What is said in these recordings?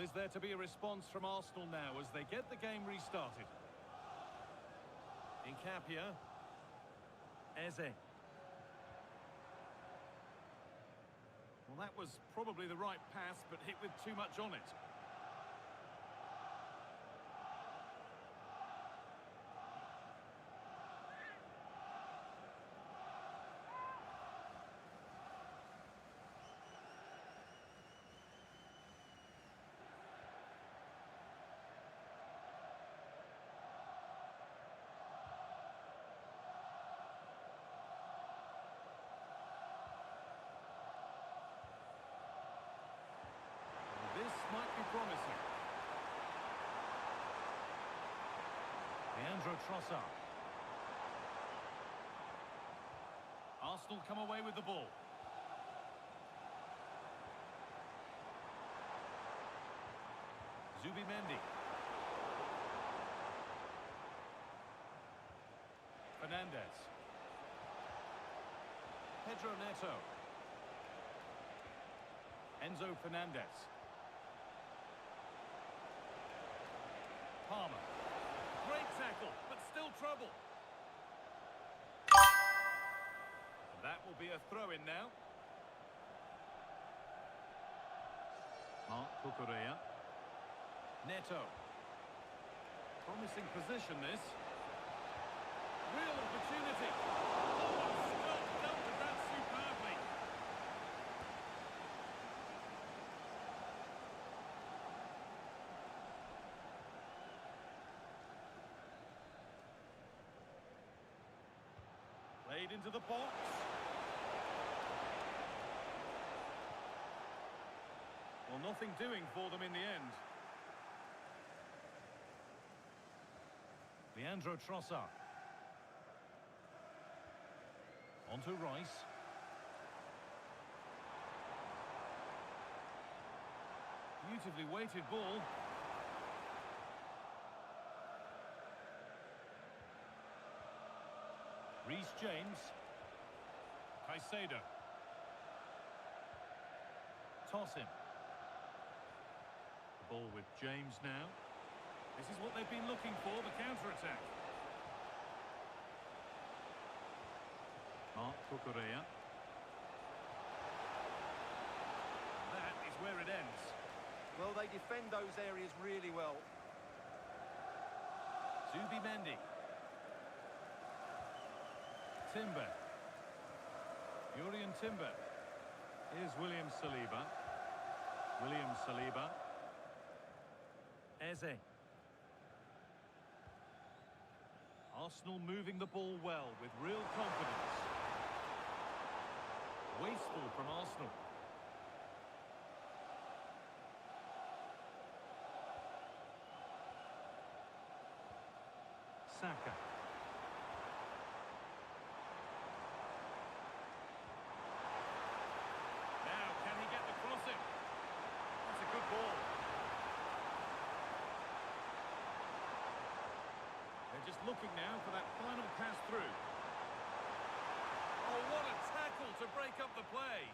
is there to be a response from Arsenal now as they get the game restarted? Incapia. Eze. Well, that was probably the right pass, but hit with too much on it. This might be promising. Leandro Trossard. Arsenal come away with the ball. Zubimendi. Fernandez. Pedro Neto. Enzo Fernandez. Palmer. Great tackle, but still trouble. And that will be a throw-in now. Mark Cucurella. Neto. Promising position, this. Real opportunity. Oh, still dealt with that superbly. Played into the box. Well, nothing doing for them in the end. Leandro Trossard. On to Rice. Beautifully weighted ball. Reece James. Caicedo. Toss him. The ball with James now. This is what they've been looking for, the counter-attack. Mark Cucurella. That is where it ends. Well, they defend those areas really well. Zubimendi. Timber. Jurriën Timber. Here's William Saliba. William Saliba. Eze. Arsenal moving the ball well with real confidence. Wasteful from Arsenal. Saka. Now, can he get the crossing? That's a good ball. They're just looking now for that final pass through. Oh, what a tackle to break up the play.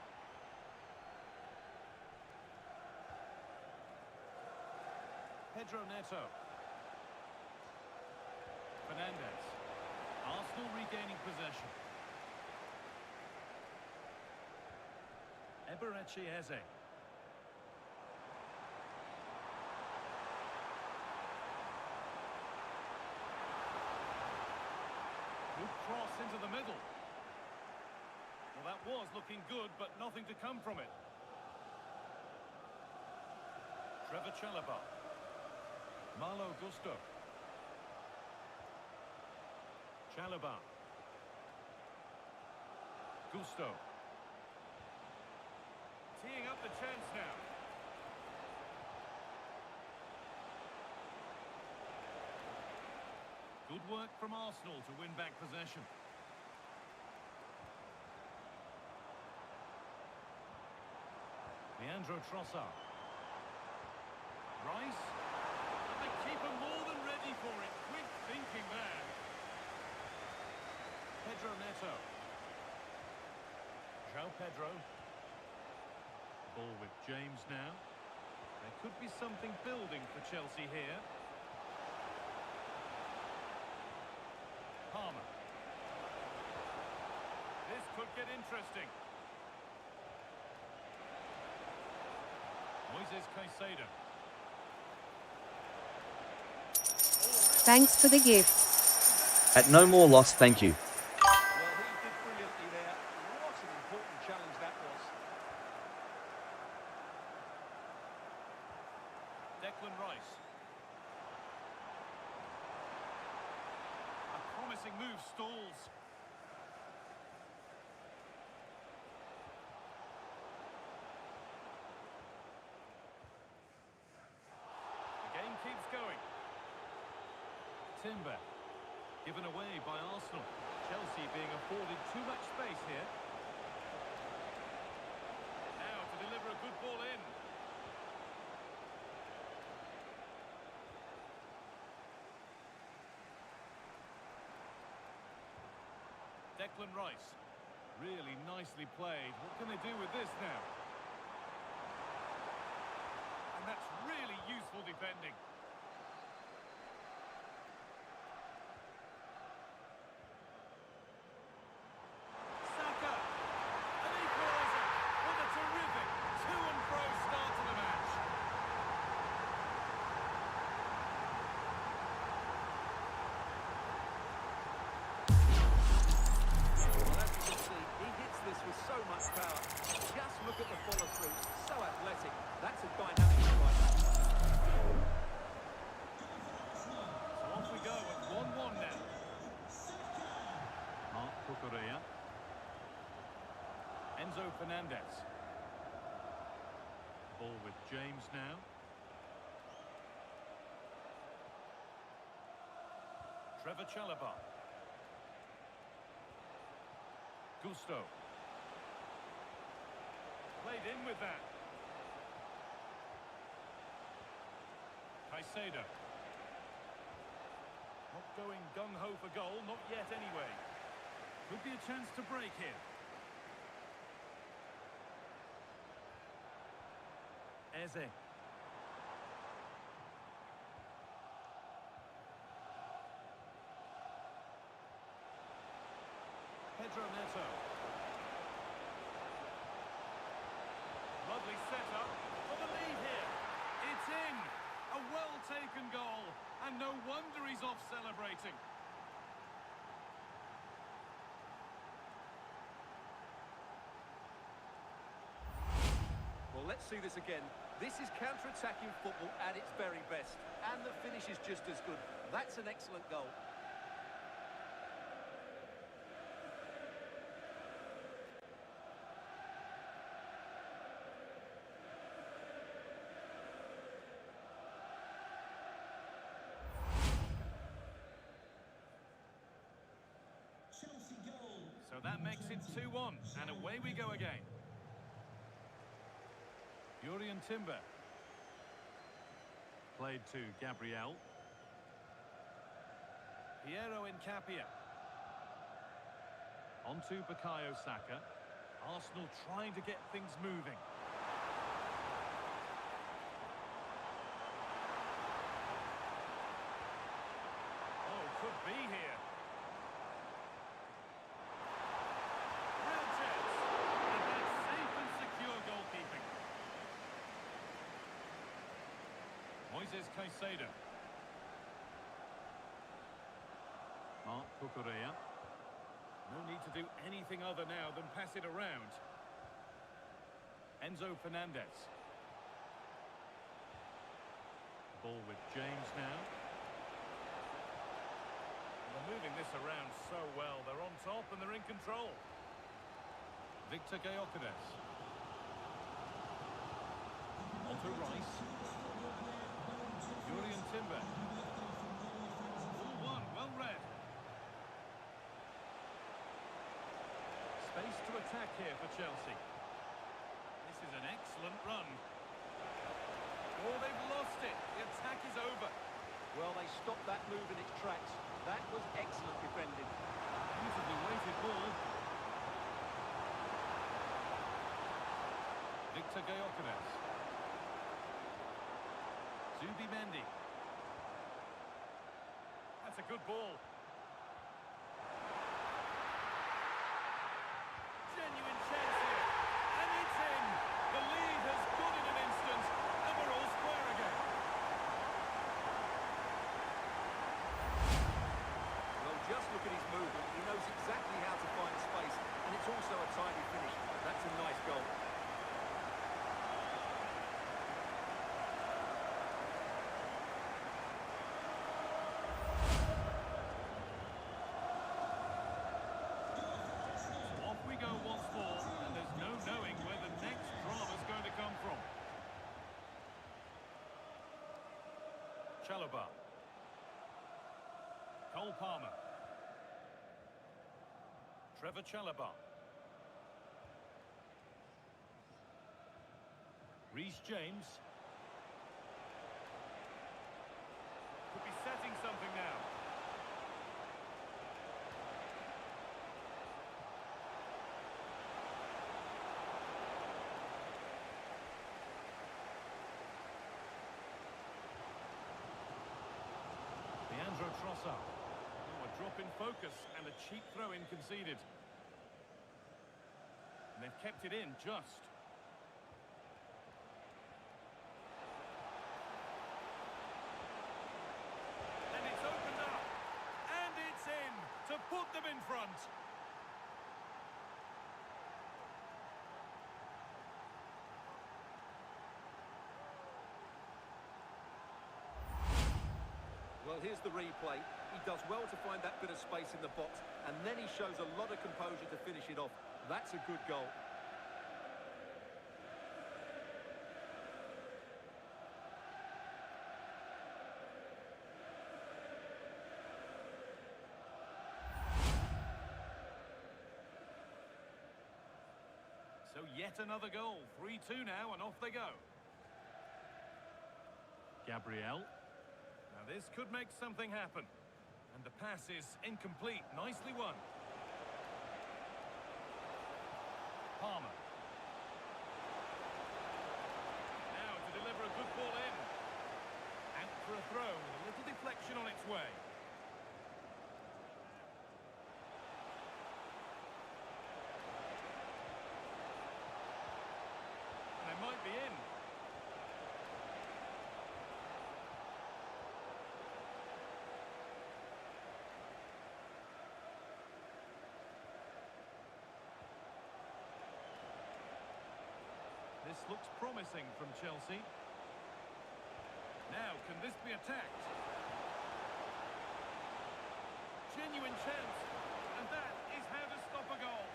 Pedro Neto. Fernandez. Arsenal regaining possession. Eberechi Eze. Good cross into the middle. Well, that was looking good, but nothing to come from it. Trevor Chalobah. Malo Gusto. Chalobah. Gusto. Teeing up the chance now. Good work from Arsenal to win back possession. Leandro Trossard. Rice. And the keeper more than ready for it. Quick thinking there. Pedro Neto. João Pedro. Ball with James now. They're Could be something building for Chelsea here. Palmer. This could get interesting. Moises Caicedo. Thanks for the gift. At no more loss, thank you. Well, he did brilliantly there. What an important challenge that was. Declan Rice. A promising move stalls. The game keeps going. Timber. Given away by Arsenal. Chelsea being afforded too much space here. Now to deliver a good ball in. Declan Rice. Really nicely played. What can they do with this now? And that's really useful defending. Saka. An equaliser. What a terrific to-and-fro start to the match. Well, as you can see, he hits this with so much power. Just look at the follow-through. So athletic. That's a dynamic strike. So off we go at 1-1 now. Mark Cucurella. Enzo Fernandez. Ball with James now. Trevor Chalobah. Gusto. Played in with that. Caicedo. Not going gung-ho for goal, not yet anyway. Could be a chance to break here. Eze. Pedro Neto. Lovely setup for the lead here. It's in. A well-taken goal. And no wonder he's off celebrating. Well, let's see this again. This is counter-attacking football at its very best. And the finish is just as good. That's an excellent goal. So that makes it 2-1. And away we go again. Jurriën Timber. Played to Gabriel. Piero Incapia. On to Bukayo Saka. Arsenal trying to get things moving. Oh, could be here. Real chance. And that's safe and secure goalkeeping. Moises Caicedo. Mark Cucurella. No need to do anything other now than pass it around. Enzo Fernandez. Ball with James now. They're moving this around so well. They're on top and they're in control. Victor Gyökeres. On to Rice. Jurriën Timber. Ball one, well read. Space to attack here for Chelsea. This is an excellent run. Oh, they've lost it. The attack is over. Well, they stopped that move in its tracks. That was excellent defending. Beautifully weighted ball. Victor Gyökeres. Zubimendi. That's a good ball. Genuine chance here. And it's in. The lead has gone in an instant. And we're all square again. Well, just look at his movement. He knows exactly how to find space. And it's also a tidy finish. That's a nice goal. Go once more, and there's no knowing where the next drama's going to come from. Chalobah. Cole Palmer. Trevor Chalobah. Reece James. Could be setting something now. Leandro Trossard. Oh, a drop in focus and a cheap throw-in conceded. And they've kept it in just. And it's opened up. And it's in to put them in front. Well, here's the replay. He does well to find that bit of space in the box, and then he shows a lot of composure to finish it off. That's a good goal. So yet another goal. 3-2 now, and off they go. Gabriel. Now this could make something happen. And the pass is incomplete. Nicely won. Palmer. Now to deliver a good ball in. And for a throw with a little deflection on its way. And they might be in. This looks promising from Chelsea. Now, can this be attacked? Genuine chance. And that is how to stop a goal.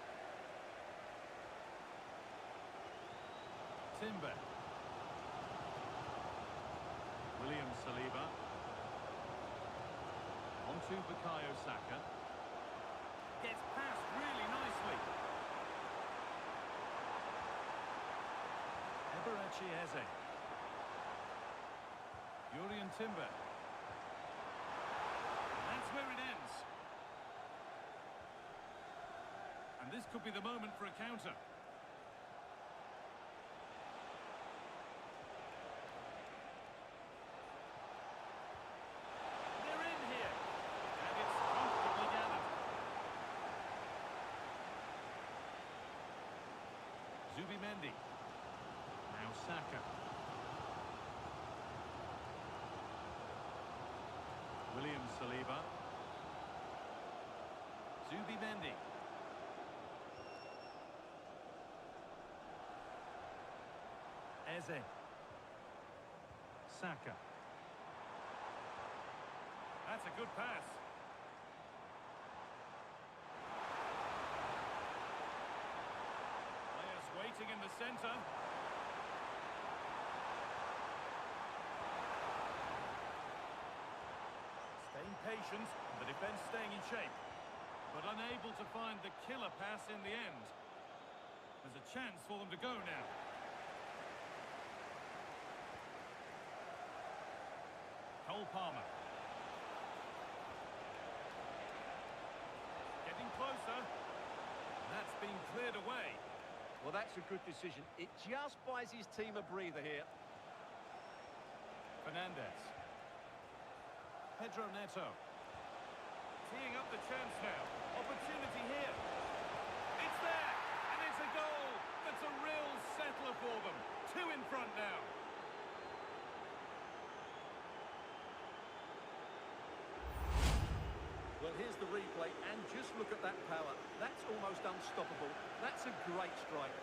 Timber. William Saliba. On to Bukayo Saka. Gets past really nicely. Eze. Jurriën Timber. That's where it ends. And this could be the moment for a counter. They're in here. And it's comfortably gathered. Zubimendi. Now Saka. William Saliba. Zubimendi. Eze. Saka. That's a good pass. Players waiting in the centre. Staying patient, the defence staying in shape, but unable to find the killer pass in the end. There's a chance for them to go now. Cole Palmer. Getting closer. That's been cleared away. Well, that's a good decision. It just buys his team a breather here. Fernandez. Pedro Neto. Teeing up the chance now. Opportunity here. It's there, and it's a goal. That's a real settler for them. Two in front now. Well, here's the replay, and just look at that power. That's almost unstoppable. That's a great strike.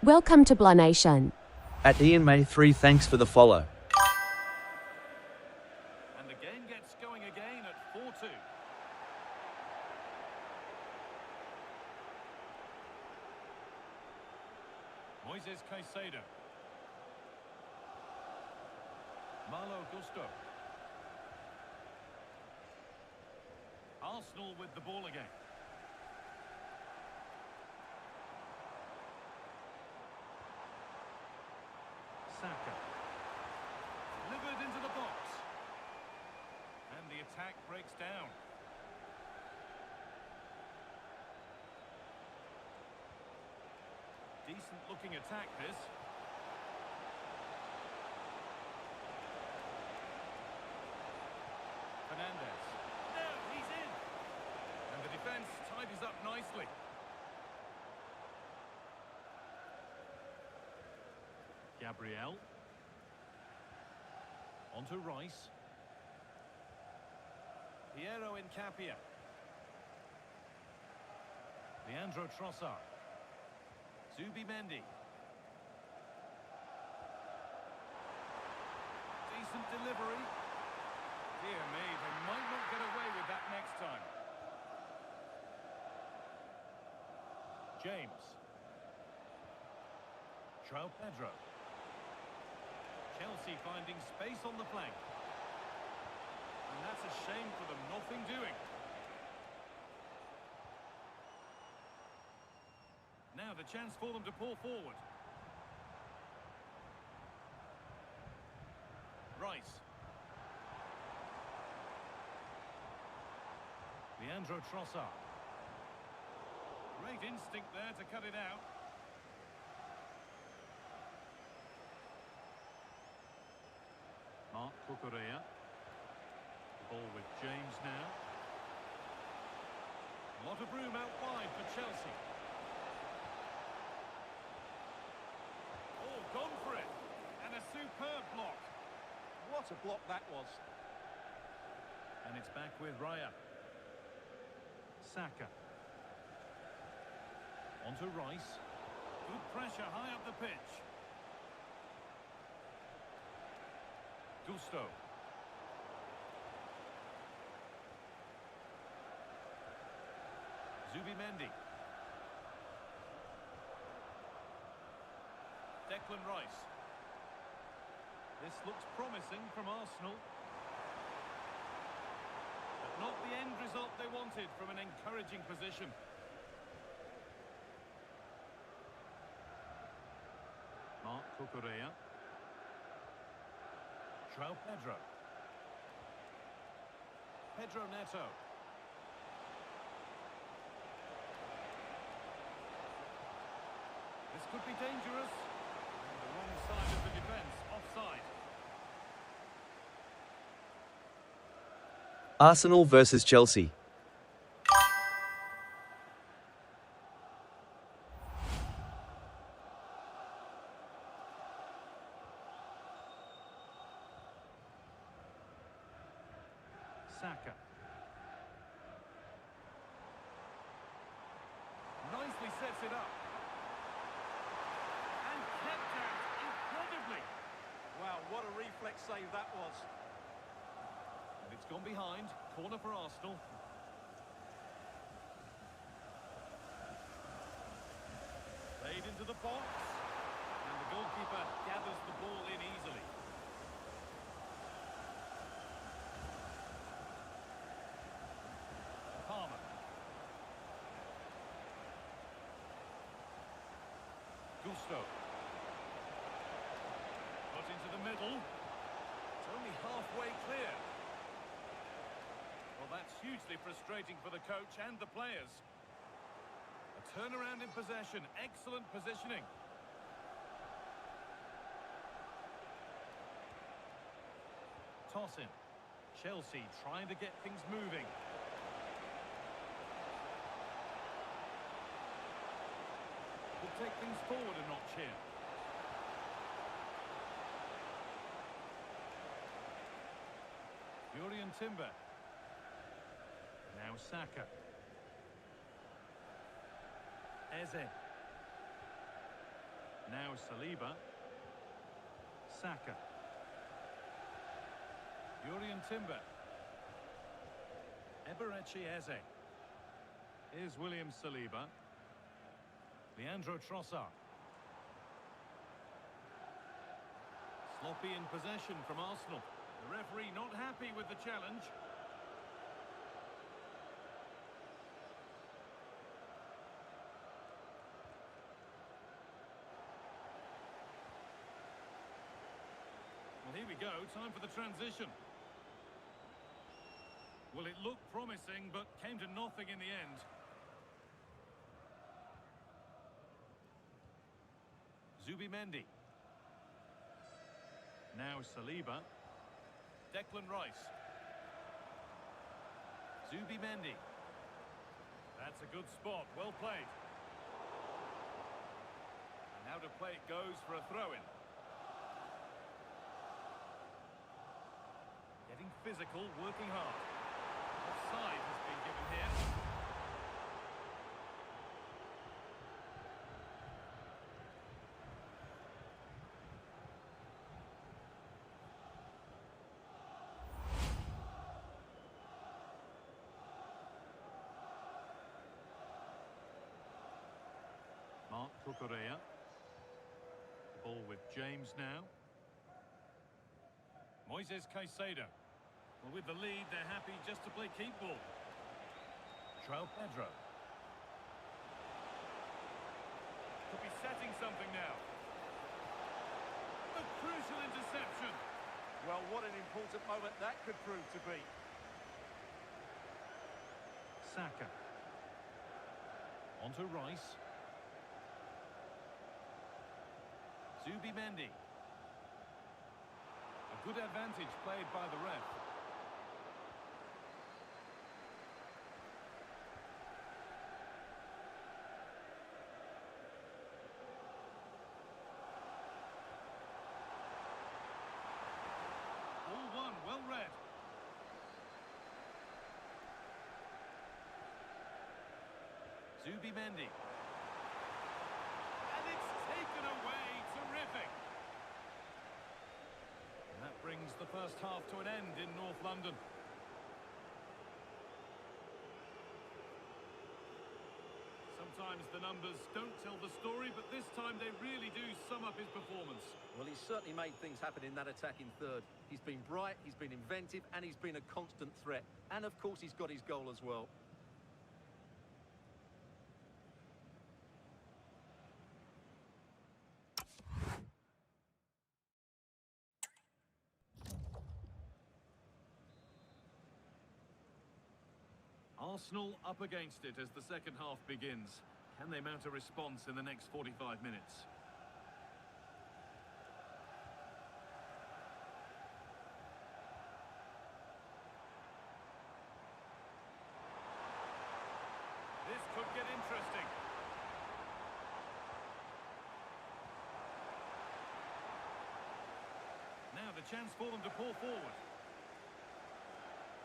Welcome to Blah Nation. At Ian May 3 thanks for the follow. And the game gets going again at 4-2. Moises Caicedo. Malo Gusto. Arsenal with the ball again. Saka. Delivered into the box. And the attack breaks down. Decent looking attack this. Fernandez. No, he's in. And the defence tidies up nicely. Gabriel. Onto Rice. Piero Incapia. Leandro Trossard. Zubimendi. Decent delivery. Dear me, they might not get away with that next time. James. João Pedro. Chelsea finding space on the flank. And that's a shame for them, nothing doing. Now the chance for them to pull forward. Rice. Leandro Trossard. Great instinct there to cut it out. Mark Cucurella. The ball with James now. A lot of room out wide for Chelsea. Oh, gone for it. And a superb block. What a block that was. And it's back with Raya. Saka. Onto Rice. Good pressure high up the pitch. Gusto. Zubimendi. Declan Rice. This looks promising from Arsenal. But not the end result they wanted from an encouraging position. Mark Cucurella. João Pedro. Pedro Neto. This could be dangerous. And the wrong side of the defence, offside. Arsenal versus Chelsea. Saka. Nicely sets it up. And kept out incredibly. Wow, what a reflex save that was. And it's gone behind. Corner for Arsenal. Played into the box. And the goalkeeper gathers the ball in easily. Palmer. Gusto. Put into the middle. It's only halfway clear. Well, that's hugely frustrating for the coach and the players. A Turnaround in possession. Excellent positioning. Toss in. Chelsea trying to get things moving. Could take things forward a notch here. Jurrien Timber. Now Saka. Eze. Now Saliba. Saka. Jurrien Timber. Eberechi Eze. Here's William Saliba. Leandro Trossard. Sloppy in possession from Arsenal. The referee not happy with the challenge. Well, here we go. Time for the transition. Well, it looked promising, but came to nothing in the end. Zubimendi. Now Saliba. Declan Rice. Zubimendi. That's a good spot. Well played. And now to play it goes for a throw-in. Getting physical, working hard. Offside has been given here. Mark Cucurella. Ball with James now. Moises Caicedo. Well, with the lead, they're happy just to play keep ball. João Pedro. Could be setting something now. A crucial interception. Well, what an important moment that could prove to be. Saka. On to Rice. Zubimendi. A good advantage played by the ref. All one, well read. Zubimendi. And it's taken away. Terrific. And that brings the first half to an end in North London. Sometimes the numbers don't tell the story, but this time they really do sum up his performance. Well, he's certainly made things happen in that attacking third. He's been bright, he's been inventive, and he's been a constant threat. And, of course, he's got his goal as well. Arsenal up against it as the second half begins. Can they mount a response in the next 45 minutes? This could get interesting. Now the chance for them to pour forward.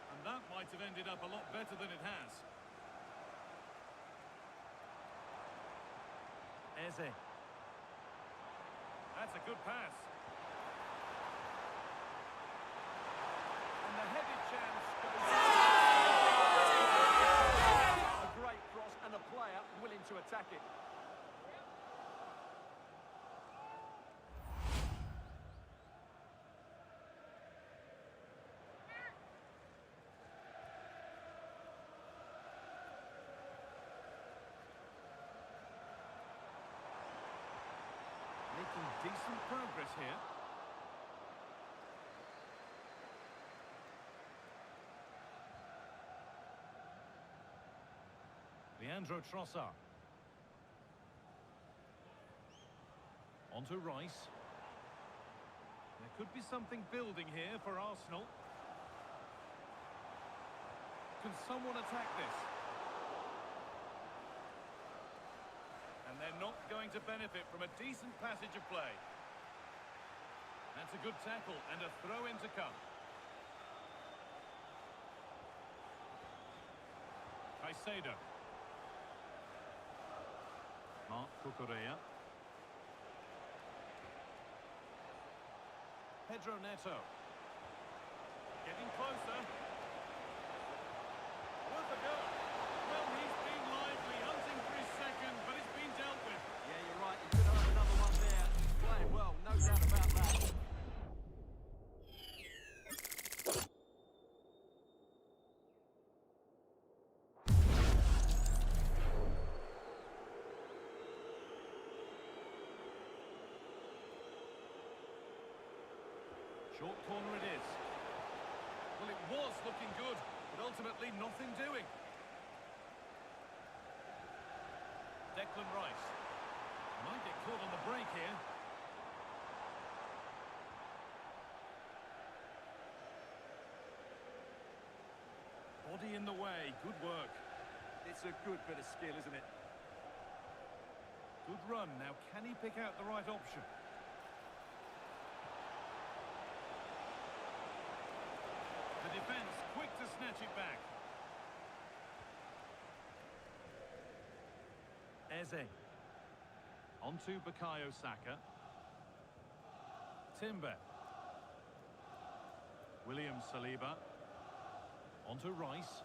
And that might have ended up a lot better than it has. Eze. That's a good pass. And the headed chance goes... A great cross and a player willing to attack it. Making decent progress here. Leandro Trossard. Onto Rice. There could be something building here for Arsenal. Can someone attack this? And they're not going to benefit from a decent passage of play. That's a good tackle and a throw-in to come. Caicedo. Mark Cucurella. Pedro Neto. Getting closer. Worth a go. Well, he's been lively, hunting for his second, but it's been dealt with. Yeah, you're right. He could have another one there. He's playing well, no doubt about that. Short corner it is. Well, it was looking good, but ultimately nothing doing. Declan Rice. Might get caught on the break here. Body in the way. Good work. It's a good bit of skill, isn't it? Good run. Now, can he pick out the right option? The defence quick to snatch it back. Eze. Onto Bukayo Saka. Timber. William Saliba. Onto Rice.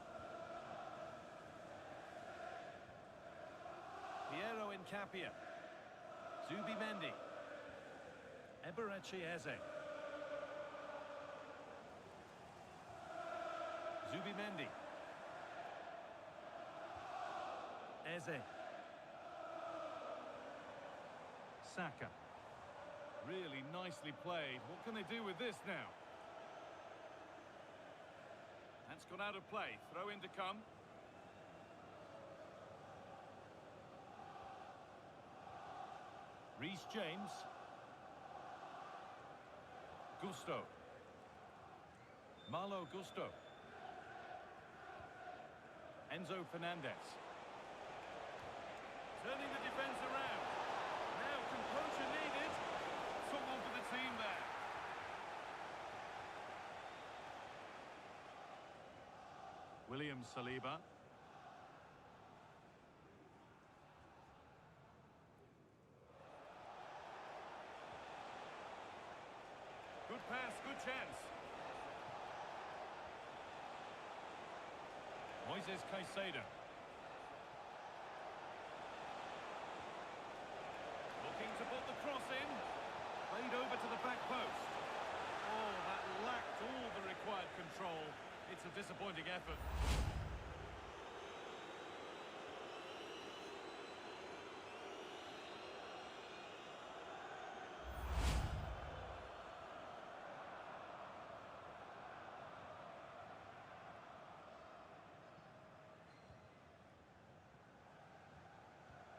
Piero Incapia. Zubimendi. Eberechi Eze. Zubimendi. Eze. Saka. Really nicely played. What can they do with this now? That's gone out of play. Throw in to come. Reece James. Gusto. Malo Gusto. Enzo Fernandez. Turning the defence around. Now composure needed. Someone for the team there. William Saliba. Good pass, good chance. Moises Caicedo. Looking to put the cross in. Played over to the back post. Oh, that lacked all the required control. It's a disappointing effort.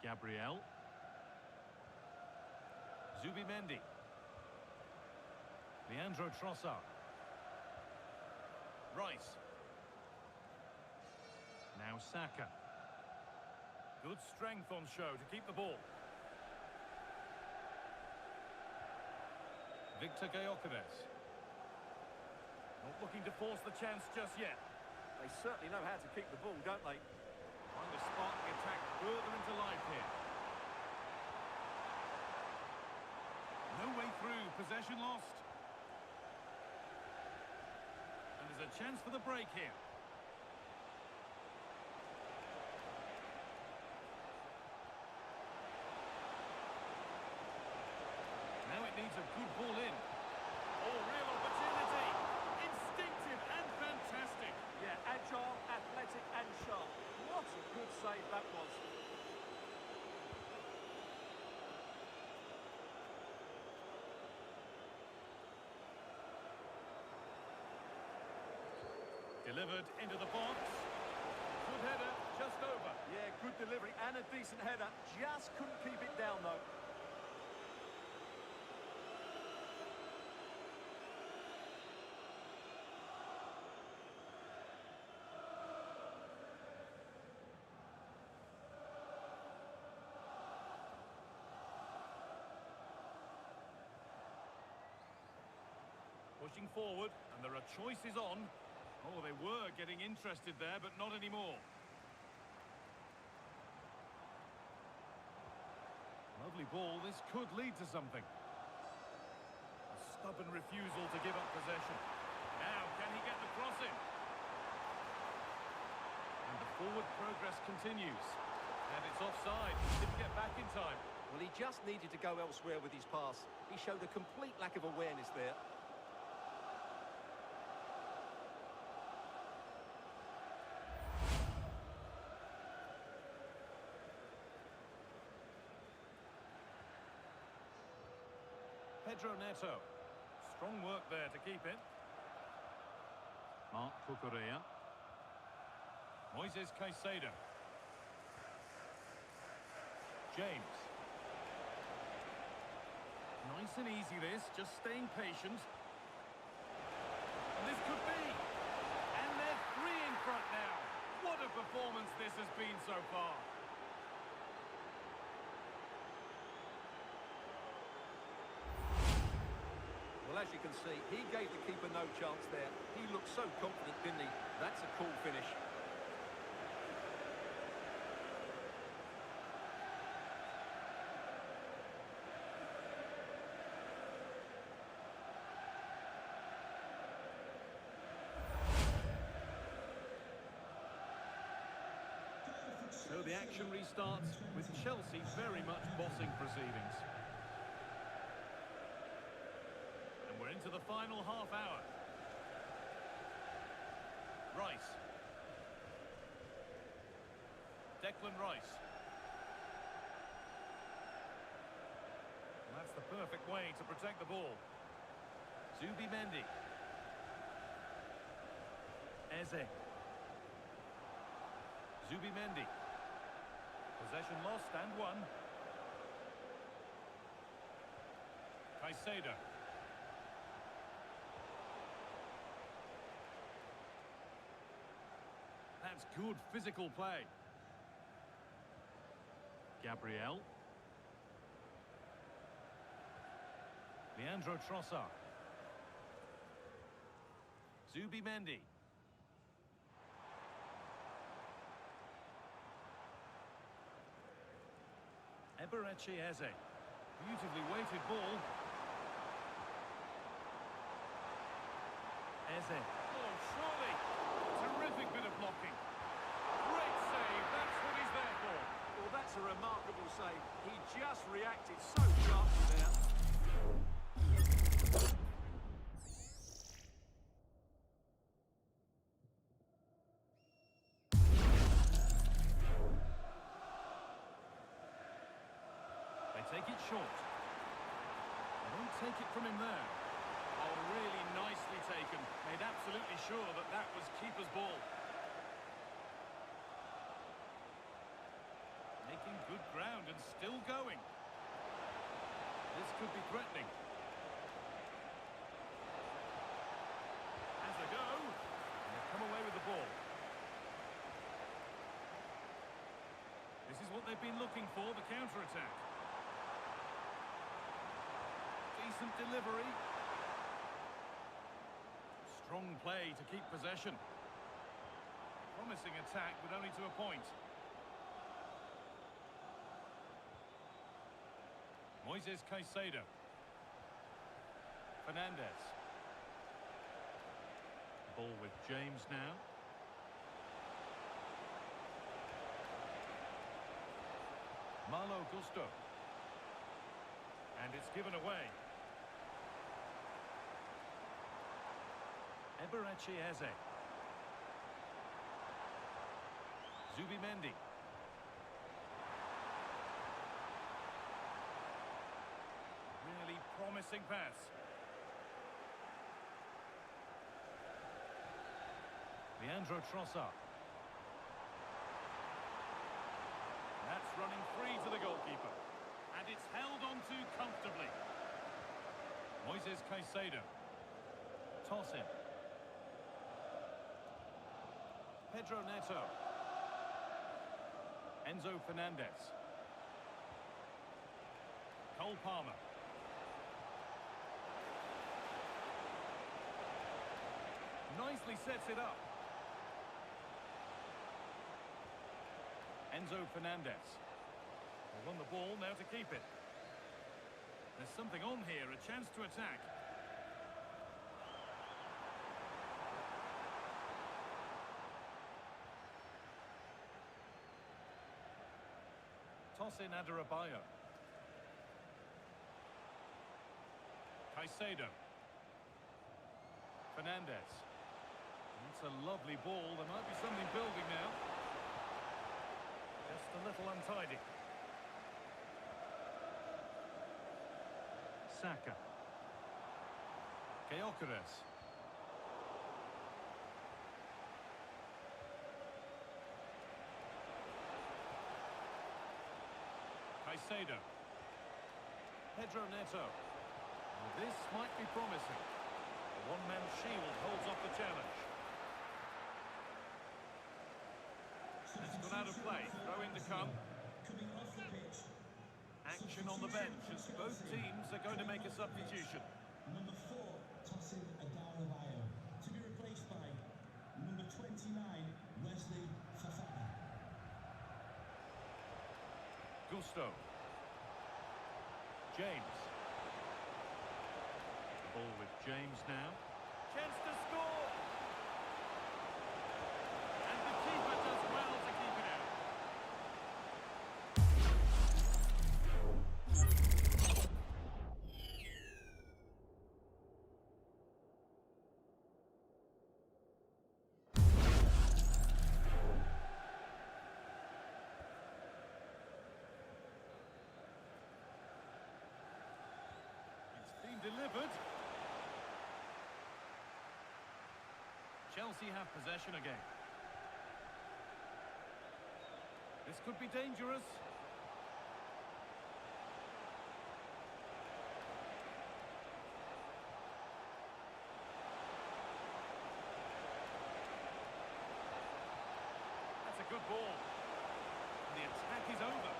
Gabriel. Zubimendi. Leandro Trossard. Rice. Now Saka. Good strength on show to keep the ball. Victor Gyökeres. Not looking to force the chance just yet. They certainly know how to keep the ball, don't they? Trying to spark the attack further into life here. No way through. Possession lost. And there's a chance for the break here. Now it needs a good ball in. Oh, real opportunity. Instinctive and fantastic. Yeah, agile, athletic and sharp. What a good save that was. Delivered into the box. Good header, just over. Yeah, good delivery and a decent header. Just couldn't keep it down, though. pushing forward, and there are choices on. Oh, they were getting interested there, but not anymore. Lovely ball. This could lead to something. A stubborn refusal to give up possession. Now, can he get the cross in? And the forward progress continues. And it's offside. Didn't get back in time. Well, he just needed to go elsewhere with his pass. He showed a complete lack of awareness there. Pedro Neto. Strong work there to keep it. Mark Cucurella. Moises Caicedo. James. Nice and easy this, just staying patient. And this could be. And they're three in front now. What a performance this has been so far. Well, as you can see, he gave the keeper no chance there. He looked so confident, didn't he? That's a cool finish. So the action restarts with Chelsea very much bossing proceedings. And we're into the final half hour. Rice. Declan Rice. And that's the perfect way to protect the ball. Zubimendi. Eze. Zubimendi. Possession lost and won. Caicedo. That's good physical play. Gabriel. Leandro Trossard. Zubimendi. Eberechi Eze. Beautifully weighted ball. Eze. Oh, surely. Terrific bit of blocking. Great save. That's what he's there for. Well, that's a remarkable save. He just reacted so sharply there. Take it short. They won't take it from him there. Oh, really nicely taken. Made absolutely sure that that was keeper's ball. Making good ground and still going. This could be threatening. As they go, and they come away with the ball. This is what they've been looking for, the counter-attack. Decent delivery. Strong play to keep possession. Promising attack, but only to a point. Moises Caicedo. Fernandez. Ball with James now. Malo Gusto. And it's given away. Eberechi Eze. Zubimendi. Really promising pass. Leandro Trossard. That's running free to the goalkeeper. And it's held on to comfortably. Moises Caicedo. Toss in. Pedro Neto. Enzo Fernandez. Cole Palmer. Nicely sets it up. Enzo Fernandez. They won the ball, now to keep it. There's something on here, a chance to attack. Toss in Dboy. Caicedo. Fernandez. It's a lovely ball. There might be something building now. Just a little untidy. Saka. Gyökeres. Caicedo. Pedro Neto. Well, this might be promising. The one-man shield holds off the challenge. It's gone out of play. Throw in to come. Action on the bench as both teams are going to make a substitution. Number 4, tossing Dboy, to be replaced by number 29, Wesley Fofana. Gusto. James. Ball with James now. Chance to score! And the keeper does well to keep it out. It's been delivered. Chelsea have possession again. This could be dangerous. That's a good ball. And the attack is over.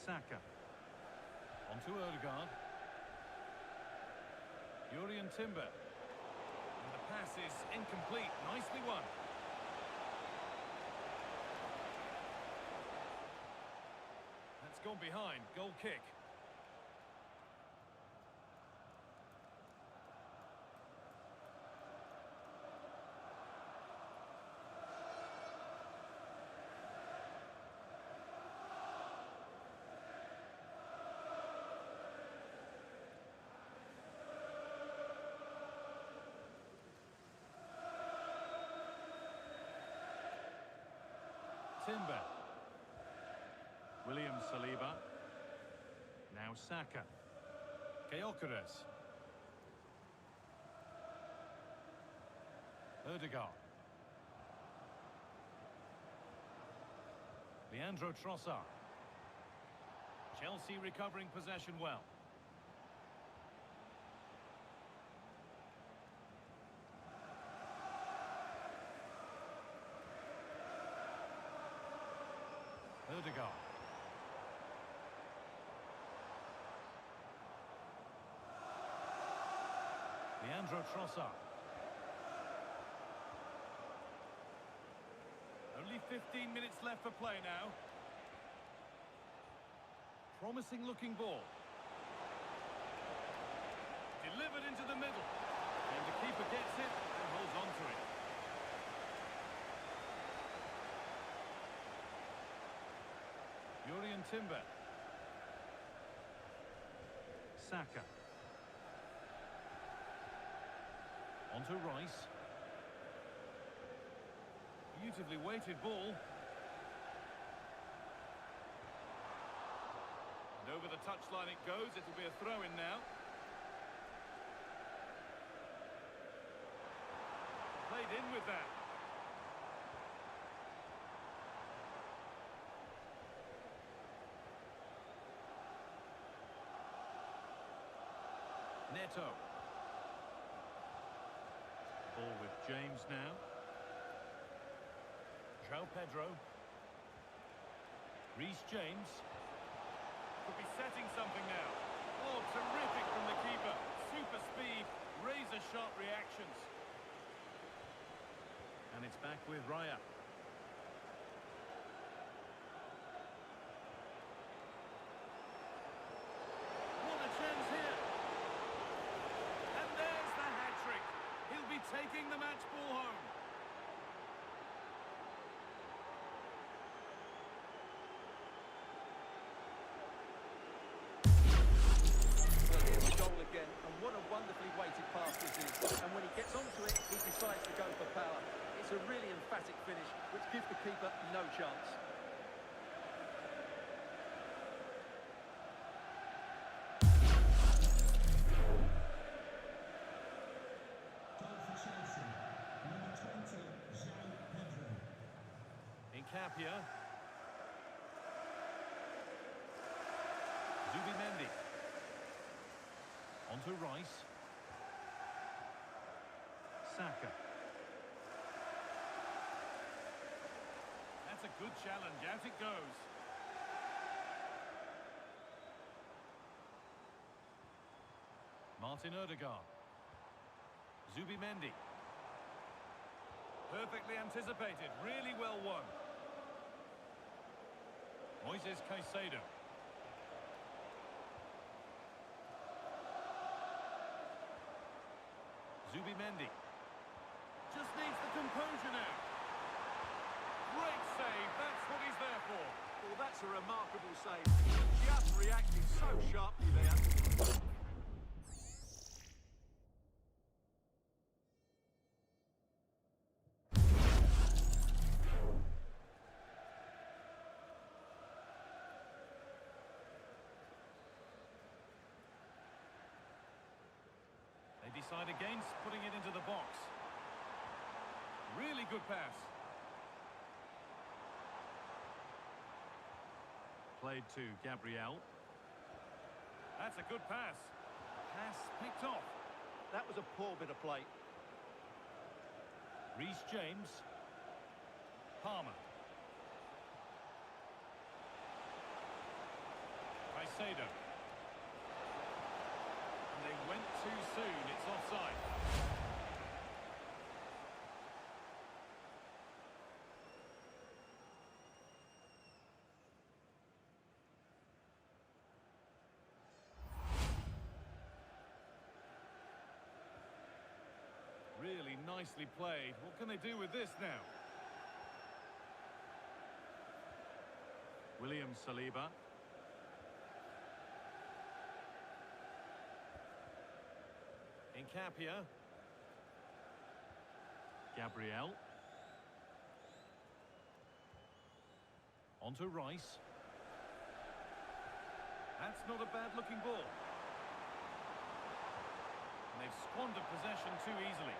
Saka. On to Odegaard. Jurrien Timber. And the pass is incomplete. Nicely won. That's gone behind. Goal kick. Timber. William Saliba. Now Saka. Gyökeres. Odegaard. Leandro Trossard. Chelsea recovering possession well. Odegaard. Leandro Trossard. Only 15 minutes left for play now. Promising looking ball. Delivered into the middle. And the keeper gets it and holds on to it. Jurrien Timber. Saka. Onto Rice. Beautifully weighted ball. And over the touchline it goes. It'll be a throw-in now. Played in with that. Neto. Ball with James now. João Pedro. Reece James. Could be setting something now. Oh, terrific from the keeper. super speed, razor-sharp reactions. And it's back with Raya. What a chance here. And there's the hat-trick. He'll be taking the match ball home. Well, here's the goal again, and what a wonderfully weighted pass this is. And when he gets onto it, he decides to go for power. It's a really emphatic finish, which gives the keeper no chance. Goal for Chelsea. Number 20, João Pedro. Incapia. Zubimendi. On to Rice. Saka. That's a good challenge. Out it goes. Martin Odegaard. Zubimendi. Perfectly anticipated. Really well won. Moises Caicedo. Zubimendi. Just needs the composure now. Great save. That's what he's there for. Well, that's a remarkable save. Just reacted so sharply there. They decide against putting it into the box. Really good pass. Played to Gabriel. That's a good pass. Pass picked off. That was a poor bit of play. Reece James. Palmer. Caicedo. And they went too soon. It's offside. Really nicely played. What can they do with this now? William Saliba. Incapia. Gabriel. On to Rice. That's not a bad-looking ball. And they've squandered possession too easily.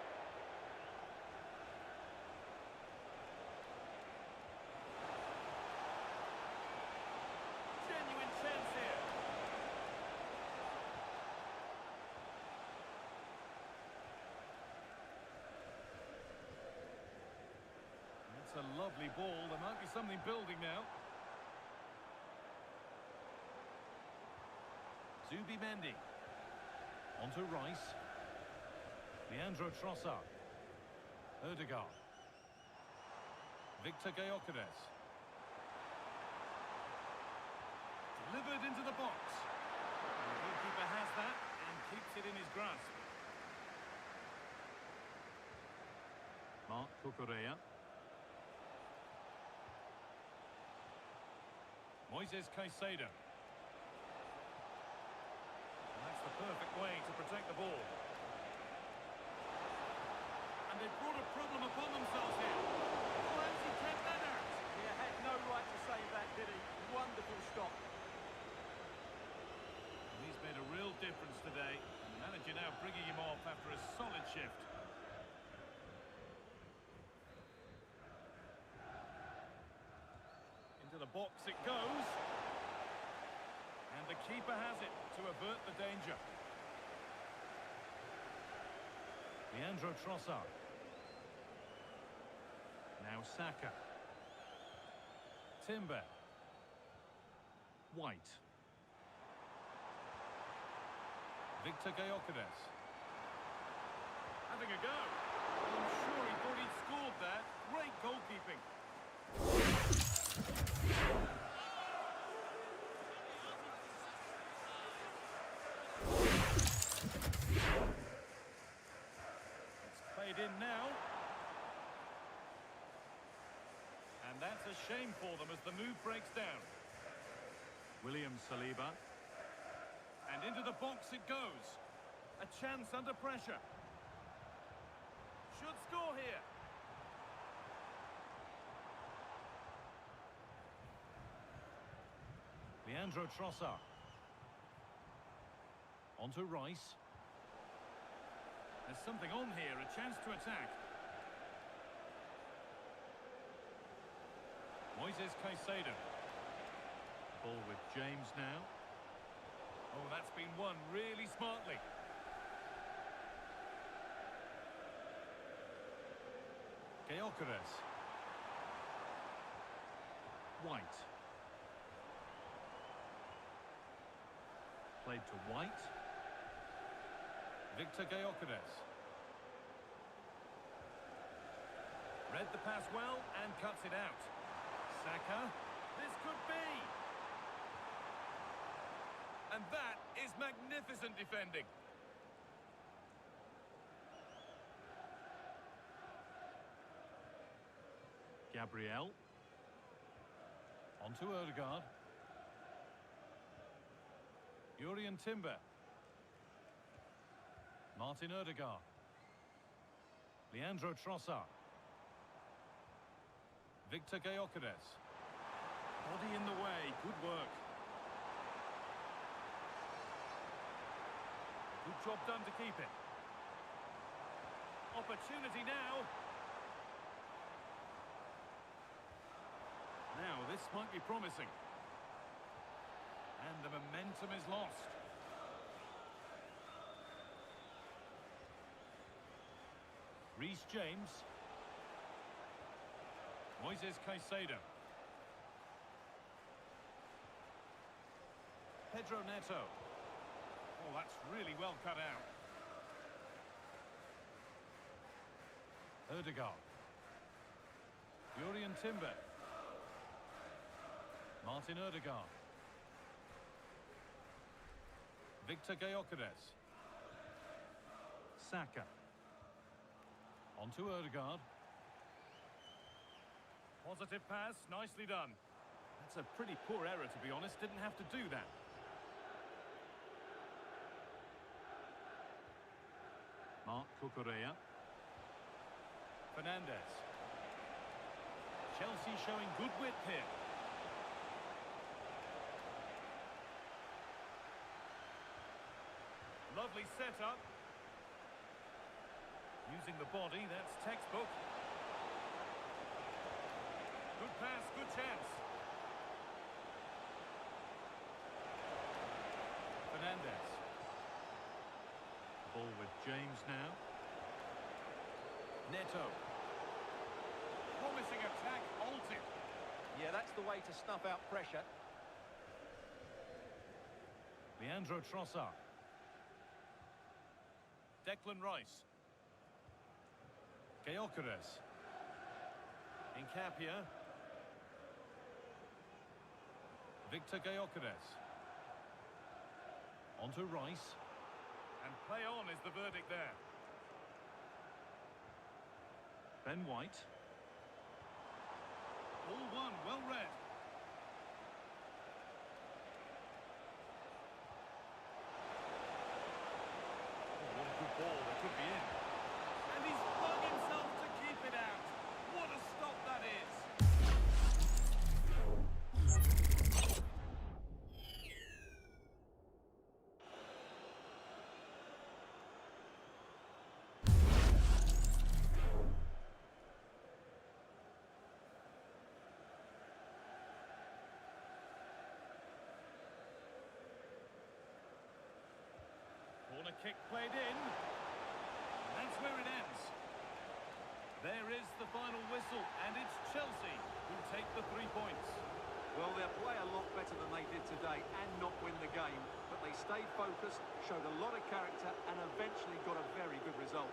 Genuine chance here. That's a lovely ball. There might be something building now. Zubimendi. On to Rice. Leandro Trossard. Odegaard. Victor Gyökeres. Delivered into the box. And the goalkeeper has that and keeps it in his grasp. Marc Cucurella. Moises Caicedo. And that's the perfect way to protect the ball. And they've brought a problem upon themselves here. How has he kept that out? He had no right to save that, did he? Wonderful stop. And he's made a real difference today. And the manager now bringing him off after a solid shift. Into the box it goes. And the keeper has it to avert the danger. Leandro Trossard. Now Saka. Timber. White. Victor Gyökeres. Having a go. Well, I'm sure he thought he'd scored there. Great goalkeeping. It's played in now. And that's a shame for them as the move breaks down. William Saliba. And into the box it goes. A chance under pressure. Should score here. Leandro Trossard. On to Rice. There's something on here, a chance to attack. Moises Caicedo. Ball with James now. Oh, that's been won really smartly. Gyökeres. White. Played to White. Victor Gyökeres. Read the pass well and cuts it out. Saka. This could be. And that is magnificent defending. Gabriel. On to Odegaard. Jurriën Timber. Martin Odegaard. Leandro Trossard. Victor Gyökeres. Body in the way. Good work. Good job done to keep it. Opportunity now. Now, this might be promising. And the momentum is lost. Reece James. Moises Caicedo. Pedro Neto. Oh, that's really well cut out. Odegaard. Jurriën Timber. Martin Odegaard. Victor Gyökeres. Saka. On to Odegaard. Positive pass, nicely done. That's a pretty poor error, to be honest. Didn't have to do that. Marc Cucurella. Fernandes. Chelsea showing good width here. Lovely setup. Using the body, that's textbook. Good pass, good chance. Fernandes. Ball with James now. Neto. Promising attack, halted. Yeah, that's the way to snuff out pressure. Leandro Trossard. Declan Rice. Gyökeres. Incapia. Victor Gyökeres. On to Rice. And play on is the verdict there. Ben White. All one, well read. Oh, what a good ball, that could be in. And he's flung himself to keep it out. What a stop that is. Corner kick played in. And that's where it ends. There is the final whistle, and it's Chelsea who take the 3 points. Well, they'll play a lot better than they did today and not win the game, but they They stayed focused, showed a lot of character, and eventually got a very good result.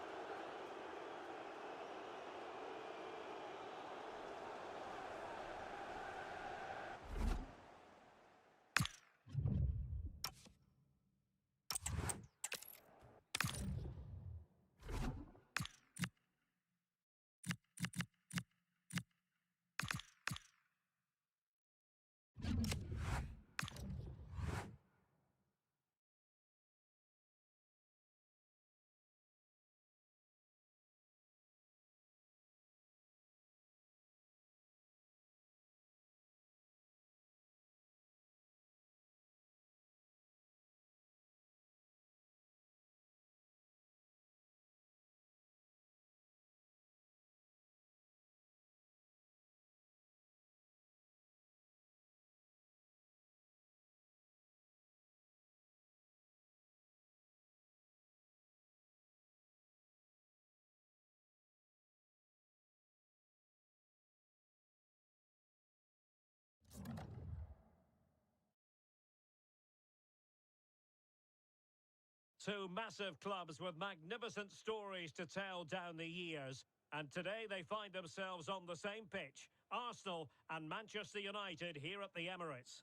Two massive clubs with magnificent stories to tell down the years. And today they find themselves on the same pitch. Arsenal and Manchester United here at the Emirates.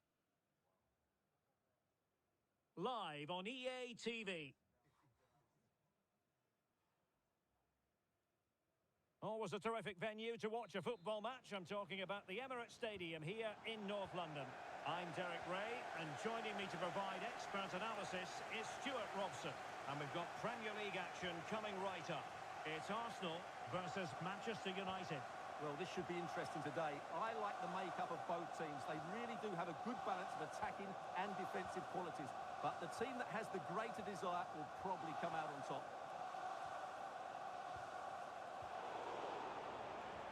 Live on EA TV. Always a terrific venue to watch a football match. I'm talking about the Emirates Stadium here in North London. I'm Derek Ray, and joining me to provide expert analysis is Stuart Robson. And we've got Premier League action coming right up. It's Arsenal versus Manchester United. Well, this should be interesting today. I like the makeup of both teams. They really do have a good balance of attacking and defensive qualities. But the team that has the greater desire will probably come out on top.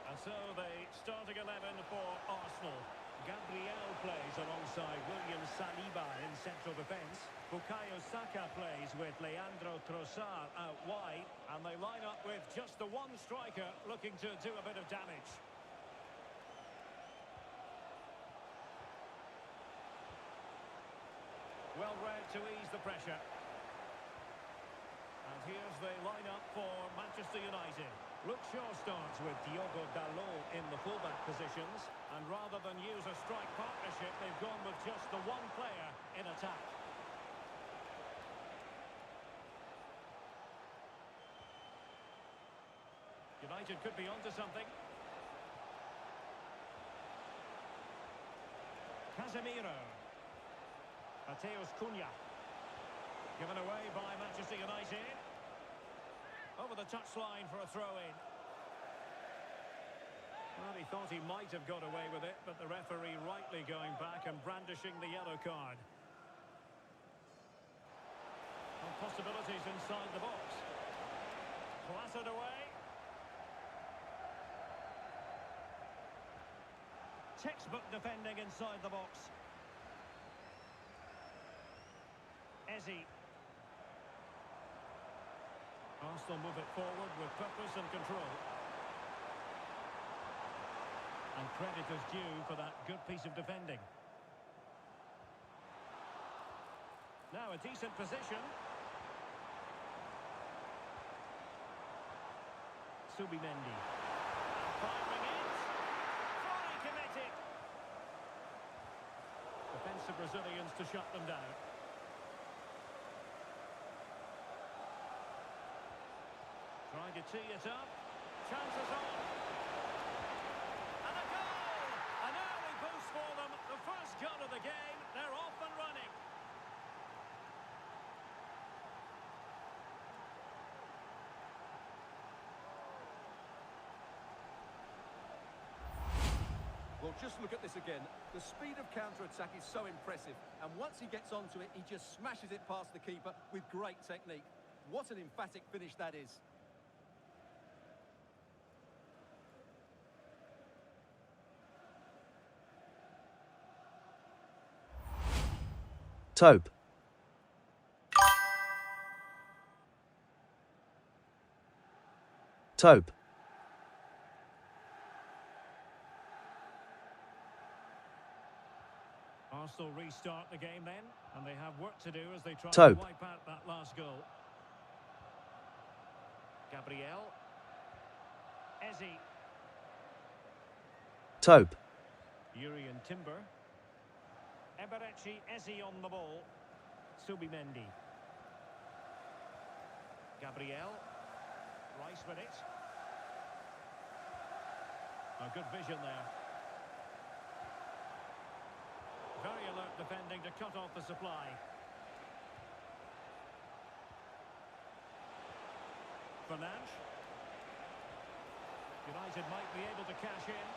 And so the starting 11 for Arsenal. Gabriel plays alongside William Saliba in central defence. Bukayo Saka plays with Leandro Trossard out wide. And they line up with just the one striker looking to do a bit of damage. Well read to ease the pressure. And here's the lineup for Manchester United. Luke Shaw starts with Diogo Dalot in the fullback positions. And rather than use a strike partnership, they've gone with just the one player in attack. United could be onto something. Casemiro. Mateus Cunha. Given away by Manchester United. Over the touchline for a throw-in. Well, he thought he might have got away with it, but the referee rightly going back and brandishing the yellow card. Well, possibilities inside the box. Clattered away. Textbook defending inside the box. Eze. Arsenal move it forward with purpose and control. And credit is due for that good piece of defending. Now a decent position. Subimendi. Firing it. Fully committed. Defensive Brazilians to shut them down. Trying to tee it up. Chances on. And a goal! An early boost for them. The first goal of the game. They're off and running. Well, just look at this again. The speed of counter-attack is so impressive. And once he gets onto it, he just smashes it past the keeper with great technique. What an emphatic finish that is. Taupe. Taupe. Perhaps they'll restart the game then, and they have work to do as they try Tope. to wipe out that last goal. Gabriel. Eze. Tope. Urian Timber. Eberechi Eze on the ball. Subimendi. Gabriel. Rice with it. A good vision there. Very alert defending to cut off the supply. Fernandes. United might be able to cash in.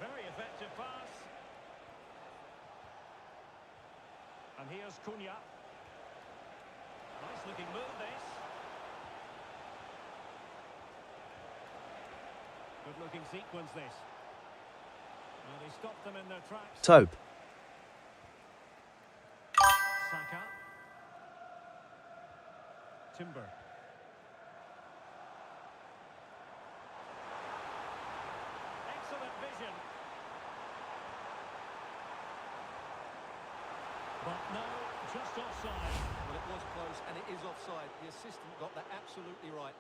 Very effective pass. And here's Cunha. Nice looking move this. Good looking sequence this. Well, he stopped them in their tracks. Tope. Saka. Timber. Excellent vision. But no, just offside. Well, it was close, and it is offside. The assistant got that absolutely right.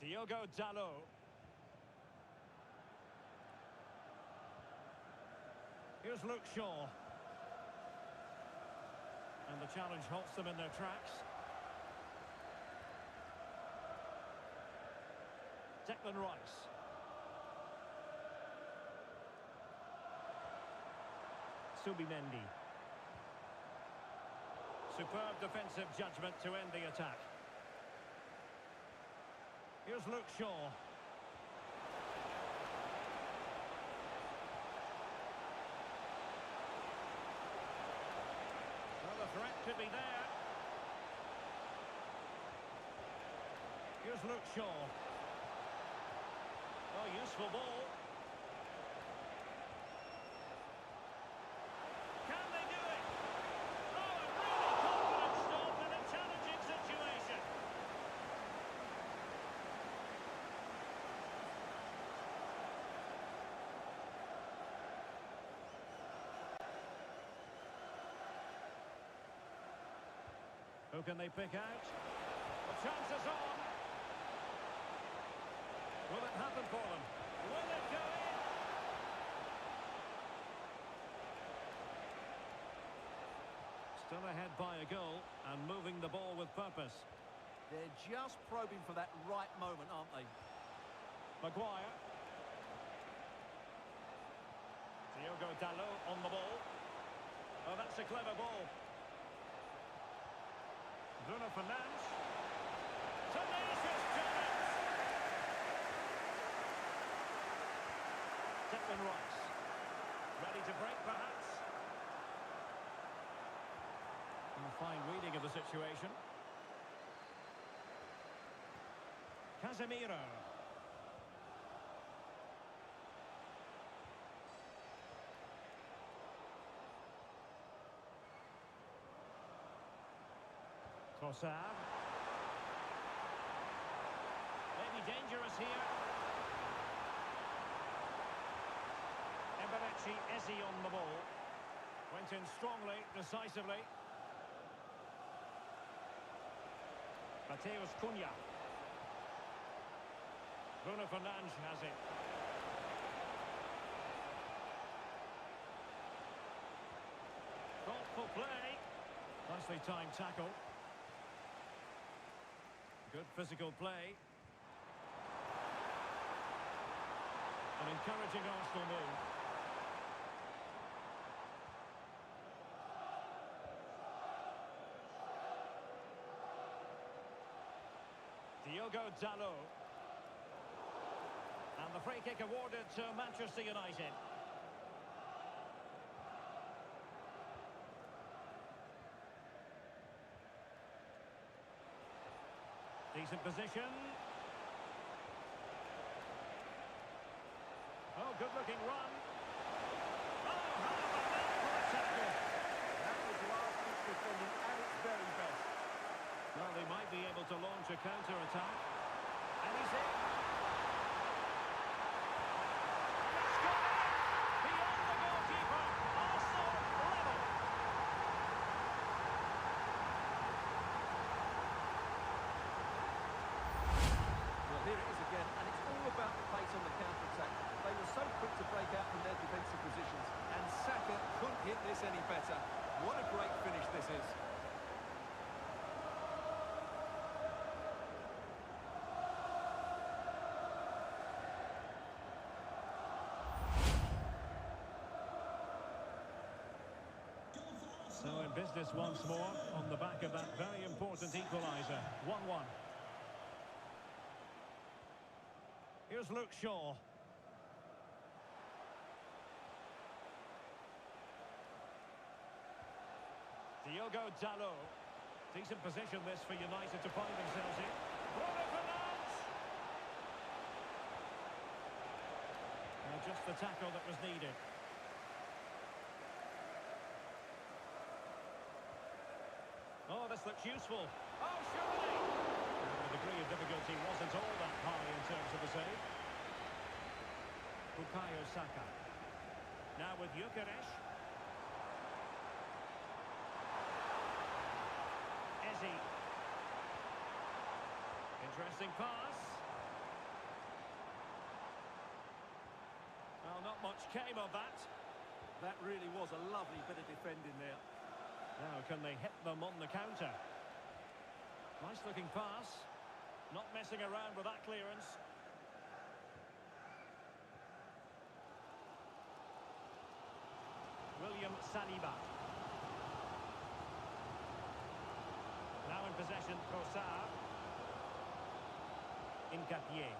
Diogo Dalot. Here's Luke Shaw. And the challenge halts them in their tracks. Declan Rice. Subimendi. Superb defensive judgment to end the attack. Here's Luke Shaw. Well, the threat could be there. Here's Luke Shaw. Oh, useful ball. Can they do it? Oh, a really confident stop in a challenging situation. Who can they pick out? The chance is on. Will it happen for them? Will it go in? Still ahead by a goal and moving the ball with purpose. They're just probing for that right moment, aren't they? Maguire. Diogo Dalot on the ball. Oh, that's a clever ball. Bruno Fernandes. Tenacious chance. Declan Rice. Ready to break, perhaps. A fine reading of the situation. Casemiro. Trossard. Maybe dangerous here. Eberechi Eze on the ball. Went in strongly, decisively. Mateus Cunha. Bruno Fernandes has it. Thoughtful play. Nicely timed tackle. Good physical play. An encouraging Arsenal move. Diogo Dalot. And the free kick awarded to Manchester United. Decent position. Oh, good-looking run. Oh, how about that for a tackle? That was last-ditch defending at its very best. Well, they might be able to launch a counter-attack. And he's in. That's got it! Beyond the goalkeeper. Arsenal level. Well, here it is again, and it's all about the pace on the counter-attack. They were so quick to break out from their defensive positions, and Saka couldn't hit this any better. What a great finish this is. So in business once more, on the back of that very important equaliser. 1-1. Here's Luke Shaw. Diogo Dalot. Decent position this for United to find themselves in. Bruno Fernandes! Just the tackle that was needed. Oh, this looks useful. Oh, surely! The degree of difficulty wasn't all that high in terms of the save. Bukayo Saka. Now with Gyökeres. Eze. Interesting pass. Well, not much came of that. That really was a lovely bit of defending there. Now, can they hit them on the counter? Nice looking pass. Not messing around with that clearance. William Saliba. Now in possession, Trossard. Incapié.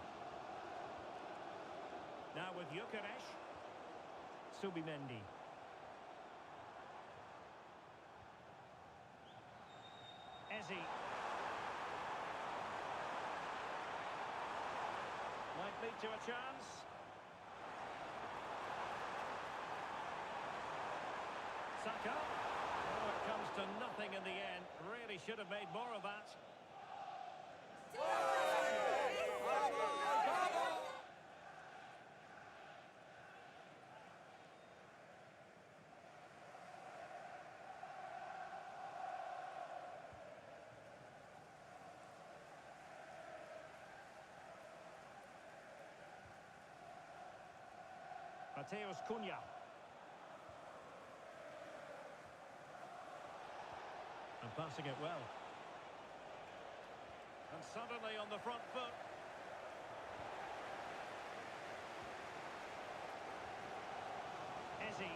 Now with Gyökeres. Subimendi. Eze. Might lead to a chance. Saka. Oh, it comes to nothing in the end. Really should have made more of that. Mateus Cunha. And passing it well. And suddenly on the front foot. Eze.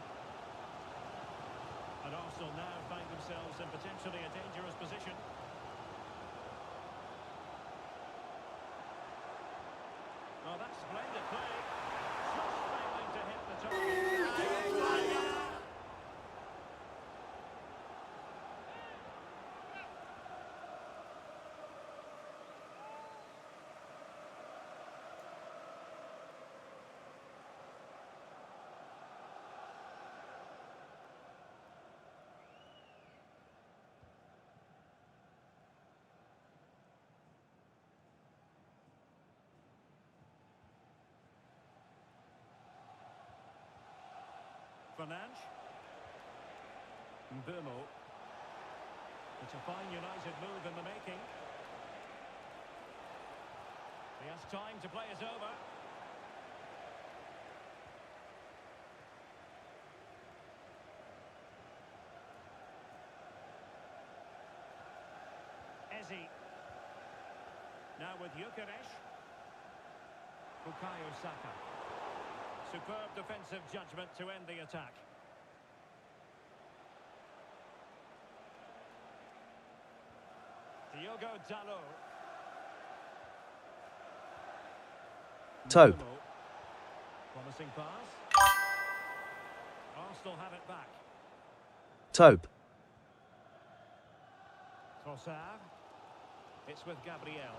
And Arsenal now find themselves in potentially a dangerous position. Oh, that's splendid play. Just failing to hit the target. Fernandes. Mbeumo. It's a fine United move in the making. He has time to play it over. Eze. Now with Gyökeres. Bukayo Saka. Superb defensive judgment to end the attack. Diogo Dalot. Tope. Promising pass. Arsenal have it back. Tope. Trossard. It's with Gabriel.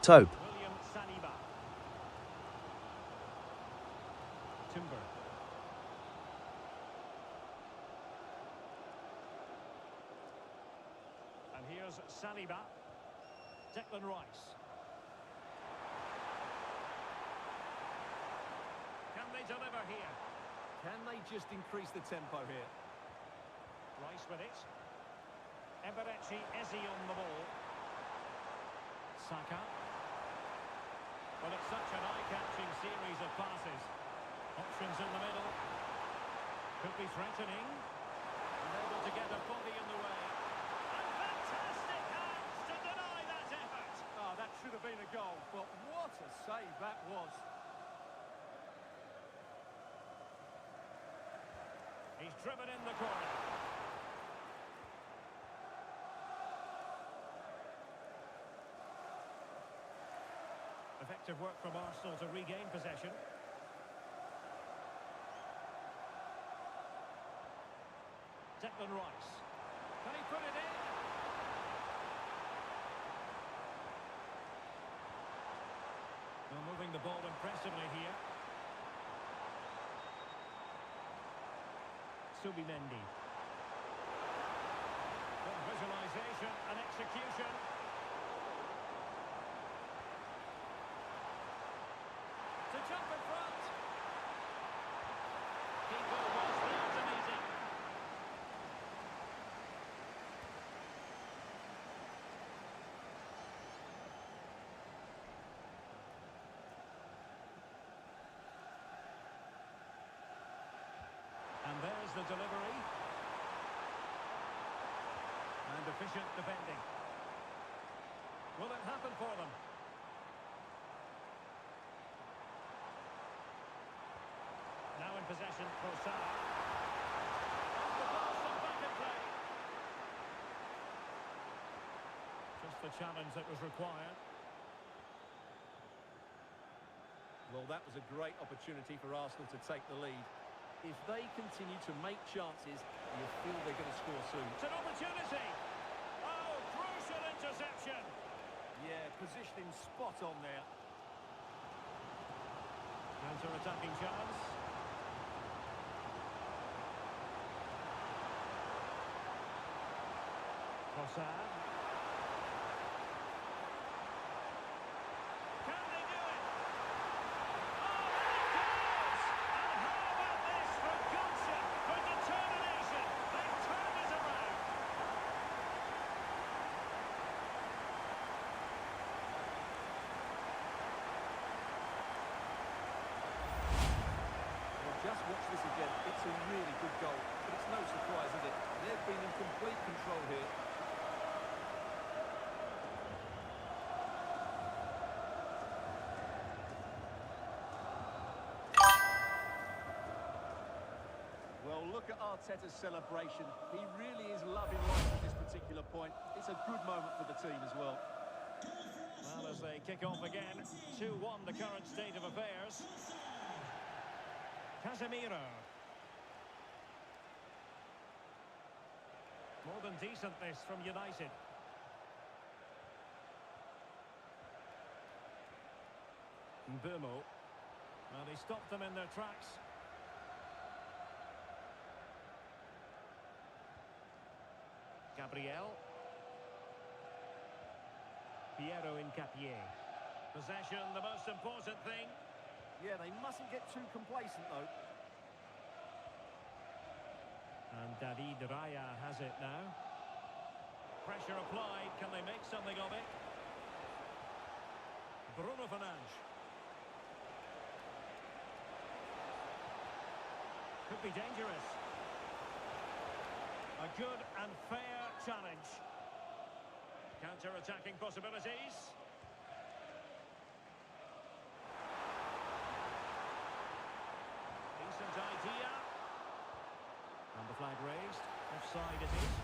Tope. William Saliba. Timber. And here's Saliba. Declan Rice. Can they deliver here? Can they just increase the tempo here? Rice with it. Eberechi Eze on the ball. Saka. Well, it's such an eye-catching series of passes. Options in the middle. Could be threatening. Unable to get a body in the way. And fantastic hands to deny that effort. Oh, that should have been a goal, but what a save that was. He's driven in the corner. Effective work from Arsenal to regain possession. Declan Rice. Can he put it in? Well, moving the ball impressively here. Subimendi. Good visualization and execution. To jump in front. Keeper was there to meet him. And there's the delivery. And efficient defending. Will it happen for them? Now in possession for Salah. Off the pass and back in play. Just the challenge that was required. Well, that was a great opportunity for Arsenal to take the lead. If they continue to make chances, you feel they're going to score soon. It's an opportunity. Oh, crucial interception. Yeah, positioning spot on there. Counter-attacking chance. Trossard. Can they do it? Oh, there it goes! And how about this for gumption, for determination? They've turned it around. Well, just watch this again. It's a really good goal, but it's no surprise, is it? They've been in complete control here. Well, look at Arteta's celebration. He really is loving life at this particular point. It's a good moment for the team as well. Well, as they kick off again, 2-1 the current state of affairs. Casemiro. More than decent this from United. Mbumo. Well, he stopped them in their tracks. Gabriel. Piero Incapié. Possession, the most important thing. Yeah, they mustn't get too complacent, though. And David Raya has it now. Pressure applied. Can they make something of it? Bruno Fernandes. Could be dangerous. A good and fair challenge. Counter-attacking possibilities. Decent idea. And the flag raised. Offside it is.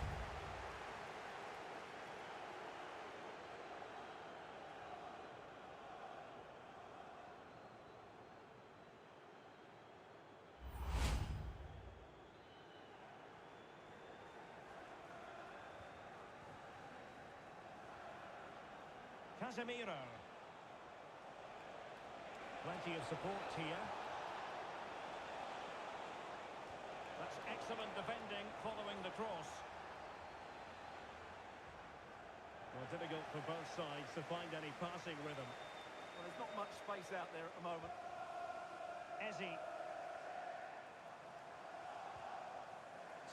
Casemiro. Plenty of support here. That's excellent defending following the cross. Well, difficult for both sides to find any passing rhythm. Well, there's not much space out there at the moment. Eze.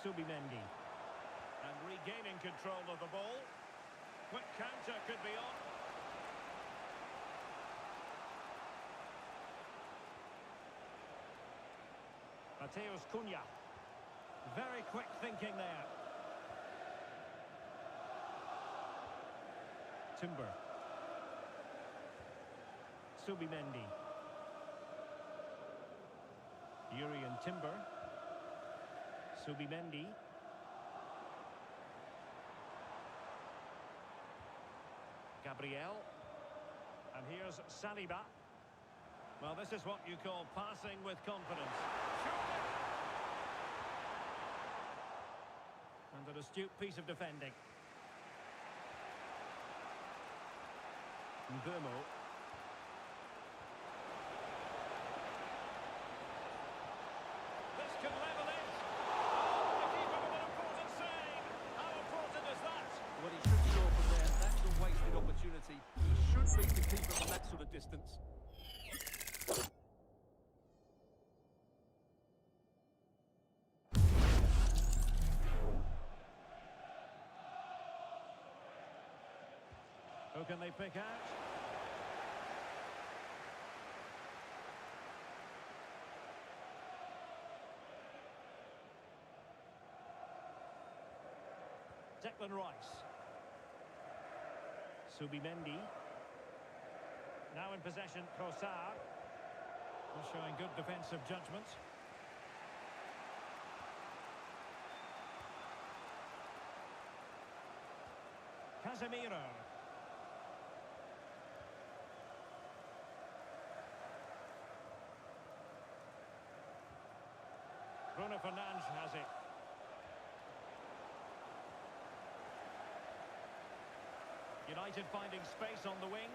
Subimendi. And regaining control of the ball. Quick counter could be on. Mateus Cunha. Very quick thinking there. Timber. Subimendi. Urian Timber. Subimendi. Gabriel. And here's Saliba. Well, this is what you call passing with confidence. And an astute piece of defending. Mbomo. This could level it. Oh, the keeper with an important save. How important is that? Well, he should score from there. That's a wasted opportunity. He should beat the keeper from that sort of distance. Who can they pick out? Declan Rice. Subimendi. Now in possession, Trossard. Showing good defensive judgment. Casemiro. Bruno Fernandes has it. United finding space on the wing.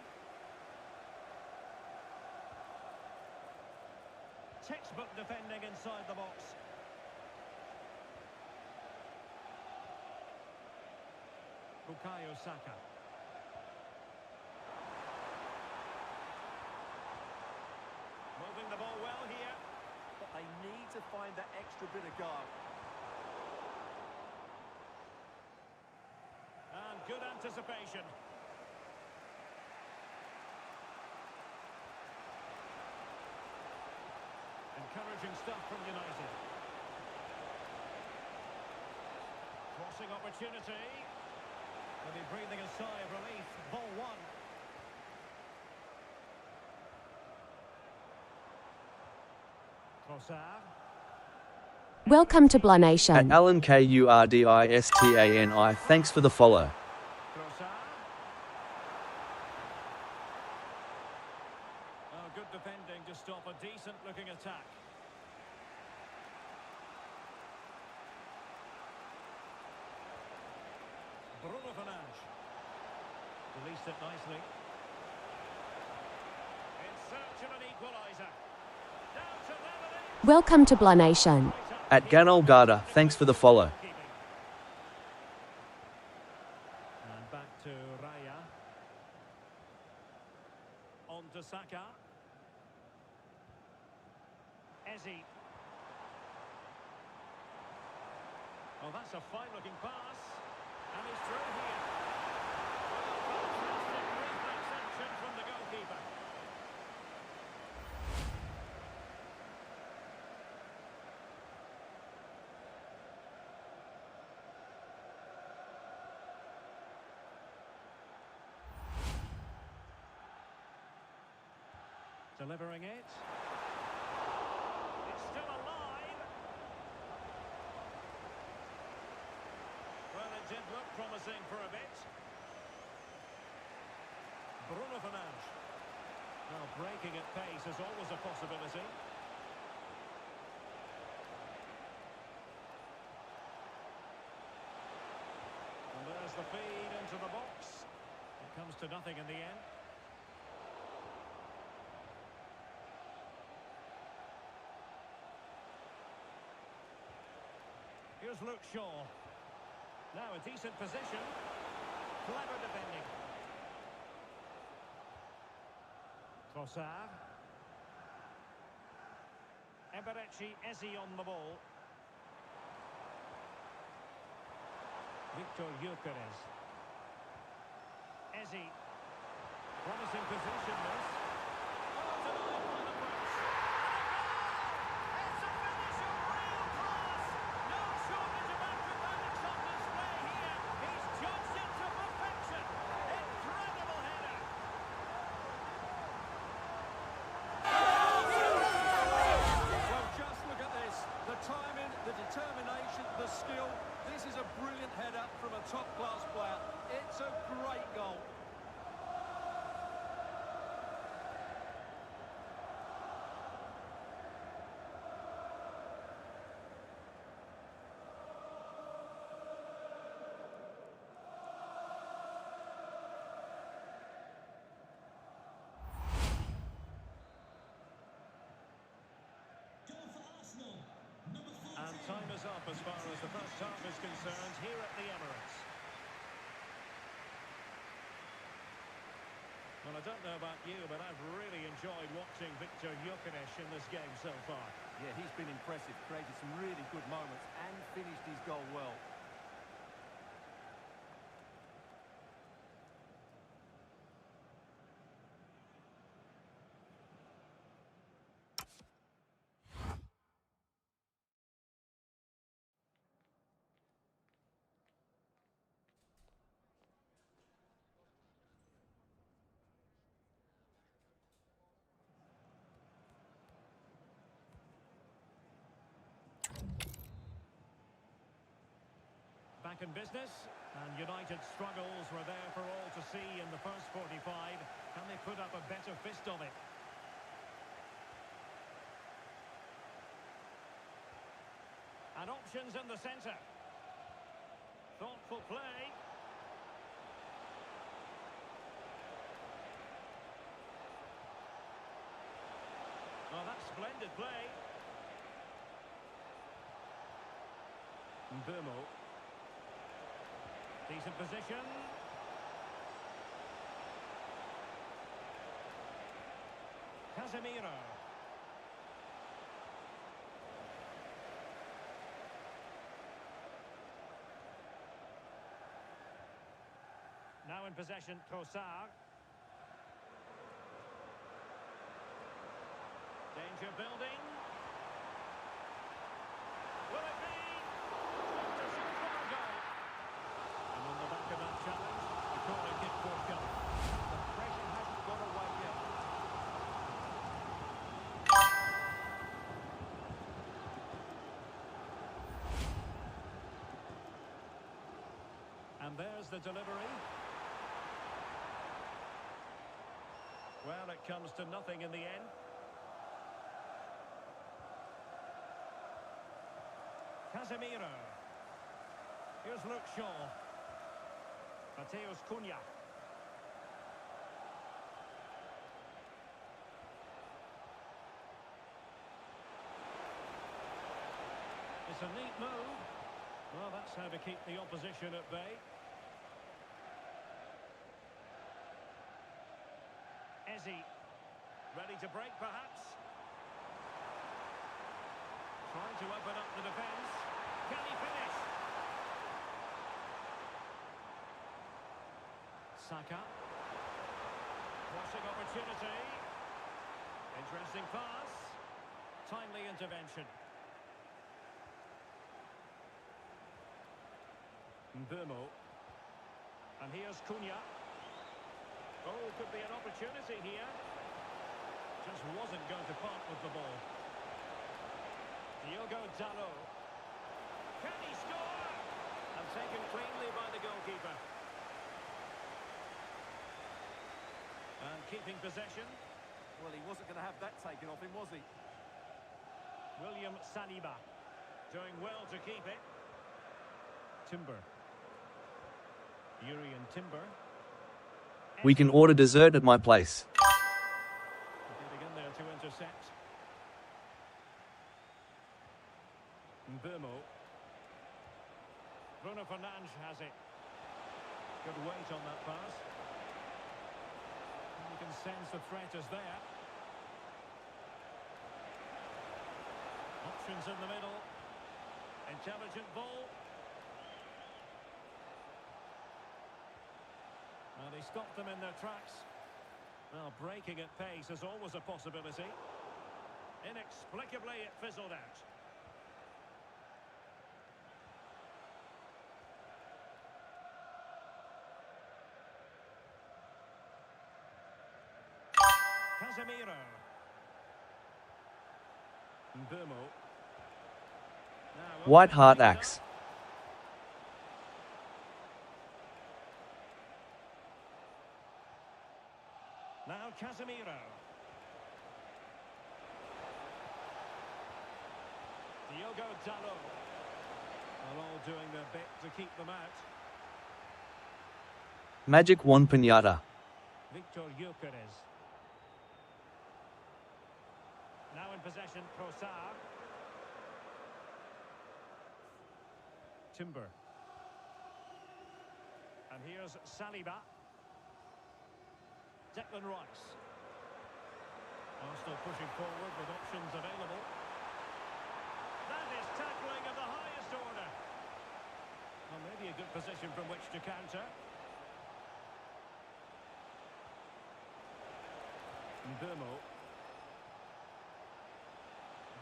Textbook defending inside the box. Bukayo Saka. Moving the ball well here. But they need to find that extra bit of guard. And good anticipation. Encouraging stuff from United. Crossing opportunity. Will be breathing a sigh of relief. Ball one. Trossard. Welcome to Blah Nation. At Alan Kurdistani, thanks for the follow. Trossard. Oh, good defending to stop a decent-looking attack. Bruno Fernandes. Released it nicely. In search of an equaliser. Down to level it. Welcome to Blah Nation. At Ganol Garda, thanks for the follow. And back to Raya. On to Saka. Eze. Oh, that's a fine-looking pass. And he's through here. Fantastic reflex action from the goalkeeper. Delivering it. It's still alive. Well, it did look promising for a bit. Bruno Fernandes. Now, breaking at pace is always a possibility. And there's the feed into the box. It comes to nothing in the end. Here's Luke Shaw. Now a decent position. Clever defending. Trossard. Eberechi Eze on the ball. Victor Gyökeres. Eze. Promising position this. Oh, denied by the press. It's a finish of real class. No shortage of acrobatics on display here. He's judged it to perfection. Incredible header. Well, just look at this. The timing, the determination, the skill. This is a brilliant header from a top-class player. It's a great goal. Goal for Arsenal, number 14. And time is up as far as the first half is concerned here at the Emirates. Well, I don't know about you, but I've really enjoyed watching Victor Gyökeres in this game so far. Yeah, he's been impressive, created some really good moments and finished his goal well. Back in business, and United's struggles were there for all to see in the first 45. Can they put up a better fist of it? And options in the centre. Thoughtful play. Oh, that's splendid play. Mbomo. Decent position. Casemiro. Now in possession, Trossard. Danger building. Will it be? To shoot for a goal. And on the back of that challenge, the corner kick forthcoming. The pressure hasn't gone away yet. And there's the delivery. Well, it comes to nothing in the end. Casemiro. Here's Luke Shaw. Mateus Cunha. It's a neat move. Well, that's how to keep the opposition at bay. Eze. Ready to break, perhaps. Trying to open up the defence. Can he finish? Saka. Crossing opportunity. Interesting pass. Timely intervention. Mbomo. And here's Cunha. Oh, could be an opportunity here. Just wasn't going to part with the ball. Diogo Dalot. Can he score? And taken cleanly by the goalkeeper. And keeping possession. Well, he wasn't going to have that taken off him, was he? William Saliba. Doing well to keep it. Timber. Urian Timber. We can order dessert at my place. Getting in there to intercept. Mbumo. Bruno Fernandes has it. Good weight on that pass. You can sense the threat is there. Options in the middle. Intelligent ball. Well, they stopped them in their tracks. Well, breaking at pace is always a possibility. Inexplicably, it fizzled out. Casemiro. Mbumo. Now, White Hart opening axe. up. Now Casemiro. Diogo Dalot. Well, all doing their bit to keep them out. Magic Wand Pinata. Victor Gyökeres. Now in possession, Trossard. Timber. And here's Saliba. Declan Rice. Arsenal pushing forward with options available. That is tackling of the highest order. Well, maybe a good position from which to counter. Mbumo.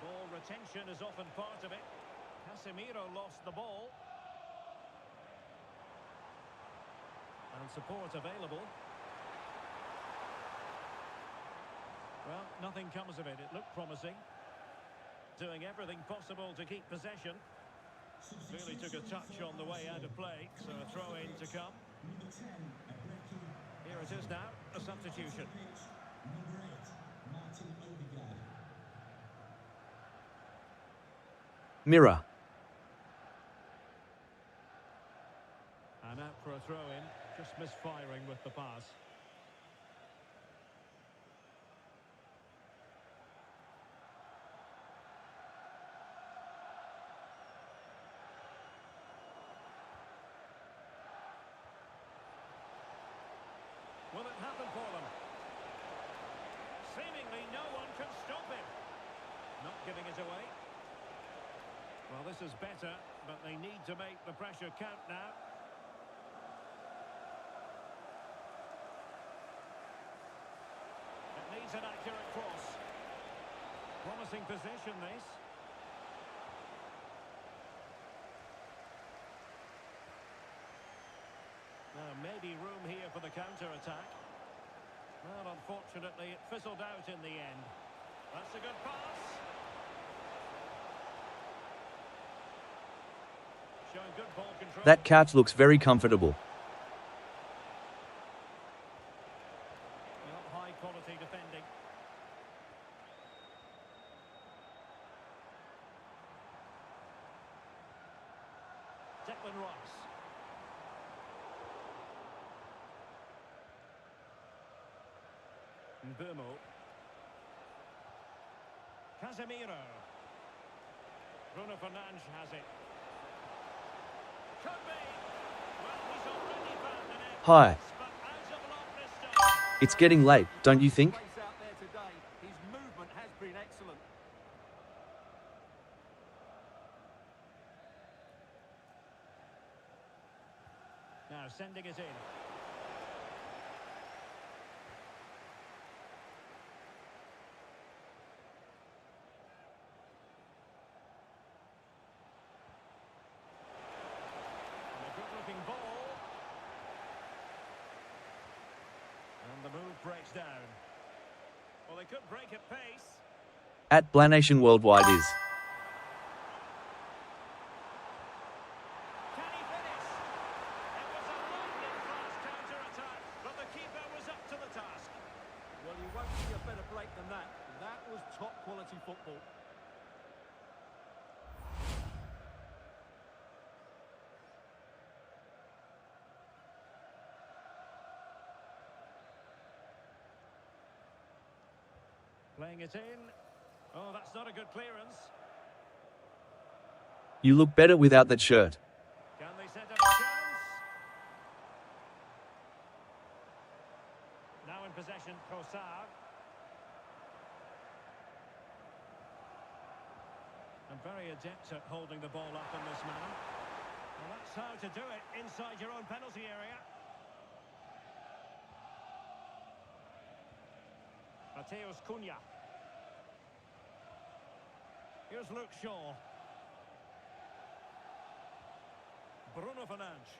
Ball retention is often part of it. Casemiro lost the ball. And support available. Well, nothing comes of it. It looked promising. Doing everything possible to keep possession. Really took a touch on the way out of play, so a throw-in to come. Number 10, a breaking. Here it is now, a substitution. Number 8, Martin Odegaard. Mirror. And out for a throw-in, just misfiring with the pass. Will it happen for them? Seemingly no one can stop him. Not giving it away. Well, this is better, but they need to make the pressure count now. It needs an accurate cross. Promising position, this. Now, maybe room here for the counter-attack. Well, unfortunately, it fizzled out in the end. That's a good pass. Showing good ball control. That couch looks very comfortable. Well, high-quality defending. Declan Rice. Mbumo. Casemiro. Bruno Fernandes has it. Could be. Well, he's already found an end. Hi. But out of luck this time. It's getting late, don't you think? Pace out there today. His movement has been excellent. Now sending it in. And a good-looking ball. And the move breaks down. Well, they could break at pace. At Blanation Worldwide is. Can he finish? It was a lightning fast counter-attack, but the keeper was up to the task. Well, you won't see a better break than that. That was top-quality football. Playing it in. Oh, that's not a good clearance. You look better without that shirt. Can they set up a chance? Now in possession, Trossard. And very adept at holding the ball up in this manner. Well, that's how to do it inside your own penalty area. Mateus Cunha. Here's Luke Shaw. Bruno Fernandes.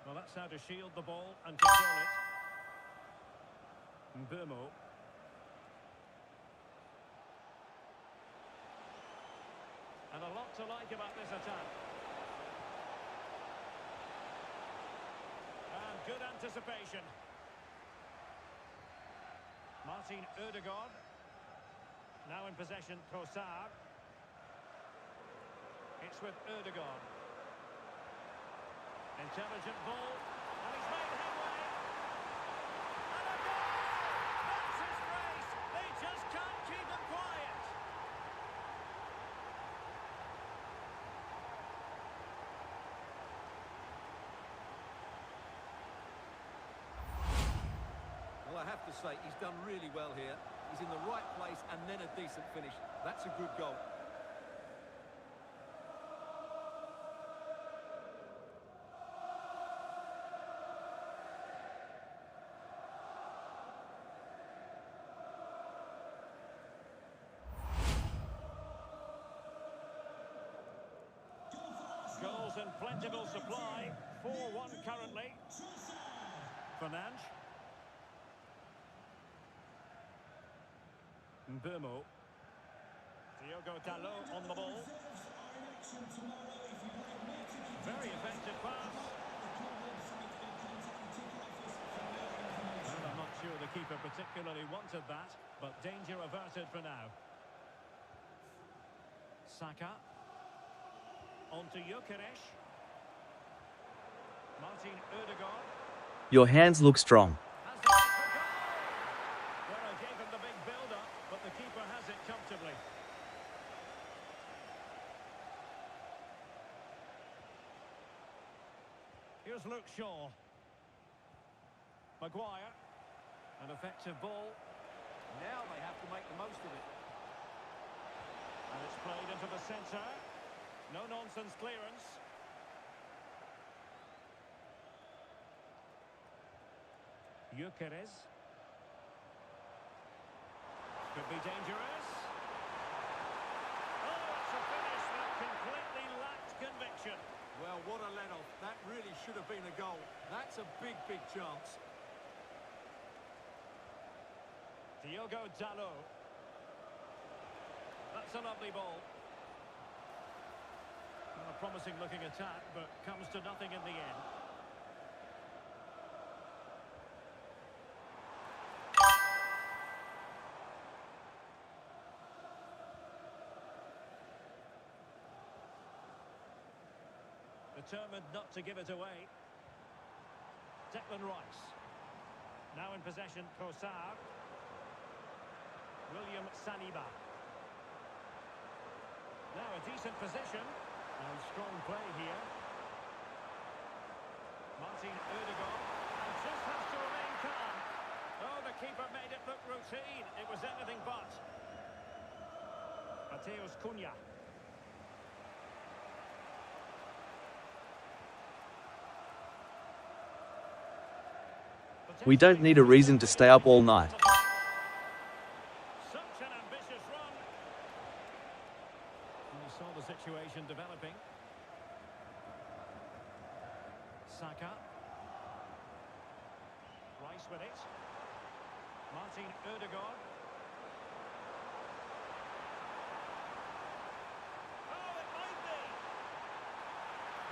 Well, that's how to shield the ball and control it. Mbeumo. And a lot to like about this attack. And good anticipation. Martin Ødegaard. Now in possession, Trossard. It's with Ødegaard. Intelligent ball. And he's made headway. And a goal! That's his race. They just can't keep him quiet. Well, I have to say, he's done really well here. He's in the right place and then a decent finish. That's a good goal. Goals in plentiful supply. 4-1 currently. Fernandes. Mbeumo. Diogo Dalot on the ball. Very effective pass. Well, I'm not sure the keeper particularly wanted that, but danger averted for now. Saka. On to Gyökeres. Martin Ødegaard. Your hands look strong. Has the goal! Well, I gave him the big build-up, but the keeper has it comfortably. Here's Luke Shaw. Maguire. An effective ball. Now they have to make the most of it. And it's played into the centre. No-nonsense clearance. Gyökeres. Could be dangerous. Oh, it's a finish that completely lacked conviction. Well, what a let-off. That really should have been a goal. That's a big, big chance. Diogo Dalot. That's a lovely ball. Well, a promising looking attack, but comes to nothing in the end. Determined not to give it away. Declan Rice. Now in possession, Trossard. William Saliba. Now a decent position. And strong play here. Martin Ødegaard. And just has to remain calm. Oh, the keeper made it look routine. It was anything but. Mateus Cunha. We don't need a reason to stay up all night. Such an ambitious run. And you saw the situation developing. Saka. Rice with it. Martin Ødegaard. Oh, it might be.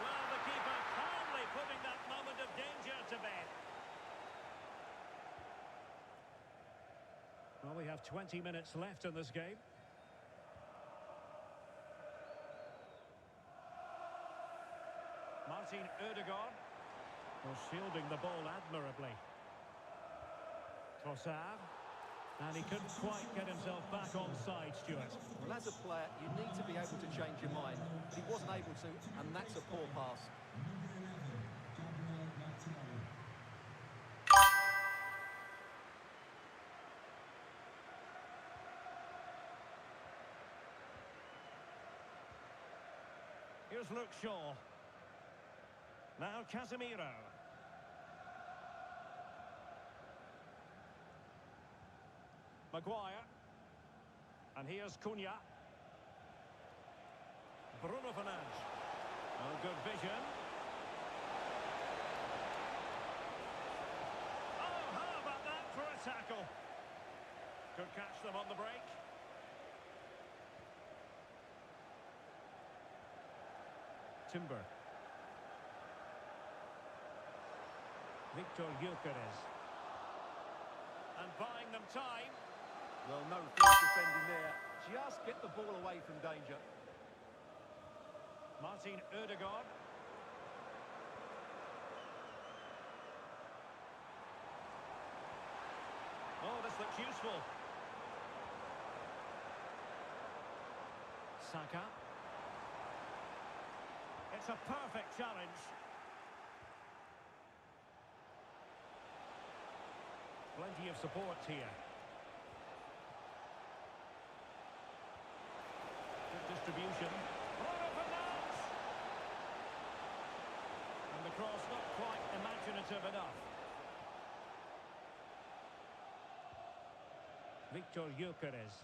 Well, the keeper calmly putting that moment of danger to bed. Well, we have 20 minutes left in this game. Martin Ødegaard. Was shielding the ball admirably. Trossard. And he couldn't quite get himself back on side, Stuart. Well, as a player, you need to be able to change your mind. But he wasn't able to, and that's a poor pass. Here's Luke Shaw. Now Casemiro. Maguire. And here's Cunha. Bruno Fernandes. Oh, good vision. Oh, how about that for a tackle? Could catch them on the break. Timber. Victor Gyökeres. And buying them time. Well, no foolish defending there. Just get the ball away from danger. Martin Ødegaard. Oh, this looks useful. Saka. It's a perfect challenge. Plenty of support here. Good distribution. Bruno Fernandes! And the cross not quite imaginative enough. Victor Gyökeres.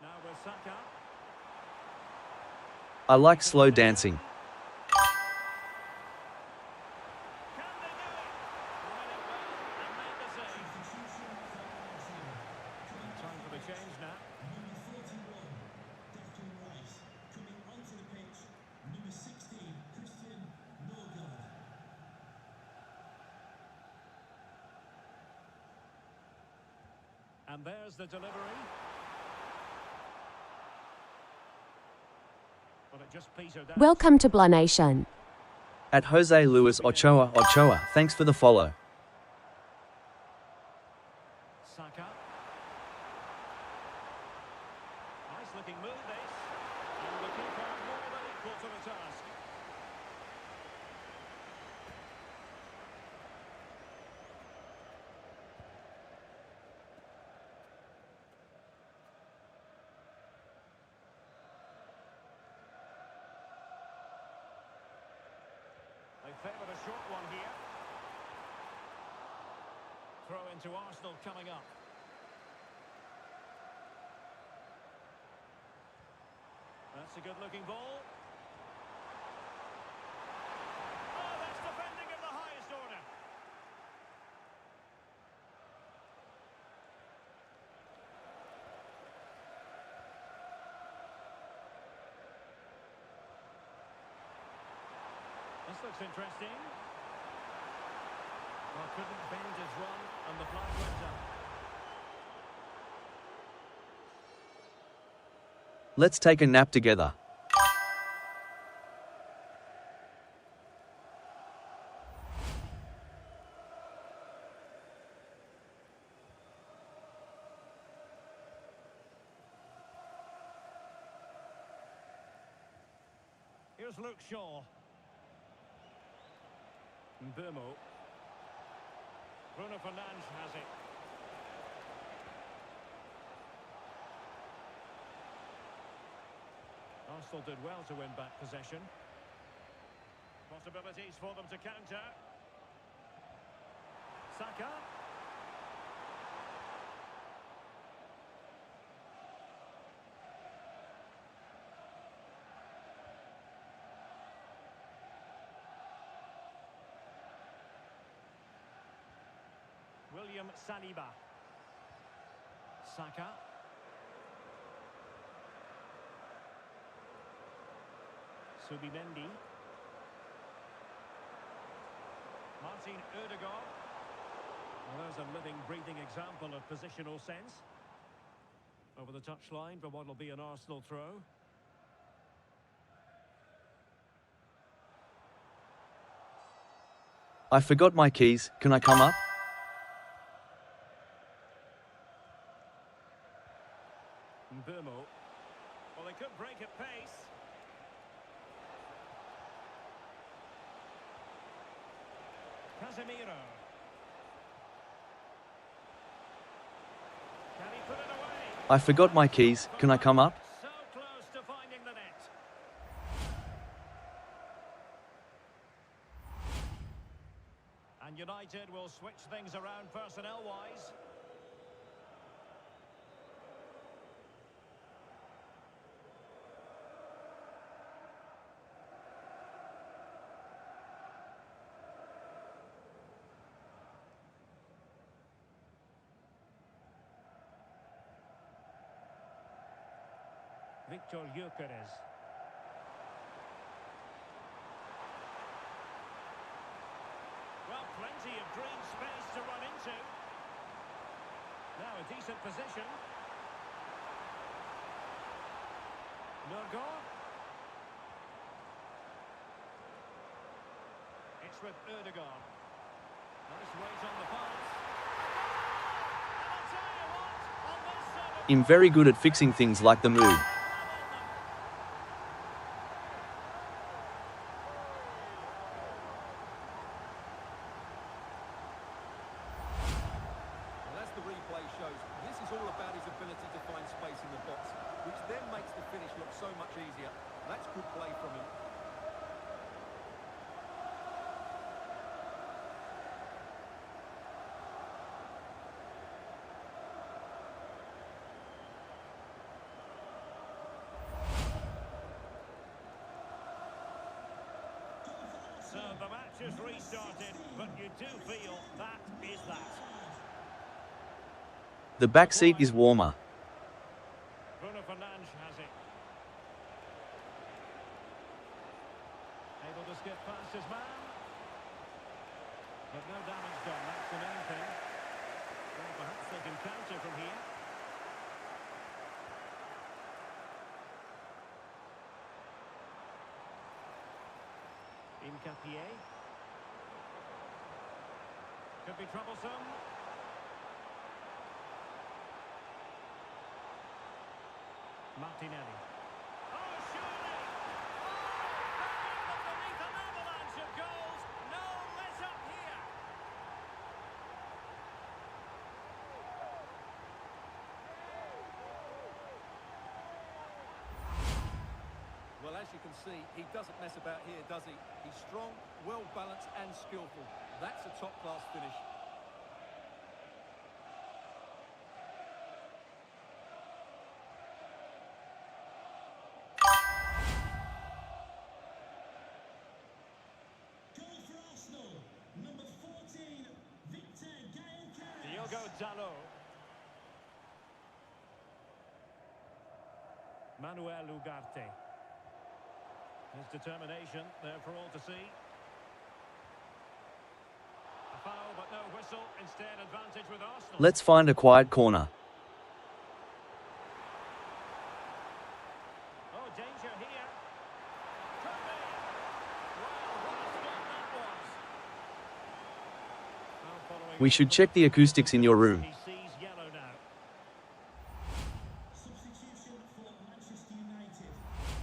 Now with Saka. I like slow dancing. Can they do it? Read it well and made the save. Time for the change now. Number 41, Declan Rice. Coming onto the pitch, number 16, Christian Norgard. And there's the delivery. But it just petered out. Welcome to Blah Nation. At Jose Luis Ochoa, thanks for the follow. Saka. Nice looking move this. And the keeper more than equal to the task. They favour a short one here. Throw into Arsenal coming up. That's a good-looking ball. Oh, that's defending of the highest order. This looks interesting. Well, couldn't bend his run, and the flag went up. Let's take a nap together. Here's Luke Shaw. Mbomo. Bruno Fernandes has it. Arsenal did well to win back possession. Possibilities for them to counter. Saka. William Saliba. Saka. Subimendi. Martin Ødegaard. Well, there's a living, breathing example of positional sense. Over the touchline for what will be an Arsenal throw. I forgot my keys, can I come up? Mbumo. Well, they could break at pace. Casemiro. Can he put it away? I forgot my keys, can I come up? So close to finding the net. And United will switch things around personnel-wise. Victor Gyökeres. Well, plenty of green space to run into. Now a decent position. Nurgo. It's with Ødegaard. Nice weight on the pass. And I'll tell you what, on this side of I'm very good at fixing things like the mood. Well, as the replay shows, this is all about his ability to find space in the box, which then makes the finish look so much easier. That's good play from him. So the match has restarted, but you do feel that is that. The back seat is warmer. Bruno Fernandes has it. Able to skip past his man. But no damage done, that's the main thing. Well, perhaps they can counter from here. Incapié. Could be troublesome. Martinelli. Oh, surely! Oh, beneath an avalanche of goals. No let up here. Well, as you can see, he doesn't mess about here, does he? He's strong, well-balanced and skillful. That's a top-class finish. Goal for Arsenal, number 14, Victor Gyökeres. Diogo Dalot. Manuel Ugarte. His determination there for all to see. A foul, but no whistle. Instead, advantage with Arsenal. Let's find a quiet corner. Oh, danger here. Could be. Well, what a stop that was. Now following We should check the acoustics in your room. He sees yellow now. Substitution for Manchester United.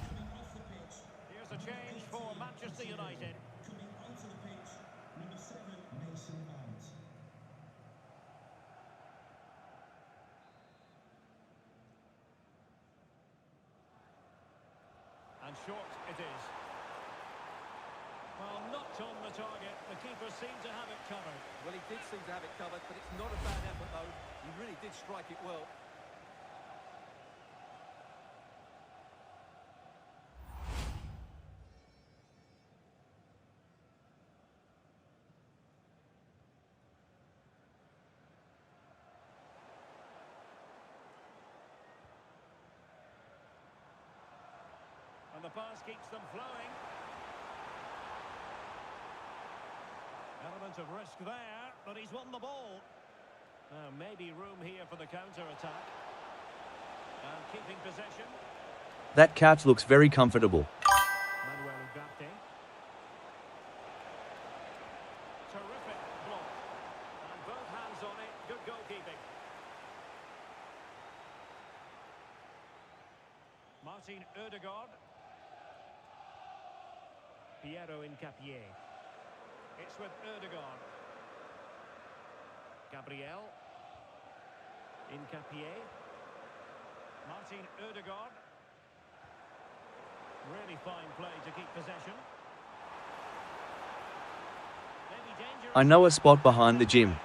Coming off the pitch, Here's a change for Manchester United. coming onto the pitch, number 7, Mason Mount. And short it is. Well, not on the target. The keeper seemed to have it covered. Well, he did seem to have it covered, but it's not a bad effort, though. He really did strike it well. And the pass keeps them flowing. Element of risk there, but he's won the ball. Now, maybe room here for the counter-attack. And keeping possession. That couch looks very comfortable. Manuel Ugarte. goalkeeping. Martin Ødegaard. Piero Incapié. It's with Ødegaard. Gabriel. Incapié. Martin Ødegaard. Really fine play to keep possession. Maybe dangerous. I know a spot behind the gym. Room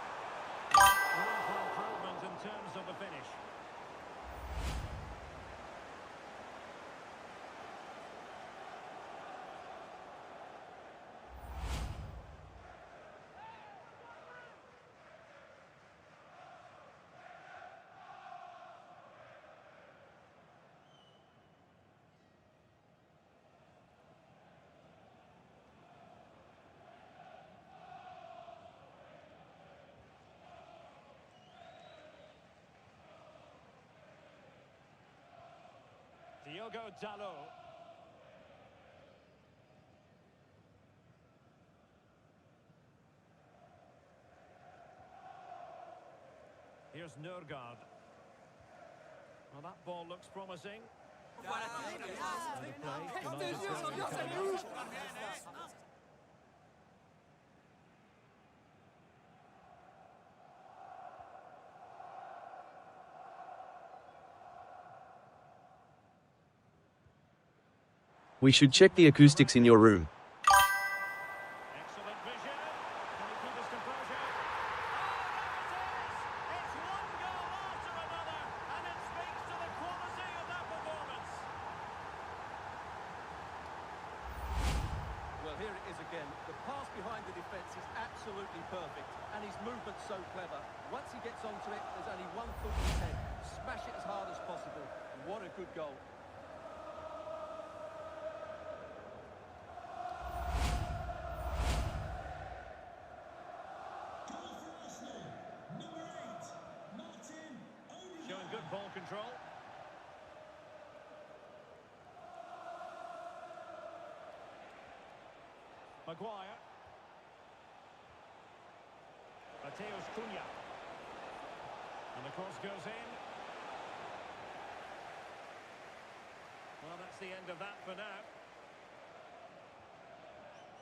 for improvement in terms of the finish. Diogo Dalot. Here's Nørgaard. Well, that ball looks promising. We should check the acoustics in your room. Excellent vision. Can he keep his composure? It's one goal after another, and it speaks to the quality of that performance. Well, here it is again. The pass behind the defence is absolutely perfect, and his movement's so clever. Once he gets onto it, there's only one thought in his head. Smash it as hard as possible. What a good goal. Showing good ball control. Maguire. Mateus Cunha. And the cross goes in. Well, that's the end of that for now.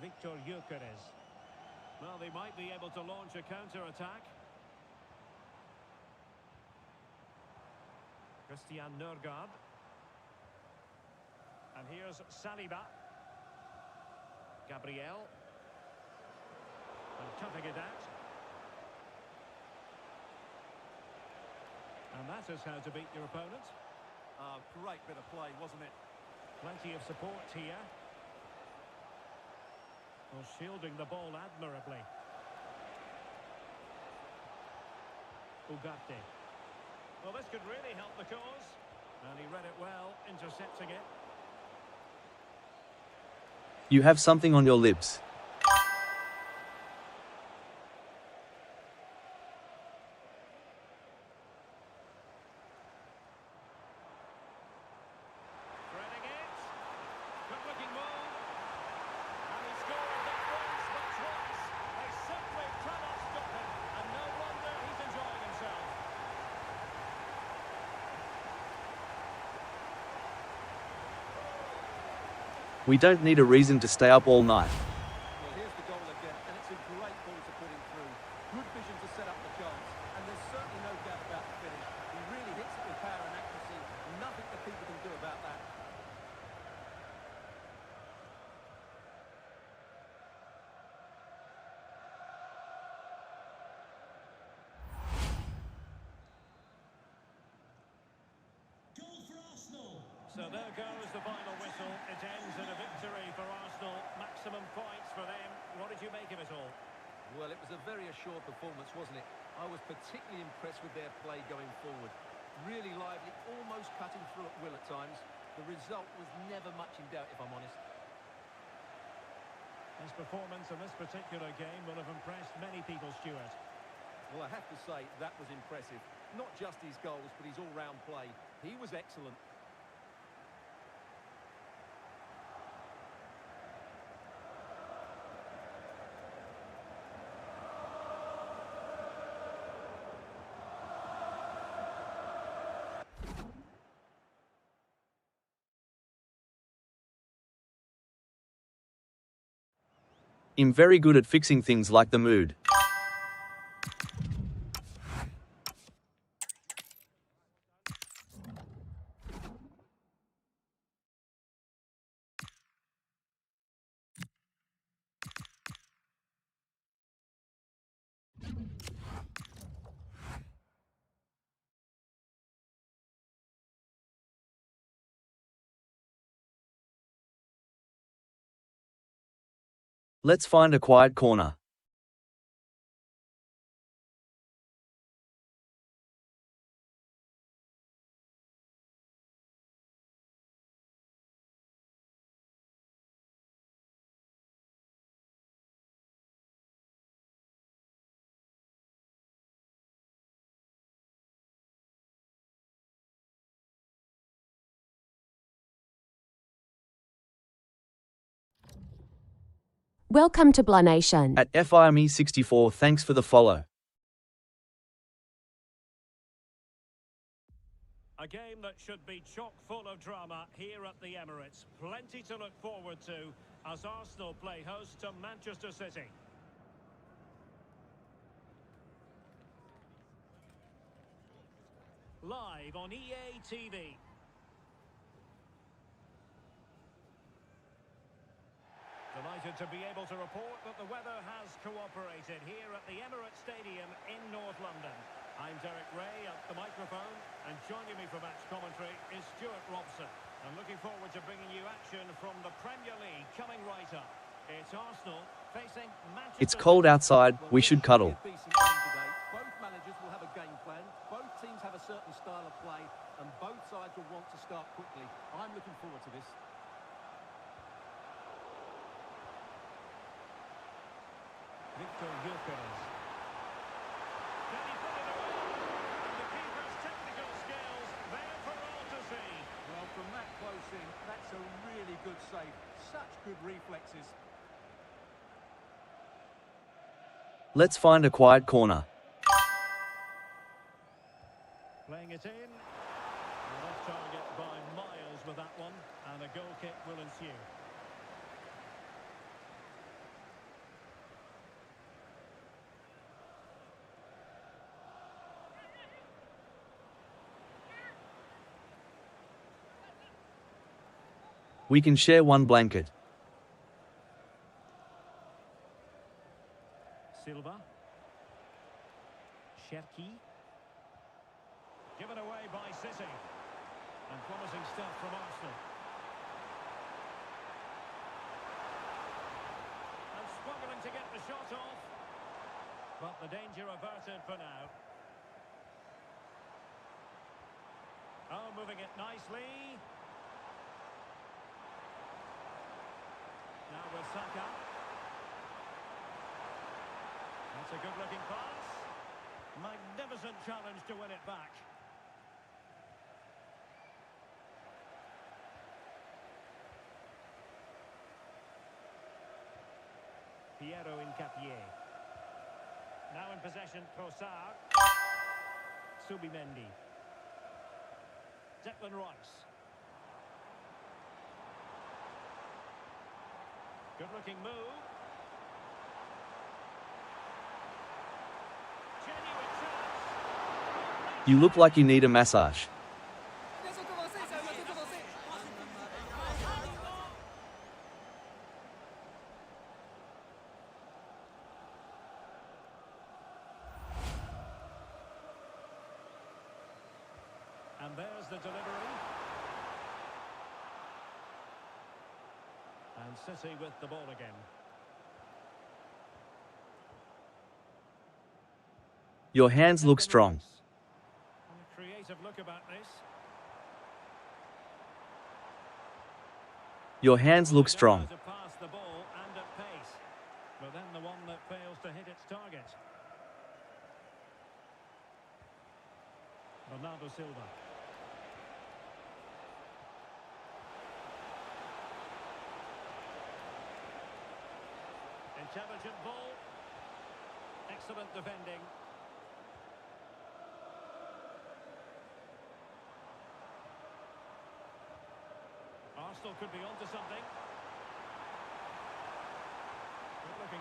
Victor Gyökeres. Well, they might be able to launch a counter-attack. Christian Nørgaard. And here's Saliba. Gabriel. And cutting it out. And that is how to beat your opponent. Great bit of play, wasn't it? Plenty of support here. Well, shielding the ball admirably. Ugarte. Well, this could really help the cause. And he read it well, intercepting it. You have something on your lips. Threading it. Good-looking move. And he scored not once, but twice. They simply cannot stop him. And no wonder he's enjoying himself. We don't need a reason to stay up all night. Well, here's the goal again, and it's a great ball to put him through. Good vision to set up the chance, and there's certainly no doubt about the finish. He really hits it with power and accuracy. Nothing the keeper can do about that. Goal for Arsenal. So there goes the final whistle. It ends in a victory for Arsenal. Maximum points for them. What did you make of it all? Well, it was a very assured performance, wasn't it? I was particularly impressed with their play going forward. Really lively, almost cutting through at will at times. The result was never much in doubt, if I'm honest. His performance in this particular game will have impressed many people, Stuart. Well, I have to say, that was impressive. Not just his goals, but his all-round play. He was excellent. I'm very good at fixing things like the mood. Let's find a quiet corner. Welcome to Blanation. At FIME64, thanks for the follow. A game that should be chock full of drama here at the Emirates. Plenty to look forward to as Arsenal play host to Manchester City. Live on EA TV. Delighted to be able to report that the weather has cooperated here at the Emirates Stadium in North London. I'm Derek Ray at the microphone, and joining me for match commentary is Stuart Robson. I'm looking forward to bringing you action from the Premier League coming right up. It's Arsenal facing Manchester It's cold City. outside, we should cuddle. Both managers will have a game plan, both teams have a certain style of play, and both sides will want to start quickly. I'm looking forward to this. Victor Gyokeres. Can he put it away? And the keeper's technical skills there for all to see. Well, from that close in, that's a really good save. Such good reflexes. Let's find a quiet corner. Playing it in. And off target by Miles with that one. And a goal kick will ensue. We can share one blanket. Silva. Cherki. Given away by City. And promising stuff from Arsenal. And struggling to get the shot off. But the danger averted for now. Oh, moving it nicely. Now with Saka. That's a good-looking pass. Magnificent challenge to win it back. Piero Incapié. Now in possession, Trossard. Subimendi. Declan Rice. Good-looking move. Genuine chance. You look like you need a massage. And there's the delivery. And City with the ball again. Your hands look strong. A creative look about this. Your hands look strong. To pass the ball and at pace. But then the one that fails to hit its target. Bernardo Silva. Intelligent ball. Excellent defending. Arsenal could be onto something. Good-looking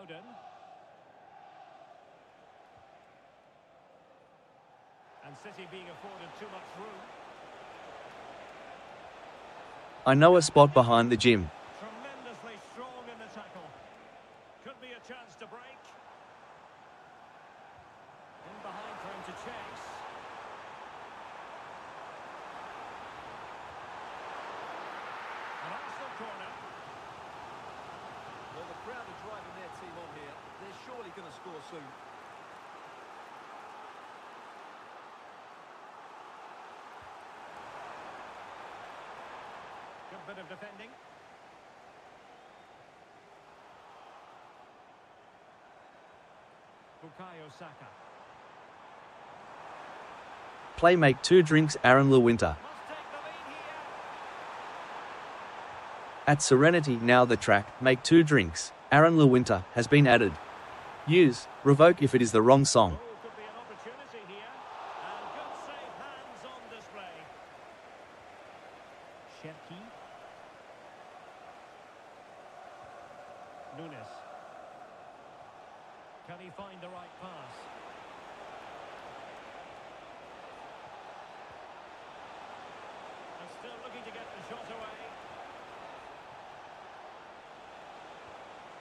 Foden. And City being afforded too much room. I know a spot behind the gym. Tremendously strong in the tackle. Could be a chance to break. In behind for him to chase. An Arsenal corner. Well, the crowd are driving their team on here. They're surely going to score soon. Good bit of defending. Bukayo Saka. Play make 2 drinks Aaron Lewinter. Must take the lead here. At Serenity now the track, make 2 drinks, Aaron Lewinter, has been added. Use, revoke if it is the wrong song. Oh, could be an opportunity here. And good safe hands on display. Cherki. Nunes. Can he find the right pass? And still looking to get the shot away.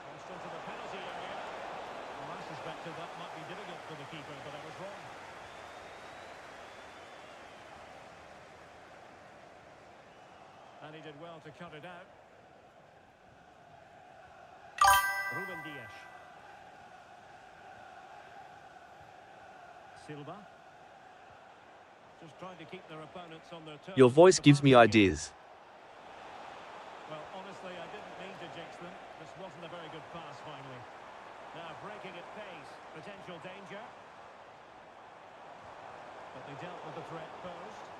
Crossed into the penalty area. Well, I suspected that might be difficult for the keeper, but I was wrong. And he did well to cut it out. Ruben Dias. Silva. Just trying to keep their opponents on their toes. Your voice gives me The passing game. ideas. Well, honestly, I didn't mean to jinx them. This wasn't a very good pass, finally. Now, breaking at pace. Potential danger. But they dealt with the threat posed.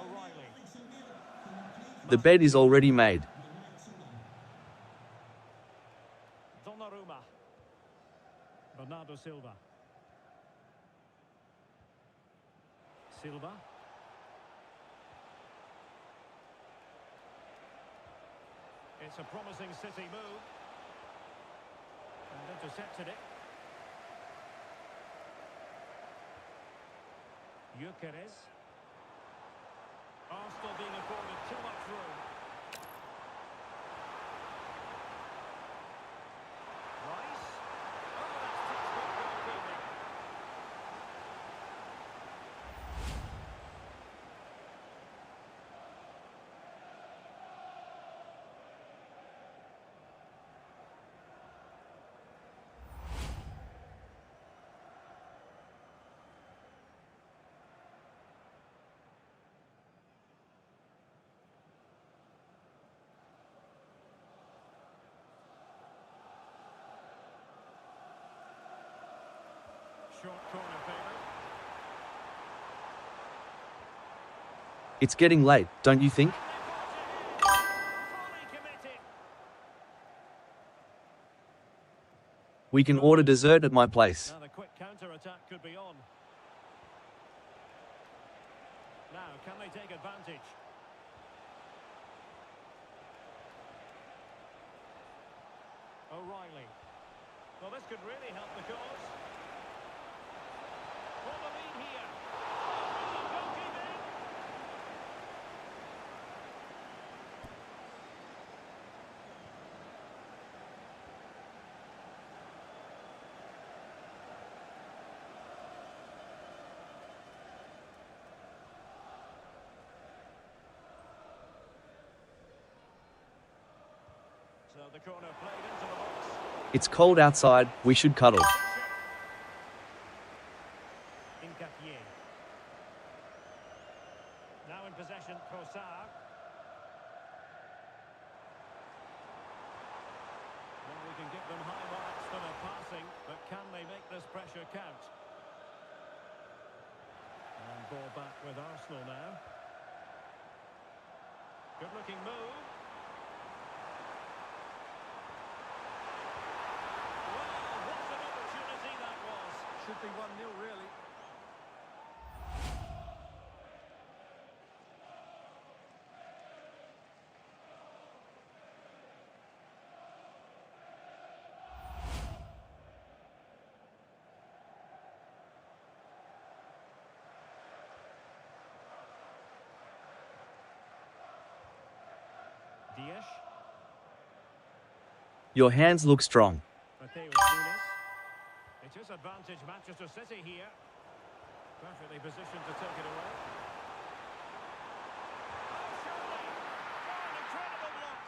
O'Reilly. The bed is already made. Donnarumma. Bernardo Silva. Silva. It's a promising City move. And intercepted it. Gyökeres. Arsenal being afforded too much room. Rice. Oh, that's textbook goalkeeping. Short corner favourite. It's getting late, don't you think? Fully committed. We can order dessert at my place. Now the quick counter-attack could be on. Now, can they take advantage? O'Reilly. Well, this could really help the cause. For the lead here. Oh, goalkeeping. So the corner played into the box. It's cold outside, we should cuddle. Incapié. Now in possession, Trossard. Well, we can give them high marks for their passing, but can they make this pressure count? And ball back with Arsenal now. Good-looking move. Well, what an opportunity that was. Should be 1-0, really. Your hands look strong. Mateus Nunes. It is advantage Manchester City here. Perfectly positioned to take it away. Oh, surely! What an incredible block!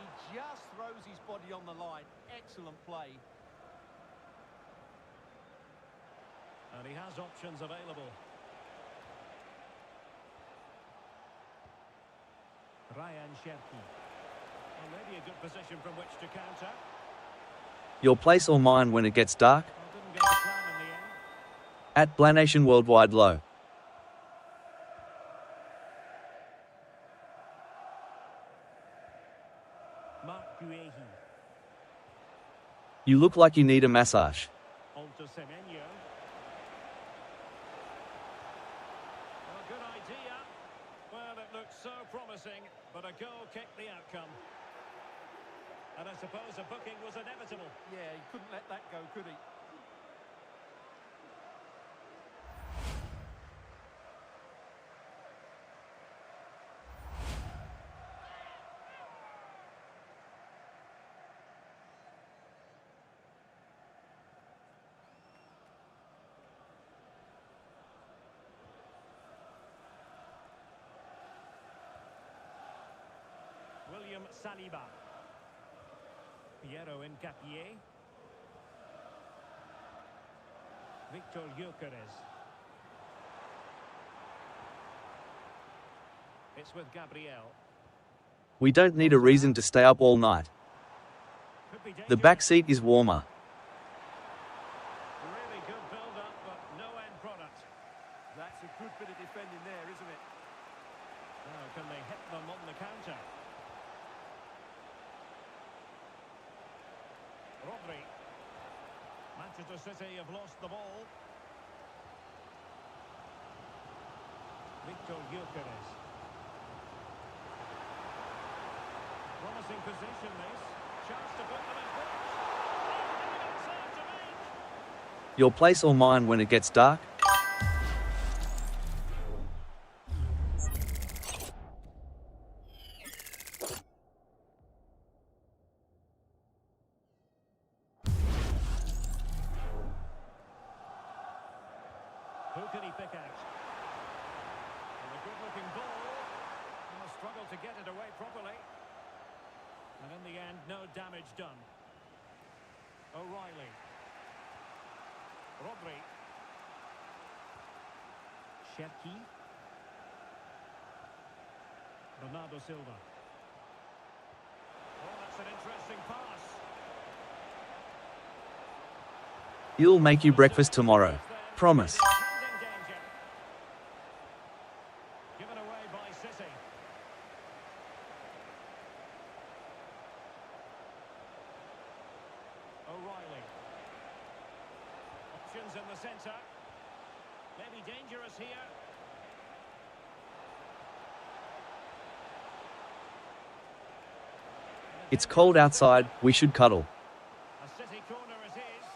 He just throws his body on the line. Excellent play. And he has options available. Ryan Cherki. Well, maybe a good position from which to counter. Your place or mine when it gets dark? Well, didn't get the plan in the end. At Blanation Worldwide Low. Marc Guehi. You look like you need a massage. On to Semenyo. Well, good idea. Well, it looks so promising, but a goal kicked the outcome. And I suppose a booking was inevitable. Yeah, he couldn't let that go, could he? William Saliba. Piero Incapié. Victor Gyökeres. It's with Gabriel. We don't need a reason to stay up all night. Could be The back dangerous. seat is warmer. Really good build-up, but no end product. That's a good bit of defending there, isn't it? Now, can they hit them on the counter? Rodri. Manchester City have lost the ball. Victor Gyökeres. Promising position this. Chance to put them in front. Oh, difficult save to make. Your place or mine when it gets dark? Who can he pick out? And a good-looking ball. And a struggle to get it away properly. And in the end, no damage done. O'Reilly. Rodri. Cherki. Bernardo Silva. Oh, that's an interesting pass. He'll make you breakfast tomorrow. Promise. Impending danger. Given away by City. O'Reilly. Options in the centre. Maybe dangerous here. It's cold outside, we should cuddle. A City corner it is.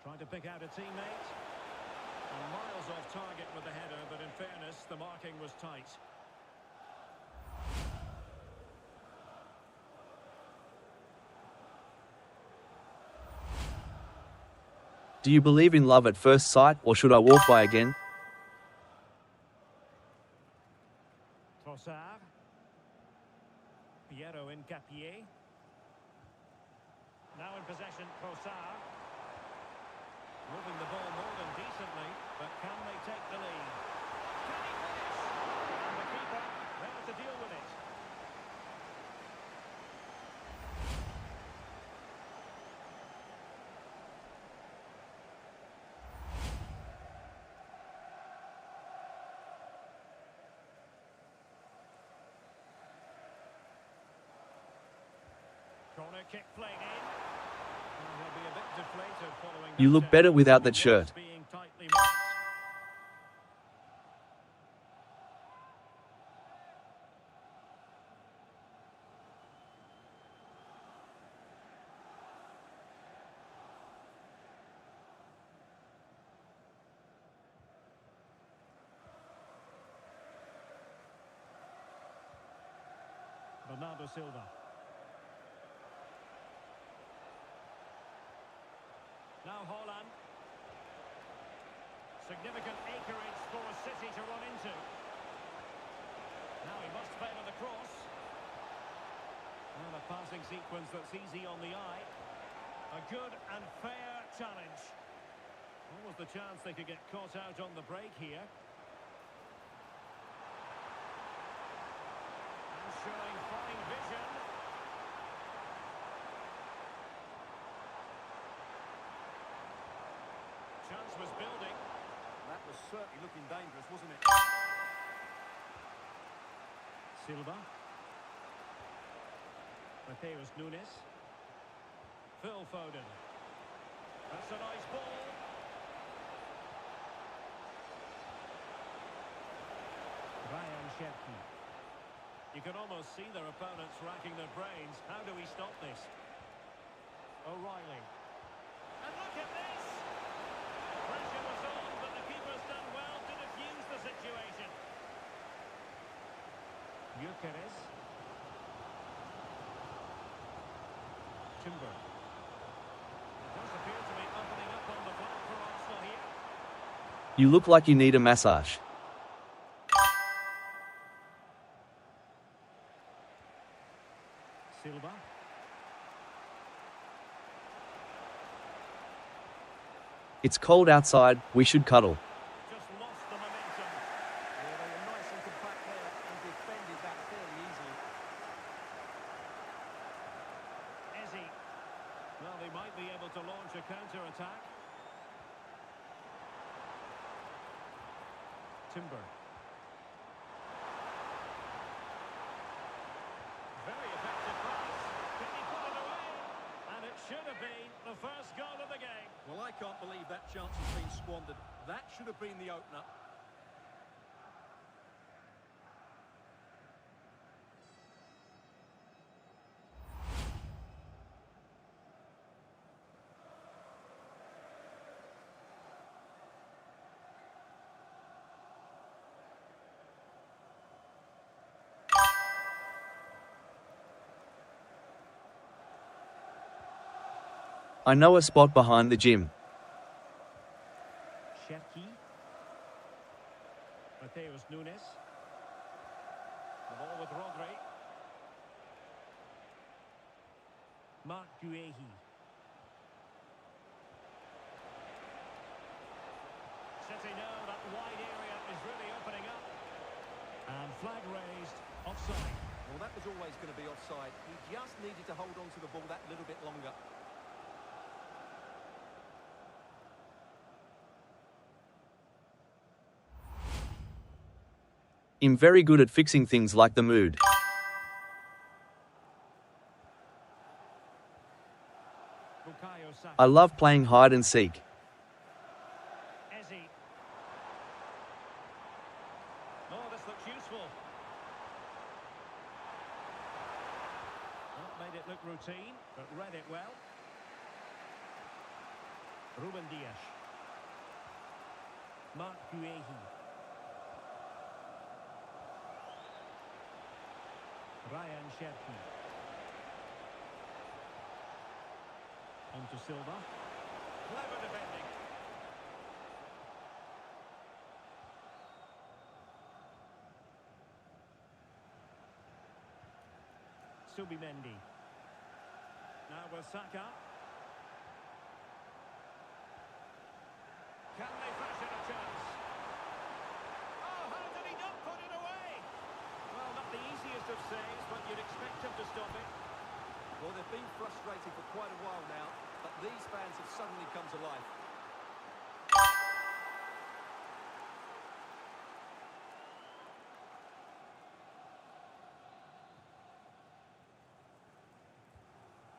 Trying to pick out a teammate. And miles off target with the header, but in fairness, the marking was tight. Do you believe in love at first sight, or should I walk by again? Trossard. Piero Incapié. Now in possession, Trossard. Moving the ball more than decently, but can they take the lead? Can he finish? And the keeper there to deal with it. Corner kick played in. Well, he'll be a bit deflated following You that look down. better without that shirt. Being tightly marked. Bernardo Silva. Now Haaland. Significant acreage for a City to run into. Now he must favour the cross. And a passing sequence that's easy on the eye. A good and fair challenge. What was the chance they could get caught out on the break here? And showing fine vision. Chance was building. That was certainly looking dangerous, wasn't it? Silva. Mateus Nunes. Phil Foden. That's a nice ball. Ryan Cherki. You can almost see their opponents racking their brains. How do we stop this? O'Reilly. And look at this! Pressure was on, but the keeper's done well to defuse the situation. Gyökeres. Timber. It does appear to be opening up on the block for Arsenal here. You look like you need a massage. Silva. It's cold outside, we should cuddle. Just lost the momentum. Yeah, they were nice and compact there and defended that fairly easily. Ezzy. Well, they might be able to launch a counter-attack. Timber. Very effective pass. Can he put it away? And it should have been the first goal of the game. Well, I can't believe that chance has been squandered. That should have been the opener. I know a spot behind the gym. Cherki. Mateus Nunes. The ball with Rodri. Marc Guehi. City know that wide area is really opening up. And flag raised, offside. Well, that was always going to be offside. He just needed to hold on to the ball that little bit longer. I'm very good at fixing things like the mood. Bukayo Saka. I love playing hide and seek. Ezzy. Oh, this looks useful. Well, made it look routine, but read it well. Ruben Dias. Marc Guehi. Ryan Cherki. On to Silva. Clever defending. Subimendi. Now with Saka. Can they fashion a chance? Oh, how did he not put it away? Well, not the easiest of saves, but you'd expect him to stop it. Well, they've been frustrated for quite a while now, but these fans have suddenly come to life.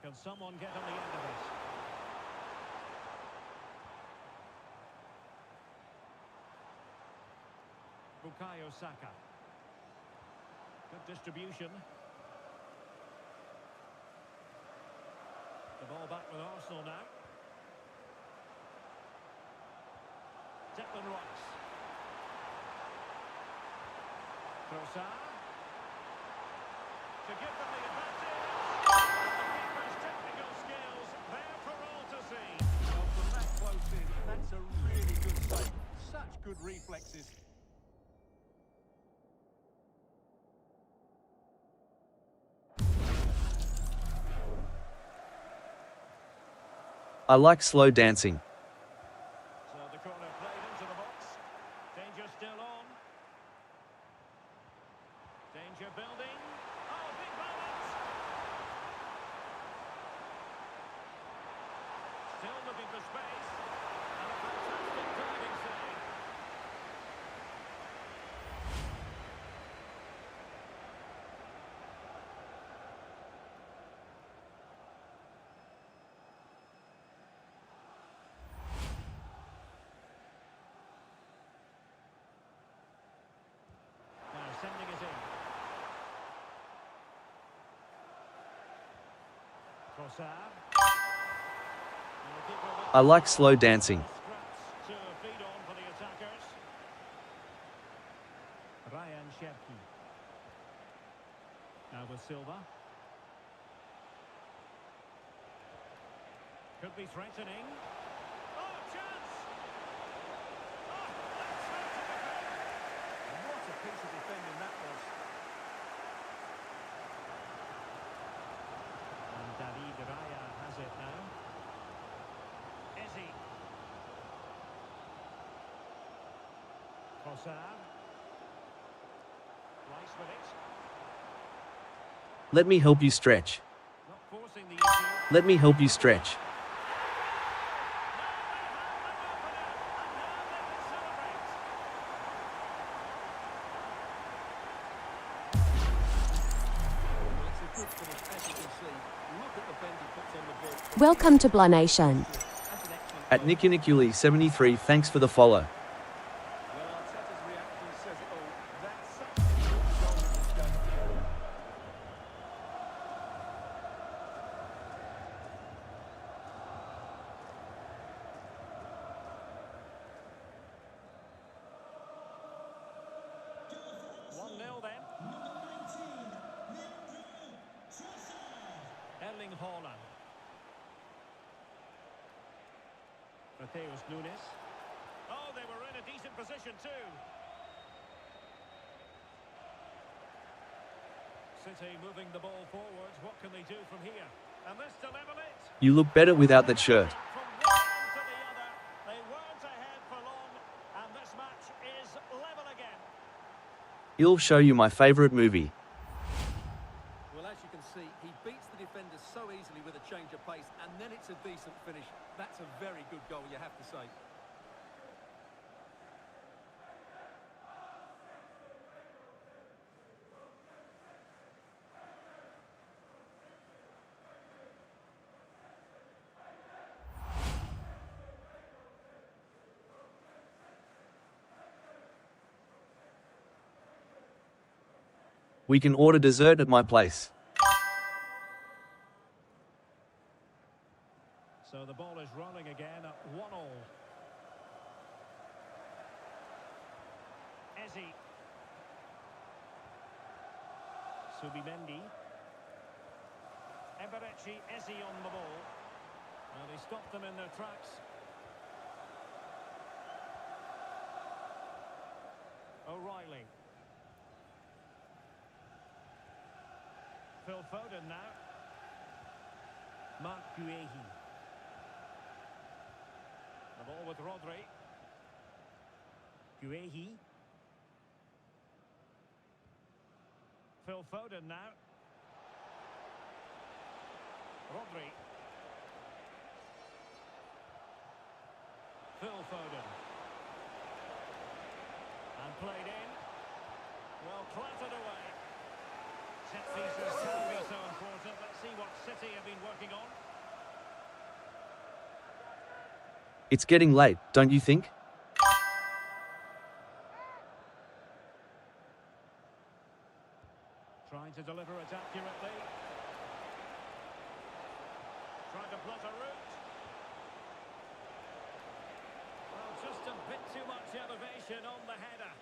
Can someone get on the end of this? Bukayo Saka. Good distribution. The ball back with Arsenal now. Declan Rice. Trossard. To give them the advantage. The keeper's technical skills there for all to see. Well, from that close in, that's a really good save. Such good reflexes. I like slow dancing. So the corner played into the box. Danger still on. Danger building. Oh, big moment! Still looking for space. And a fantastic diving save. Now sending it in. Trossard. I like slow dancing. Scraps to feed on for the attackers. Ryan Cherki. Now with Silva. Could be threatening. Oh, chance! Oh, that's how to defend. What a piece of defending that was. And David Raya has it now. Ezzy. Trossard. Rice with it. Let me help you stretch. Not forcing the issue. Let me help you stretch. Welcome to Blanation. At Nikinikuli 73, thanks for the follow. Well, Arteta's reaction says it all. That's such an important goal in this game. One 0 then. Erling Haaland. Mateus Nunes. Oh, they were in a decent position too. City moving the ball forwards. What can they do from here? And this to level it. You look better without that shirt. From one end to the other, they weren't ahead for long, and this match is level again. I'll show you my favorite movie. Well, as you can see, he beats the defenders so easily with a change of pace, and then it's a decent finish. That's a very good goal, you have to say. We can order dessert at my place. So the ball is rolling again at 1-1. Ezzy. Subimendi. Eberechi Ezzy on the ball. Well, he stopped them in their tracks. O'Reilly. Phil Foden now. Mark Guehi. The ball with Rodri. Guehi. Phil Foden now. Rodri. Phil Foden. And played in. Well, clattered away. Set pieces can be so important. Let's see what City have been working on. It's getting late, don't you think? Trying to deliver it accurately. Trying to plot a route. Well, just a bit too much elevation on the header.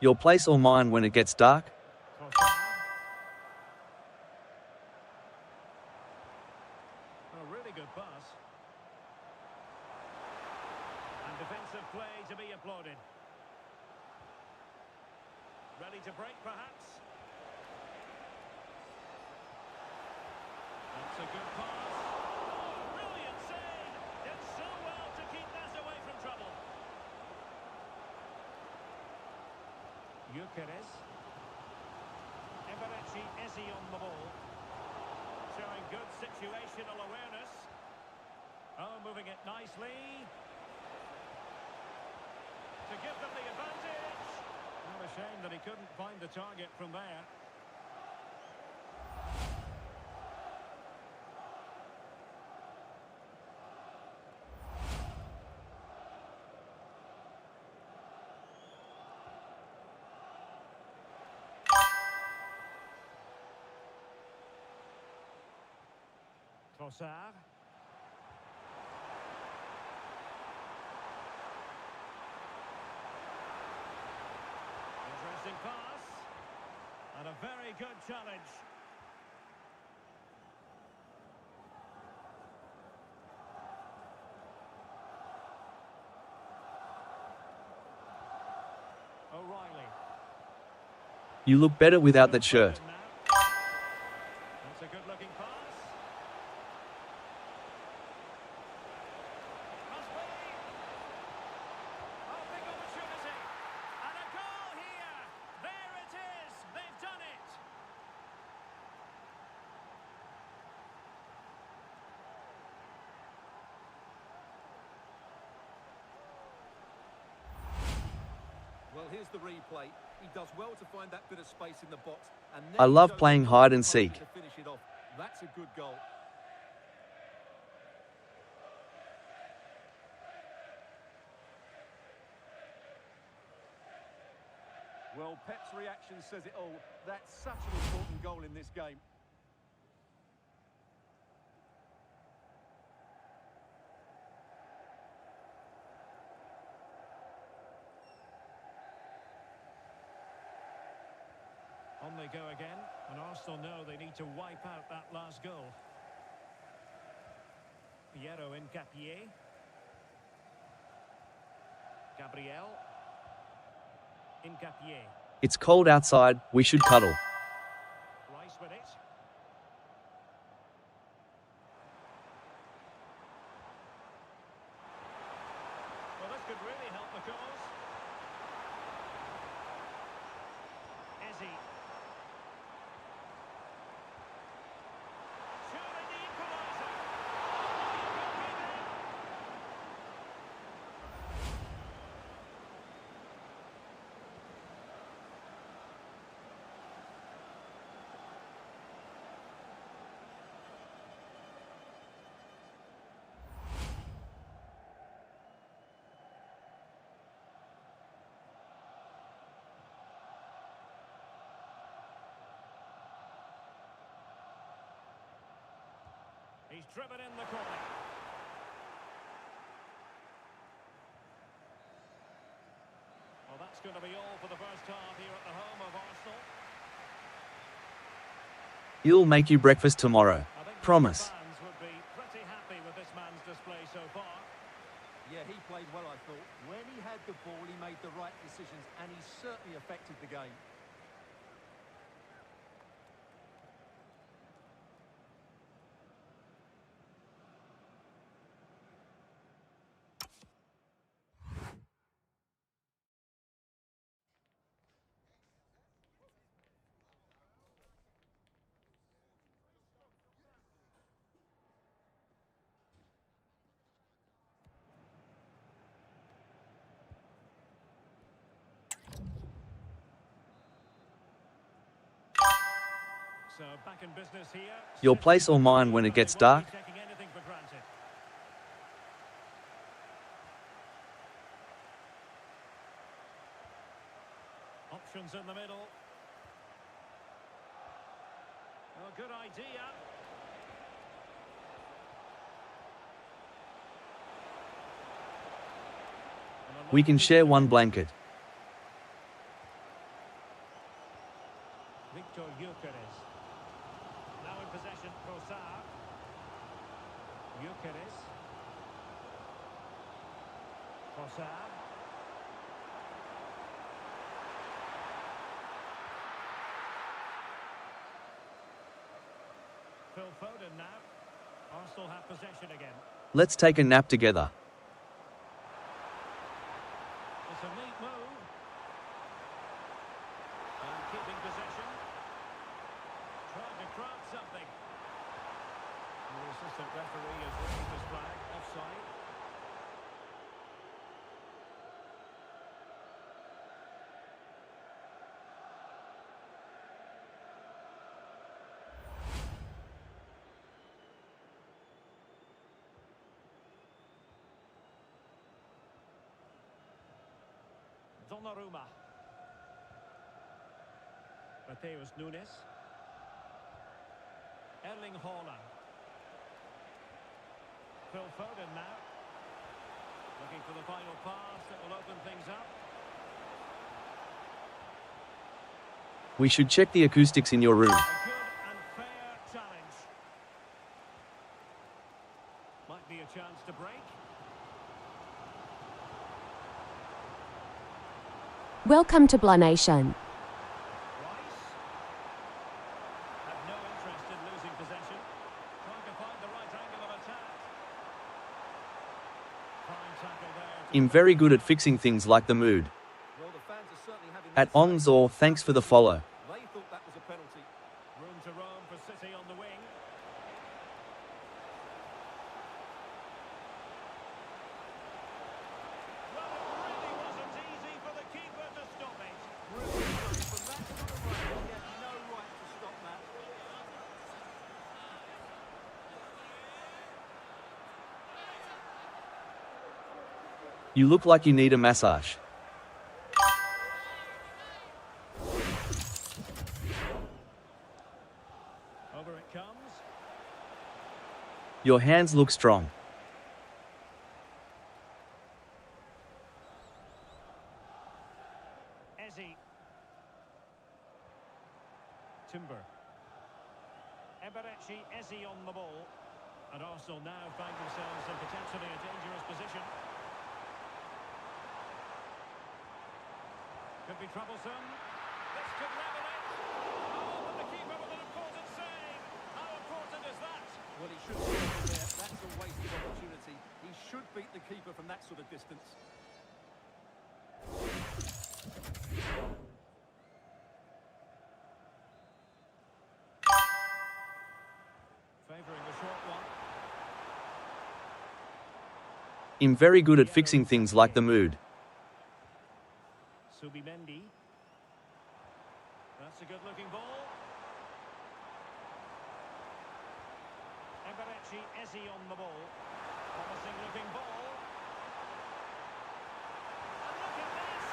Your place or mine when it gets dark? Trossard. A really good pass. And defensive play to be applauded. Ready to break, perhaps? That's a good pass. Oh, brilliant save! Did so well to keep that away from trouble. Gyökeres. Eberechi Eze on the ball. Showing good situational awareness. Oh, moving it nicely. To give them the advantage. What a shame that he couldn't find the target from there. Trossard. Interesting pass. And a very good challenge. O'Reilly. You look better without that shirt. That's a good looking pass. Must be. Oh, big opportunity. And a goal here. There it is. They've done it. Well, here's the replay. He does well to find that bit of space in the box. And then I he love shows playing the hide and opportunity seek. to finish it off. That's a good goal. Well, Pep's reaction says it all. That's such an important goal in this game. On they go again, and Arsenal know they need to wipe out that last goal. Piero Incapié. Gabriel. Incapié. It's cold outside, we should cuddle. Rice with it. Well, this could really help the cause. Eze. Surely the equaliser. He's driven in the corner. Well, that's going to be all for the first half here at the home of Arsenal. He'll make you breakfast tomorrow. I think Promise. the fans would be pretty happy with this man's display so far. Yeah, he played well, I thought. When he had the ball, he made the right decisions, and he certainly affected the game. So back in business here. Your place or mine when it gets dark? Taking anything for granted. Options in the middle. Oh, good idea. We can share one blanket. Assad. Phil Foden now. Arsenal have possession again. Let's take a nap together. It's a neat move. And keeping possession. Trying to craft something. The assistant referee has raised his flag. Offside. Donnarumma. Mateus Nunes. Erling Haaland. Phil Foden now. Looking for the final pass that will open things up. We should check the acoustics in your room. A good and fair challenge. Might be a chance to break. Welcome to Blanation. Rice. Have no interest in losing possession. Trying to find the right angle of attack. Fine tackle there. I'm very good at fixing things like the mood. Well, the fans are certainly having At their Ons say. or thanks for the follow. They thought that was a penalty. Room to roam for City on the wing. Well, it really wasn't easy for the keeper to stop it. Really, from that sort of range, he had no right to stop that. You look like you need a massage. Over it comes. Your hands look strong. Ezzy. Timber. Eberechi Ezzy on the ball. And Arsenal now find themselves in potentially a dangerous position. Could be troublesome. This could level it. Oh, but the keeper with an important save. How important is that? Well, he should be over there. That's a wasted opportunity. He should beat the keeper from that sort of distance. Favouring the short one. I'm very good at fixing things like the mood. Subimendi. That's a good-looking ball. Eberechi Ezzy on the ball. Promising-looking ball. And look at this!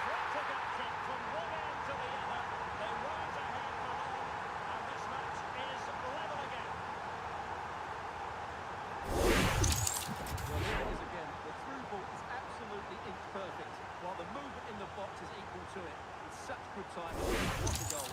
Frantic action from one end to the other. They weren't ahead for long, and this match is level again. Well, here it is again. The through ball is absolutely inch perfect, while the movement in the box is equal to it. It's such good timing. What a goal.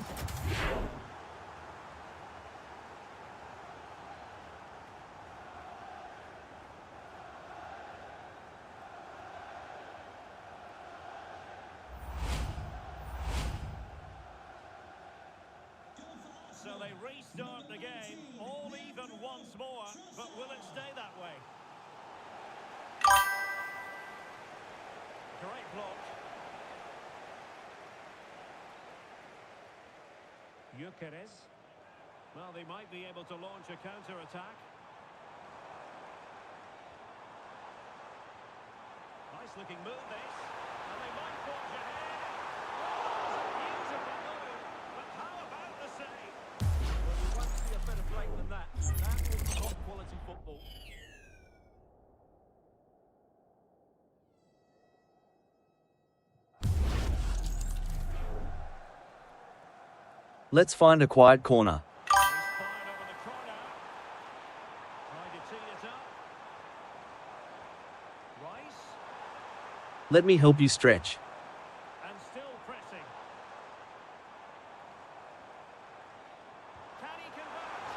So they restart the game, all even once more, but will it stay that way? Great block. Gyökeres. Well, they might be able to launch a counter-attack. Nice-looking move, this. And they might forge ahead. Oh, it's a beautiful move. But how about the save? Well, you won't see a better break than that. That is top quality football. Let's find a quiet corner. He's fired over the corner. Trying to tee it up. Rice. Let me help you stretch. And still pressing. Can he convert?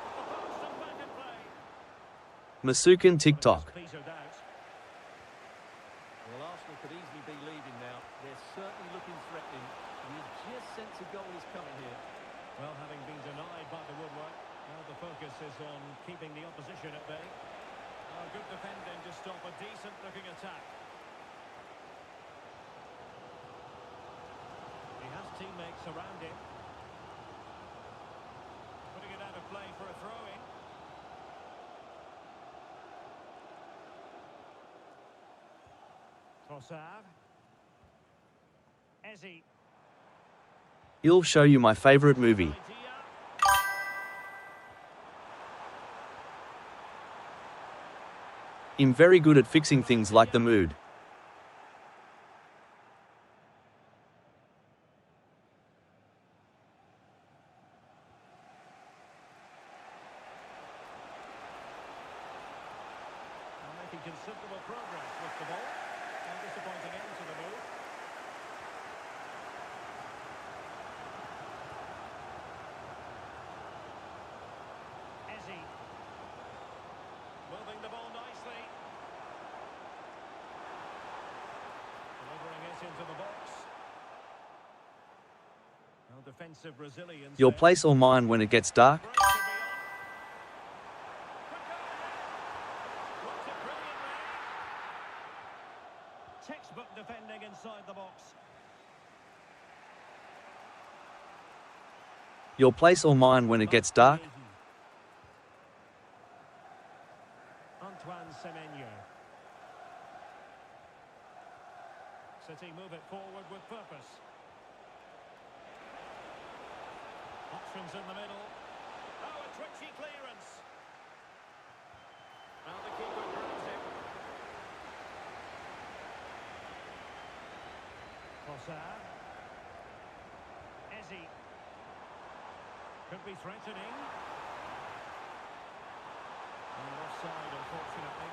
Off the post and back in play. Masukan TikTok. Petered out. stop a decent-looking attack. He has teammates around him. Putting it out of play for a throw-in. Trossard. Ezzy. He'll show you my favorite movie. Idea. I'm very good at fixing things like the mood. Making considerable progress with the ball. And disappointing end to the move. Ezzy. Moving the ball nicely. Delivering it into the box. Well, defensive resilience. Your there. place or mine when it gets dark? Break to be on. Blocked it brilliantly. Textbook defending inside the box. Your place or mine when it gets dark? Antoine Semenyo. City move it forward with purpose. Options in the middle. Oh, a twitchy clearance. Now the keeper grabs it. Trossard. Ezzy. Could be threatening. And offside, unfortunately.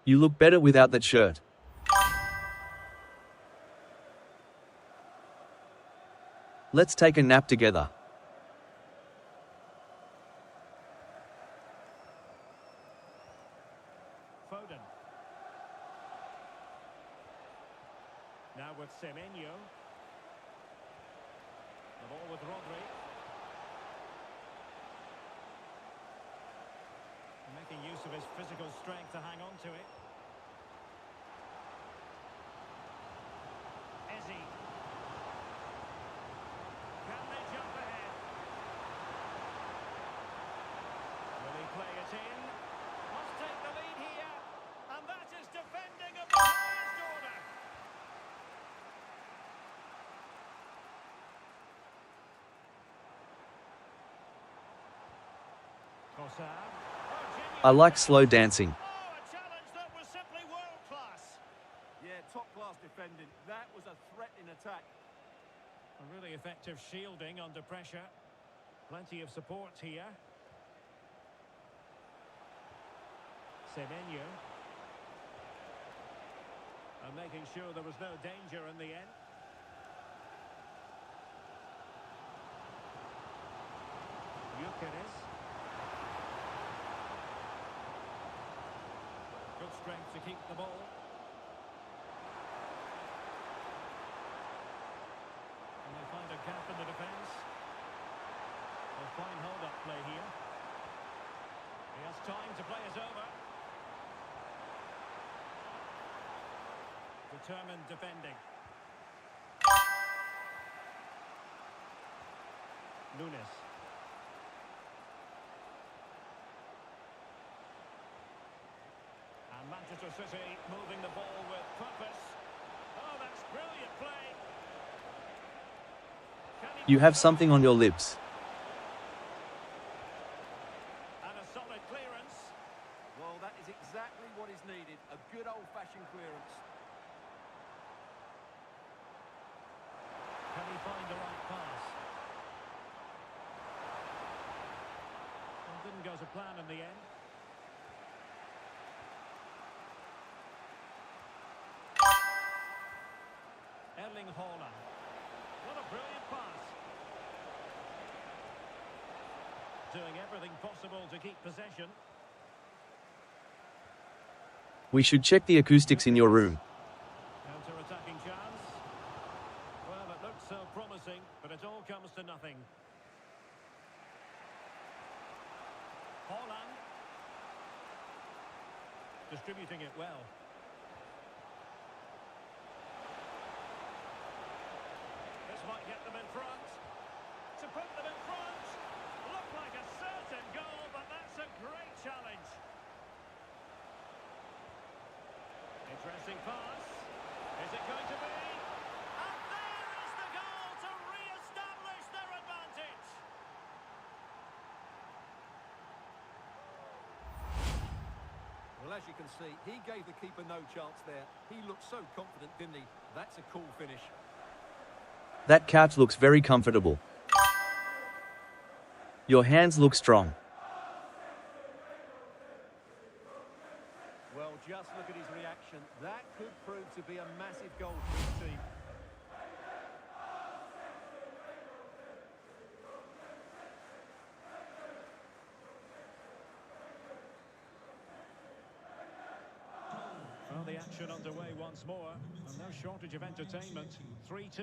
You look better without that shirt. Let's take a nap together. Foden. Now with Semenyo. The ball with Rodri. Making use of his physical strength to hang on to it. Ezzy. Can they jump ahead? Will he play it in? Must take the lead here. And that is defending of the highest order. Trossard. I like slow dancing. Oh, a challenge that was simply world class. Yeah, top-class defending. That was a threat in attack. A really effective shielding under pressure. Plenty of support here. Semenyo. And making sure there was no danger in the end. Gyökeres. Good strength to keep the ball. And they find a gap in the defence. A fine hold-up play here. He has time to play it over. Determined defending. Nunes. And Manchester City moving the ball with purpose. Oh, that's brilliant play. Can he You have something on your lips. And a solid clearance. Well, that is exactly what is needed. A good old-fashioned clearance. Can he find the right pass? Well, didn't go to plan in the end. Erling Haaland. What a brilliant pass. Doing everything possible to keep possession. We should check the acoustics in your room. Counter-attacking chance. Well, it looked so promising, but it all comes to nothing. Holland. Distributing it well. This might get them in front. To put them in front. Looked like a certain goal, but that's a great challenge. Interesting pass. Is it going to be? And there is the goal to re-establish their advantage. Well, as you can see, he gave the keeper no chance there. He looked so confident, didn't he? That's a cool finish. That couch looks very comfortable. Your hands look strong. Well, just look at his reaction. That could prove to be a massive goal for his team. Well, the action underway once more, and no shortage of entertainment. 3-2.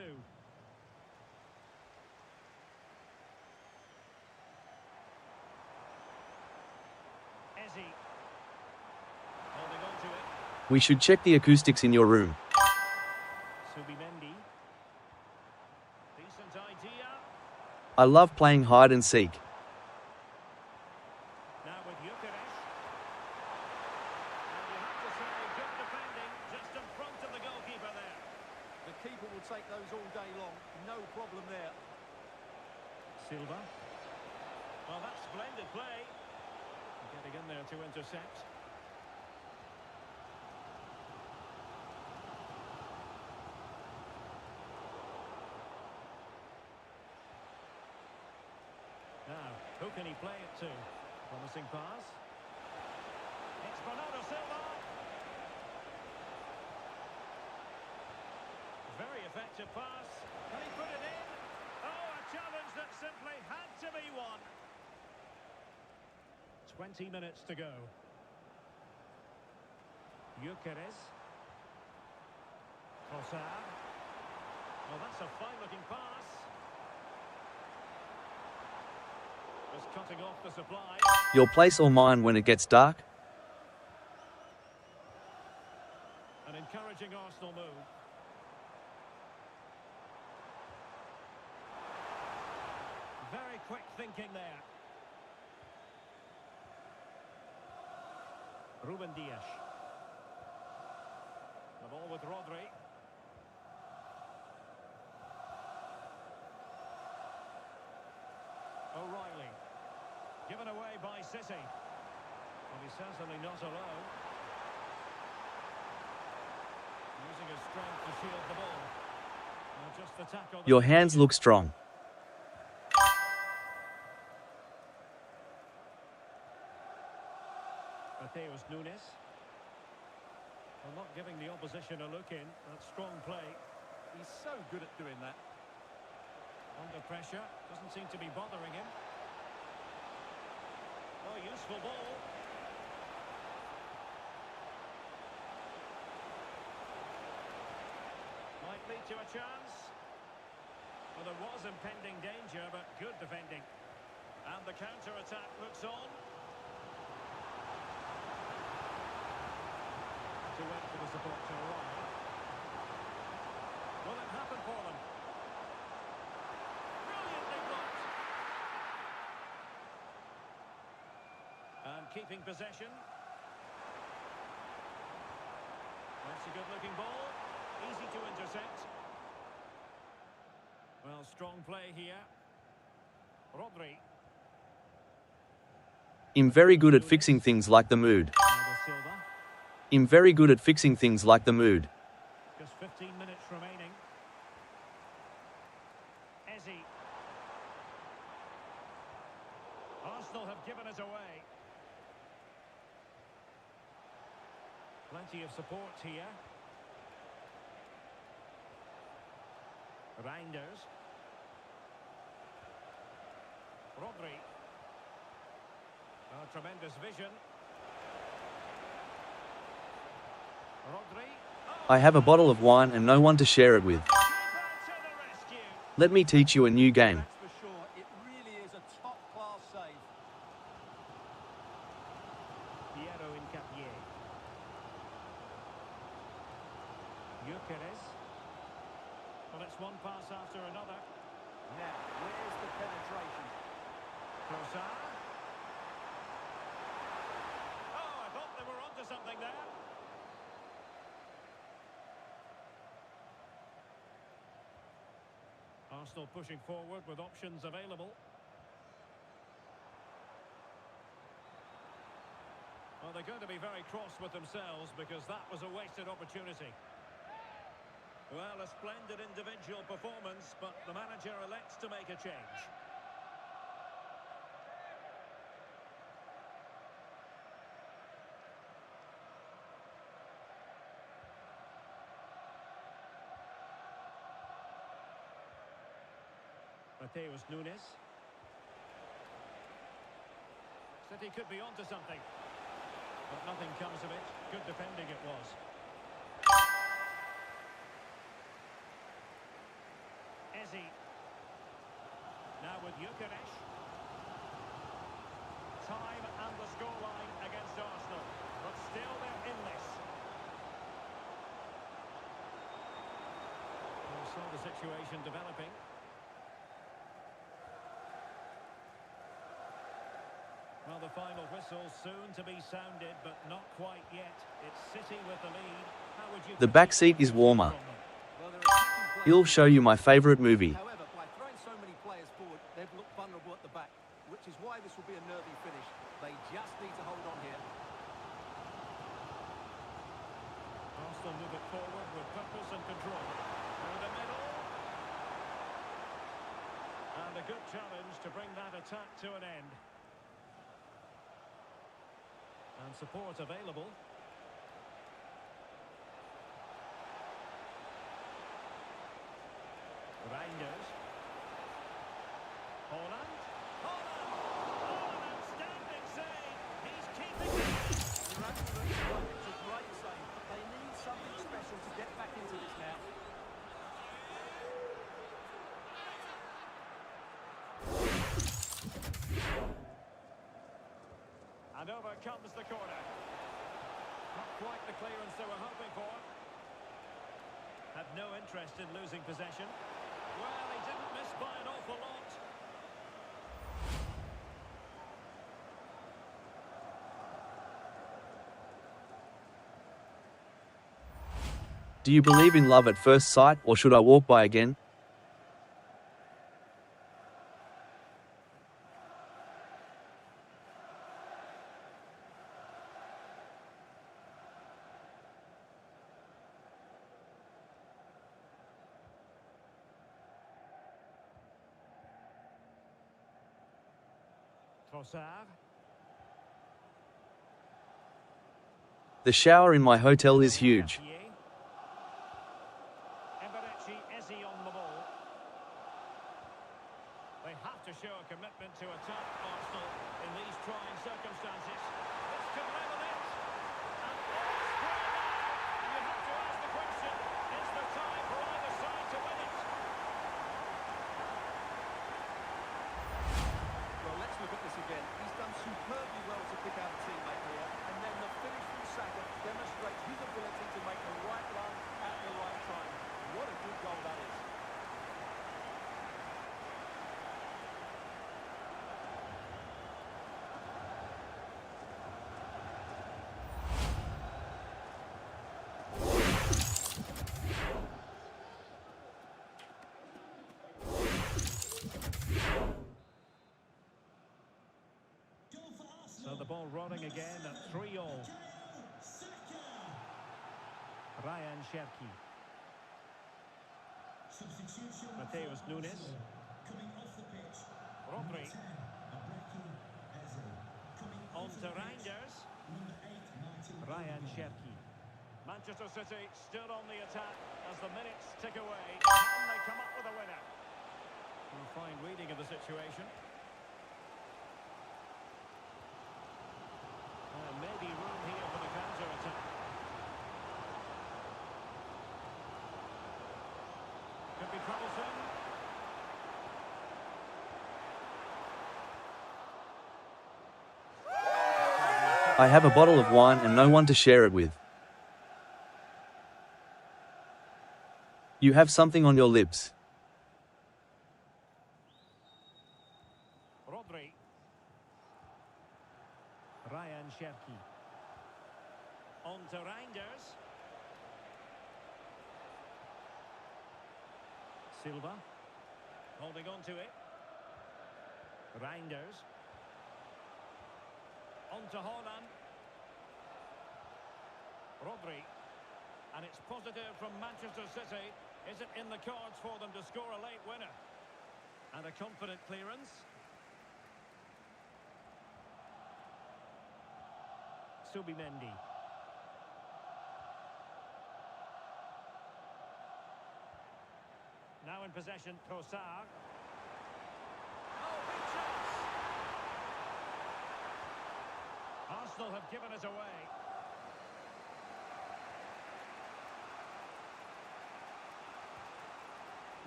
Ezzy. Holding on to it. We should check the acoustics in your room. Subimendi. Decent idea. I love playing hide and seek. Now with Gyökeres. And you have to say, good defending just in front of the goalkeeper there. The keeper will take those all day long. No problem there. Silva. Well, that's splendid play. Getting in there to intercept. Now, who can he play it to? Promising pass. It's Bernardo Silva. Very effective pass. Can he put it in? Oh, a challenge that simply had to be won. 20 minutes to go. Gyökeres. Trossard. Well, that's a fine-looking pass. Just cutting off the supply. Your place or mine when it gets dark? An encouraging Arsenal move. Very quick thinking there. Ruben Dias. The ball with Rodri. O'Reilly. Given away by City. Well, he's certainly not alone. Using his strength to shield the ball. Well, just the tackle. Your hands look strong. Mateus Nunes. Well, not giving the opposition a look in. That's strong play. He's so good at doing that. Under pressure. Doesn't seem to be bothering him. Oh, useful ball. Might lead to a chance. Well, there was impending danger, but good defending. And the counter-attack looks on. To wait for the support to arrive. Will it happen for them? Brilliantly blocked. And keeping possession. That's a good-looking ball. Easy to intercept. Well, strong play here. Rodri. I'm very good at fixing things like the mood. Bernardo Silva. I'm very good at fixing things like the mood. Just 15 minutes remaining. Ezzy. Arsenal have given it away. Plenty of support here. Reinders. Rodri. Oh, tremendous vision. Rodri. I have a bottle of wine and no one to share it with. Keeper to the rescue. Let me teach you a new game. That's for sure. It really is a top-class save. Piero Incapié. Gyökeres. Well, it's one pass after another. Now, where's the penetration? Trossard. Oh, I thought they were onto something there. Arsenal pushing forward with options available. Well, they're going to be very cross with themselves because that was a wasted opportunity. Well, a splendid individual performance, but the manager elects to make a change. Mateus Nunes. City could be onto something, but nothing comes of it. Good defending it was. Eze. Now with Gyökeres. Time and the scoreline against Arsenal, but still they're in this. We saw the situation developing. Well, the final whistle soon to be sounded, but not quite yet. It's City with the lead. How would you... The back seat is warmer. He'll show you my favorite movie. However, by throwing so many players forward, they've looked vulnerable at the back, which is why this will be a nervy finish. They just need to hold on here. Arsenal move it forward with purpose and control. Through the middle. And a good challenge to bring that attack to an end. And support available. Reinders. Holland. Holland! Oh, an outstanding save! He's keeping it! It's a great save, but they need something special to get back into this now. And over comes the corner. Not quite the clearance they were hoping for. Had no interest in losing possession. Well, he didn't miss by an awful lot. Do you believe in love at first sight, or should I walk by again? Trossard. The shower in my hotel is huge. Eze on the ball. They have to show a commitment to attack Arsenal in these trying circumstances. This could level it. And all square now. And you have to ask the question, is the time for either side to win it? Well, let's look at this again. He's done superbly well to pick out a teammate here, and then the finish from Saka demonstrates his ability to make the right run at the right time. What a good goal that is. So the ball rolling again at 3-all. Ryan Cherki. Mateus Nunes. Rodri. On to Reinders. Ryan Cherki. Manchester City still on the attack as the minutes tick away. Can they come up with a winner? A fine reading of the situation. Maybe room here for the counter-attack. Could be troublesome. I have a bottle of wine and no one to share it with. You have something on your lips. Rodri. Ryan Cherki. On to Reinders. Silva. Holding on to it. Reinders. On to Haaland. Rodri. And it's positive from Manchester City. Is it in the cards for them to score a late winner? And a confident clearance. Subimendi. Now in possession, Trossard. Oh, big chance! Arsenal have given it away.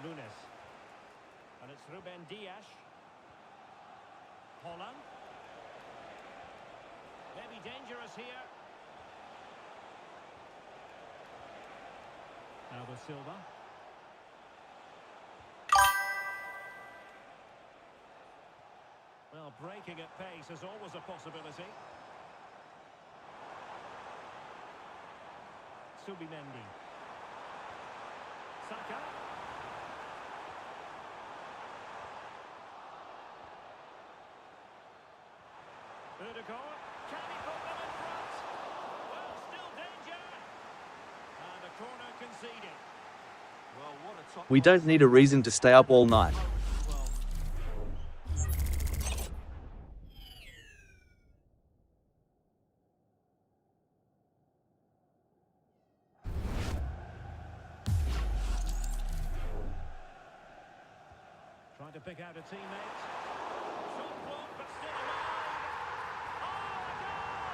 Nunes. And it's Ruben Dias. Haaland. Maybe dangerous here. Now with Silva. Well, breaking at pace is always a possibility. Subimendi. Saka. Ødegaard. Can he put them in front? Well, still danger. And a corner conceded. Well, what a top... We don't need a reason to stay up all night. Well, trying to pick out a teammate. Shot blocked, but still alive. Oh, a goal!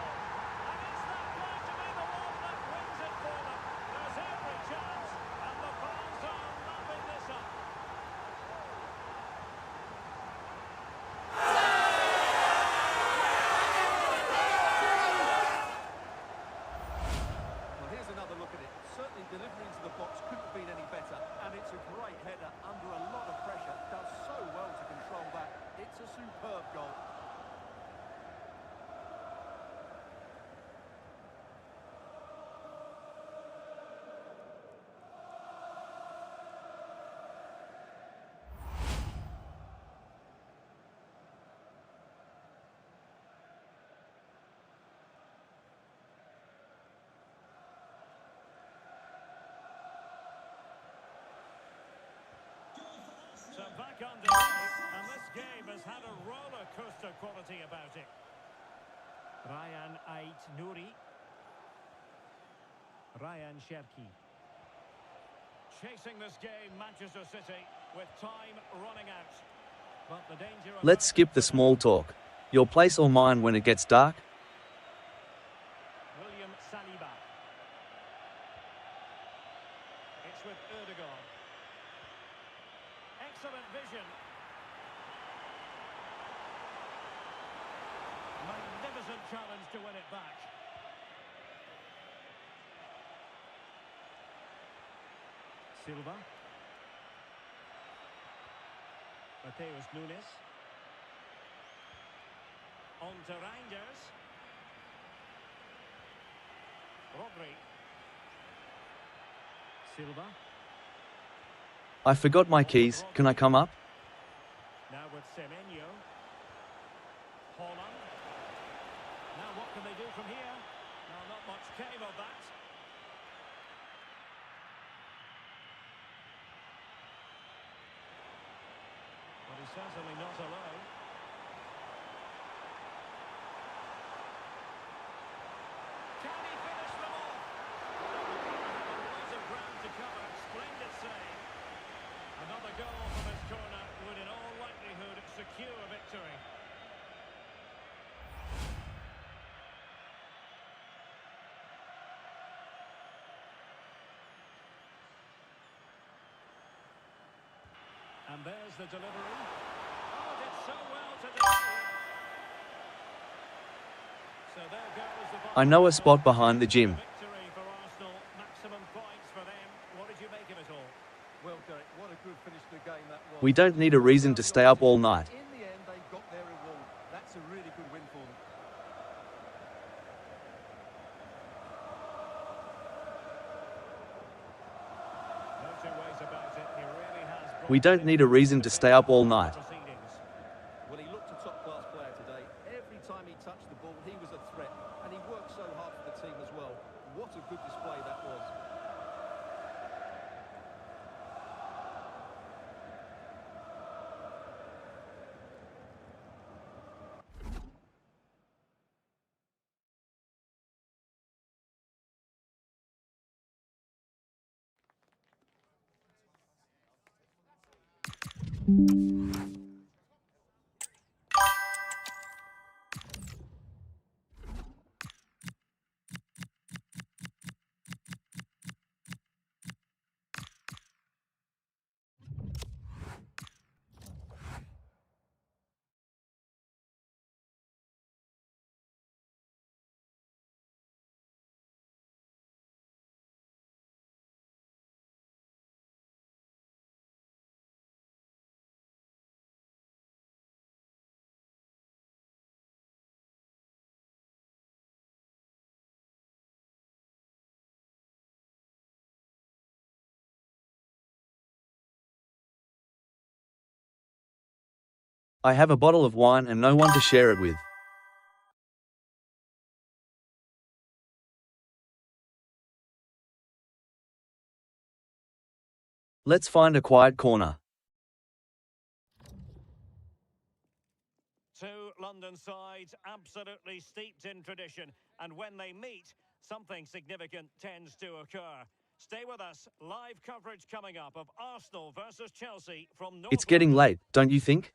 And is that going to be the one that wins it for them? There's every chance, and the fans are lapping this up. well, here's another look at it. Certainly delivering to the box couldn't have been any better. And it's a great header under a lot of pressure. Does so well to control that. It's a superb goal. So back underway, and this game has had a roller coaster quality about it. Ryan Ait Nouri. Ryan Cherki. Chasing this game, Manchester City, with time running out. But the danger of Let's skip the small talk. Your place or mine when it gets dark? William Saliba. It's with Ødegaard. Excellent vision. Magnificent challenge to win it back. Silva. Mateus Nunes. On to Reinders. Rodri. Silva. I forgot my keys. Can I come up? Now with Semenyo. Haaland. Now what can they do from here? Now not much came of that. But he's certainly not alone. Can he finish them off? Lots of ground to cover. Splendid save. Another goal from his corner would in all likelihood secure a victory. And there's the delivery. Oh, did so well to deliver. So So there goes the I final know a whistle. spot behind the gym. Victory for Arsenal. Maximum points for them. What did you make of it all? Well, Derek, what a good finish to the game that was. We don't need a reason to stay up all night. In the end, they got their reward. That's a really good win for them. No two ways about it. He really has brought We don't need a reason to stay up all night. proceedings. Well, he looked a top-class player today. Every time he touched the ball, he was a threat. And he worked so hard for the team as well. What a good display that was. I have a bottle of wine and no one to share it with. Let's find a quiet corner. Two London sides absolutely steeped in tradition, and when they meet, something significant tends to occur. Stay with us. Live coverage coming up of Arsenal versus Chelsea from North It's getting London. late, don't you think?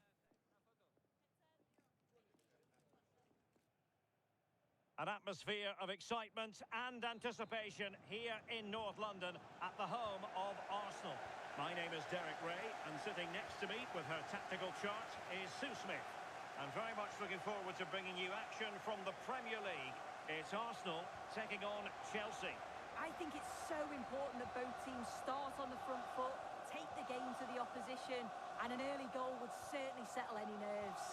An atmosphere of excitement and anticipation here in North London at the home of Arsenal. My name is Derek Ray, and sitting next to me with her tactical chart is Sue Smith. I'm very much looking forward to bringing you action from the Premier League. It's Arsenal taking on Chelsea. I think it's so important that both teams start on the front foot, take the game to the opposition, and an early goal would certainly settle any nerves.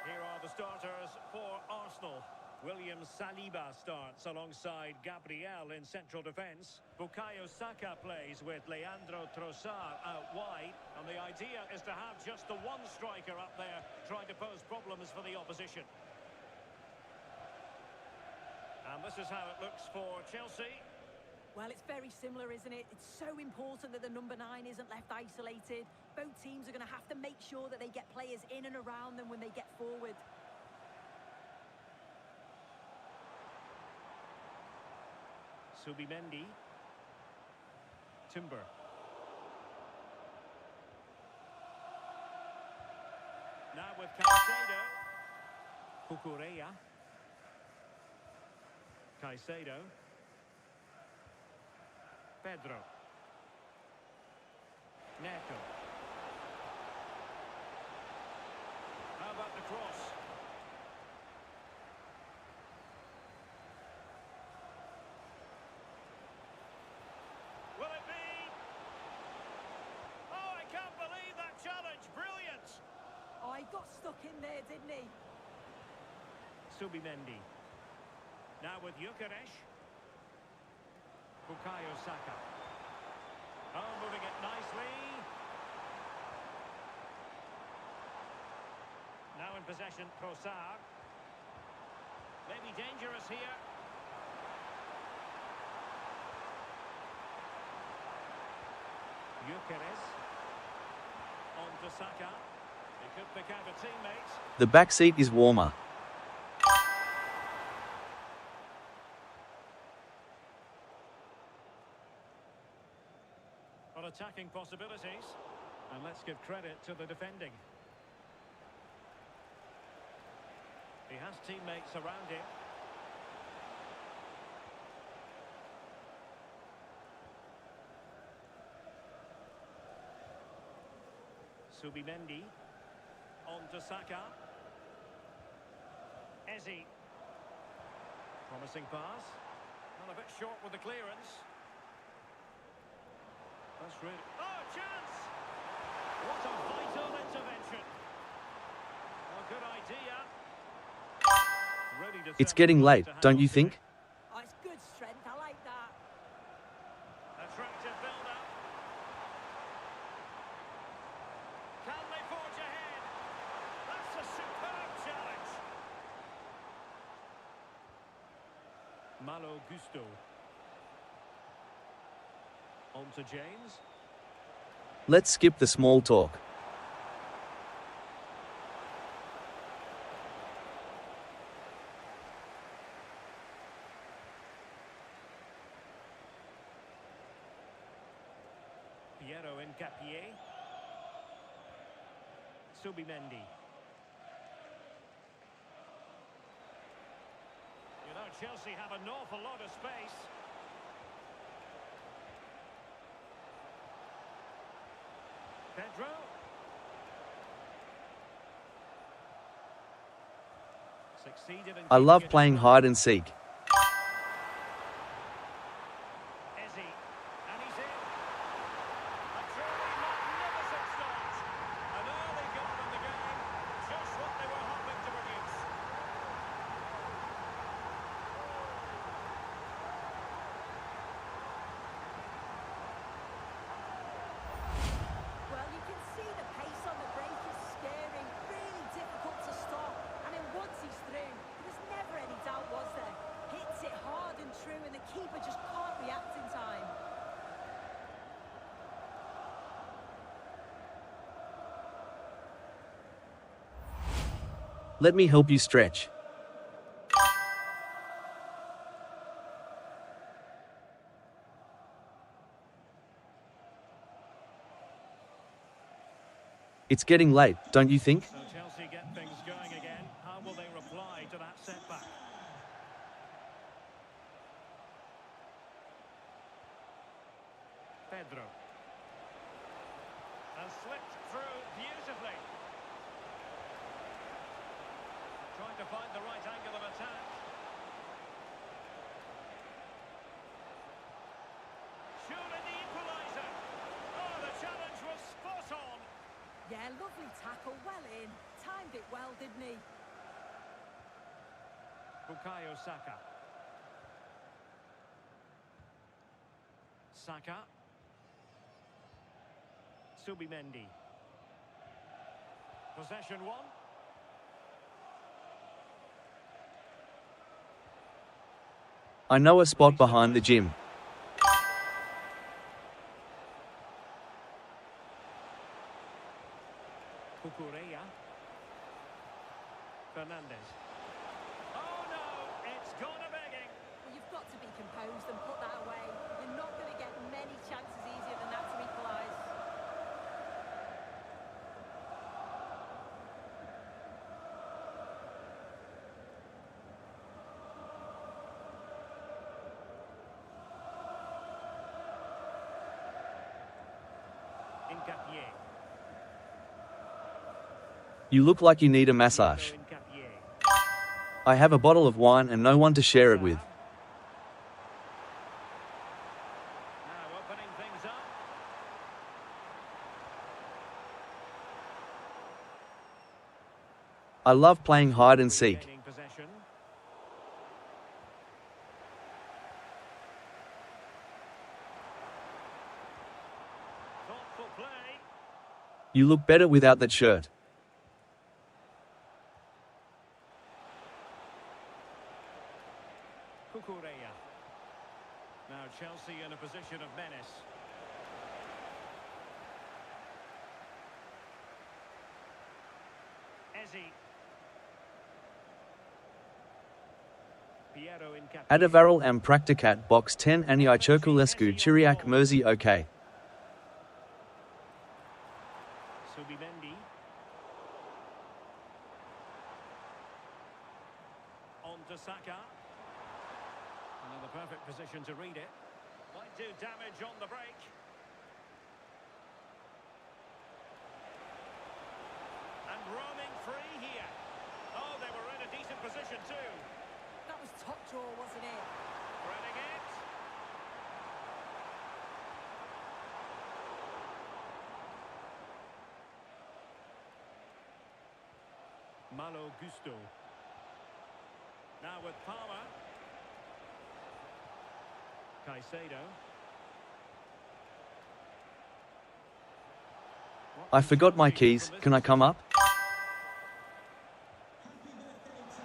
Here are the starters for Arsenal. William Saliba starts alongside Gabriel in central defence. Bukayo Saka plays with Leandro Trossard out wide. And the idea is to have just the one striker up there trying to pose problems for the opposition. And this is how it looks for Chelsea. Well, it's very similar, isn't it? It's so important that the number 9 isn't left isolated. Both teams are going to have to make sure that they get players in and around them when they get forward. Subimendi. Timber. Now with Caicedo. Cucurella. Caicedo. Pedro. Neto. How about the cross? Will it be? Oh, I can't believe that challenge. Brilliant. Oh, he got stuck in there, didn't he? Subimendi. Now with Gyökeres. Bukayo Saka. Oh, moving it nicely. Now in possession, Trossard. Maybe dangerous here. Gyökeres. On to Saka. He could pick out a teammate. The back seat is warmer. On attacking possibilities. And let's give credit to the defending. He has teammates around him. Subimendi. On to Saka. Ezzy. Promising pass. Well, a bit short with the clearance. That's really... Oh, chance! What a vital intervention. Well, good idea. Really It's getting late, don't you think? Oh, it's good strength. I like that. Attractive build-up. Can they forge ahead? That's a superb challenge. Malo Gusto. On to James. Let's skip the small talk. Piero Incapié. Subimendi. You know, Chelsea have an awful lot of space. Pedro. Succeeded in I love keeping it playing in hide and seek. Ezzy, and he's in. A truly magnificent start. An early goal in the game, just what they were hoping to produce. Well, you can see the pace on the break is scary, really difficult to stop. And then once he's through, there's never any doubt, was there? Hits it hard and true, and the keeper just can't react in time. Let me help you stretch. It's getting late, don't you think? So Chelsea get things going again. How will they reply to that setback? Pedro. And slipped through beautifully. Trying to find the right angle of attack. Surely the equaliser. Oh, the challenge was spot on. Yeah, lovely tackle, well in. Timed it well, didn't he? Bukayo Saka. Saka. Subimendi. Possession one. I know a spot behind the gym. Cucurella. Fernandez. Oh no, it's gone a begging. Well, you've got to be composed and put that away. You're not going to get many chances easier than that to equalise. Incapié. You look like you need a massage. Incapié. I have a bottle of wine and no one to share it with. Now opening things up. I love playing hide and seek. Regaining possession. Thoughtful play. You look better without that shirt. Cucurella. Now Chelsea in a position of menace. Ezzy. Piero Incapié. Adavarel and Practicat box 10 and Ichokulescu Chiriak Mersey OK. Subimendi. On to Saka. Another perfect position to read it. Might do damage on the break. And roaming free here. Oh, they were in a decent position two. That was top draw, wasn't it? Threading it. Malo Gusto. Now with Palmer. Caicedo. I forgot my keys, can I come up? Happy birthday to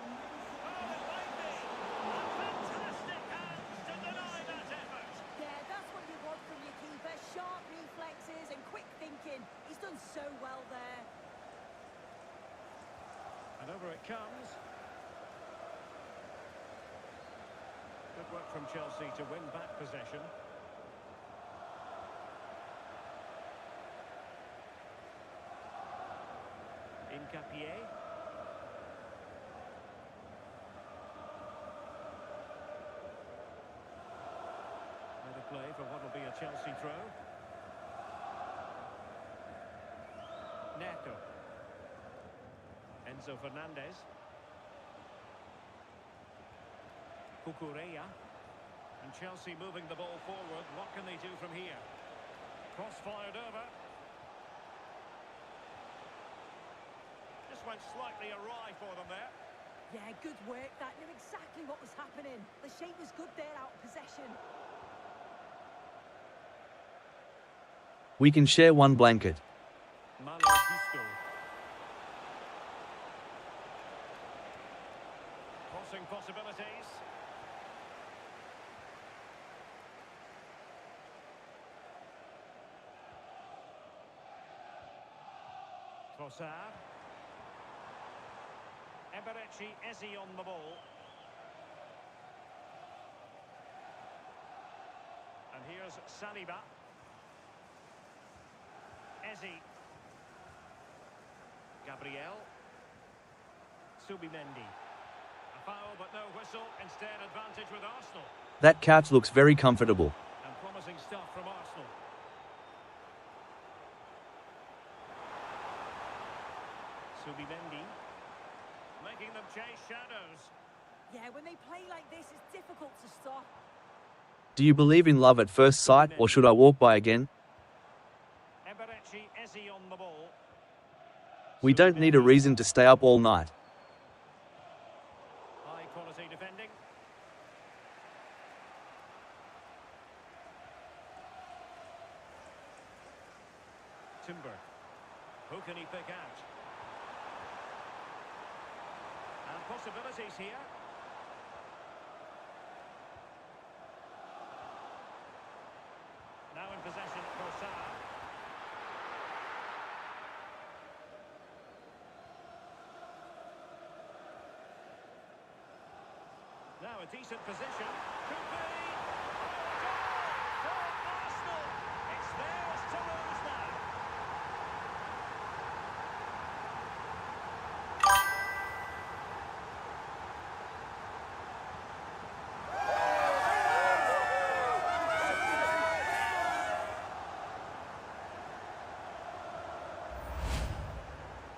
Fantastic hands to deny that effort. Yeah, that's what you want from your keeper. Sharp reflexes and quick thinking. He's done so well there. And over it comes. Good work from Chelsea to win back possession. Incapié. Better play for what will be a Chelsea throw. Neto. Enzo Fernandez. Cucurella. And Chelsea moving the ball forward. What can they do from here? Cross fired over. Just went slightly awry for them there. Yeah, good work. That knew exactly what was happening. The shape was good there out of possession. We can share one blanket. Malo Gusto. Crossing possibilities. Trossard. Eberechi Eze on the ball. And here's Saliba. Eze. Gabriel. Subimendi. A foul but no whistle. Instead advantage with Arsenal. That couch looks very comfortable. And promising stuff from Arsenal. Subimendi. Making them chase shadows. Yeah, when they play like this, it's difficult to stop. Do you believe in love at first sight, or should I walk by again? Eberechi Eze on the ball. We don't need a reason to stay up all night. High quality defending. Timber. Who can he pick out? And possibilities here. Now in possession, Trossard. Now a decent position. Could be. Oh, goal for Arsenal. It's theirs to lose now.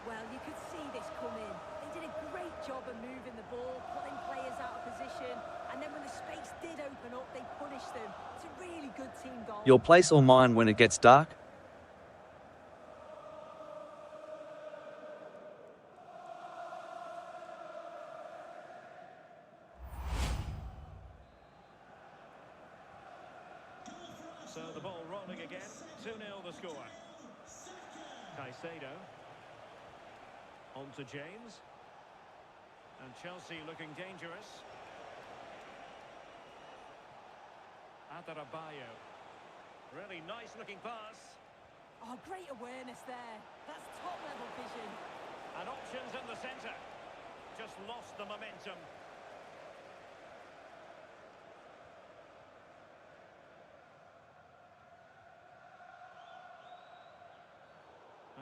Well, you could see this coming. They did a great job of moving the ball, putting players out of position, and then when the space did open up, they punished them. It's a really good team goal. Your place or mine when it gets dark? So the ball rolling again. 2-0 the score. Caicedo. On to James. And Chelsea looking dangerous. Dboy. Really nice looking pass. Oh, great awareness there. That's top-level vision. And options in the centre. Just lost the momentum.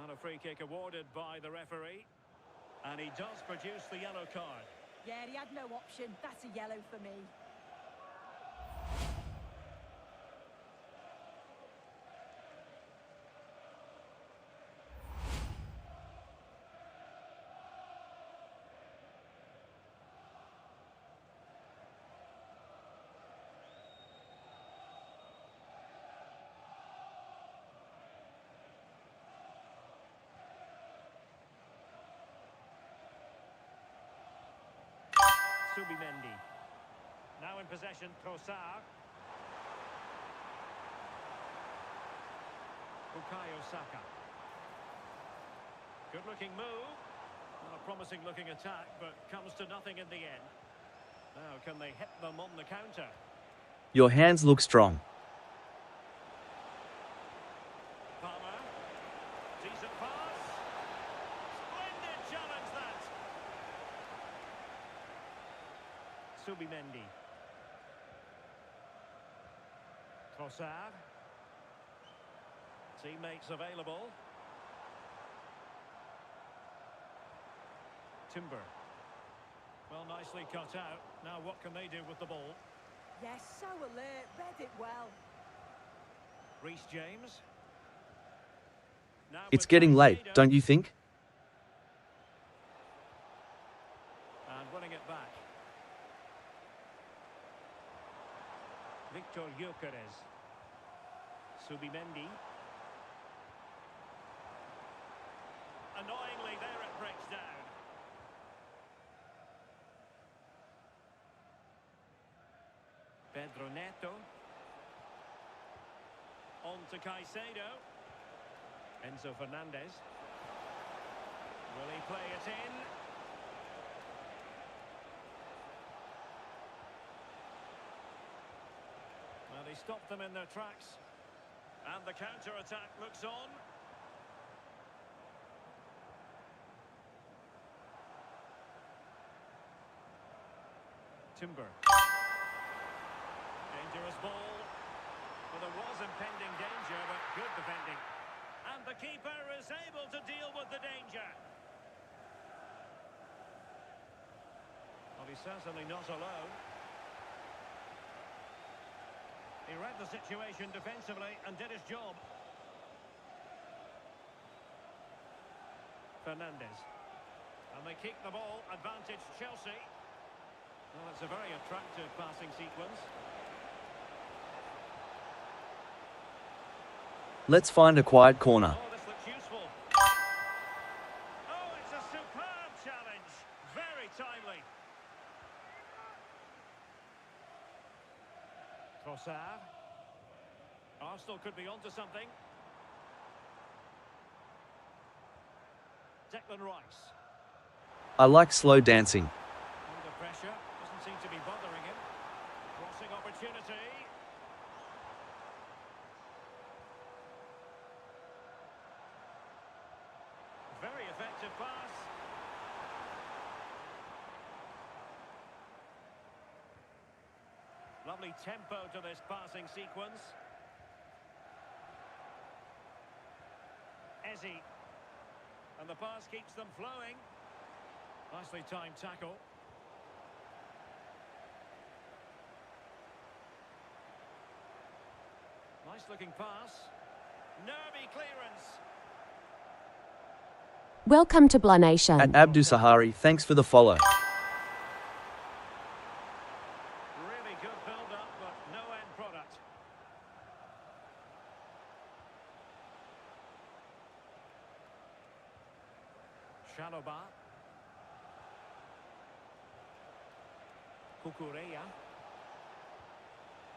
And a free kick awarded by the referee. And he does produce the yellow card. Yeah, he had no option. That's a yellow for me. Subimendi. Now in possession, Trossard. Bukayo Saka. Good-looking move. Well, a promising-looking attack, but comes to nothing in the end. Now, can they hit them on the counter? Your hands look strong. Palmer. Decent pass. Splendid challenge, that. Subimendi. Trossard. Teammates available. Timber. Well, nicely cut out. Now what can they do with the ball? Yes, so alert, read it well. Reece James. Now It's with getting late, Caicedo. don't you think? And winning it back. Victor Gyökeres. Subimendi. Annoyingly, there it breaks down. Pedro Neto. On to Caicedo. Enzo Fernandez. Will he play it in? Well, he stopped them in their tracks. And the counter-attack looks on. Timber. Dangerous ball. Well, there was impending danger, but good defending. And the keeper is able to deal with the danger. Well, he's certainly not alone. He read the situation defensively and did his job. Fernandez. And they keep the ball. Advantage Chelsea. Well, it's a very attractive passing sequence. Let's find a quiet corner. Oh, this looks useful. Oh, it's a superb challenge. Very timely. Trossard. Arsenal could be onto something. Declan Rice. I like slow dancing. Under pressure. Doesn't seem to be bothering him. Crossing opportunity. Very effective pass. Lovely tempo to this passing sequence. Eze. And the pass keeps them flowing. Nicely timed tackle. Nice looking pass. Nervy clearance. Welcome to Blah Nation. At Abdu Sahari, thanks for the follow. Really good build-up, but no end product. Shaloba. Kukureya.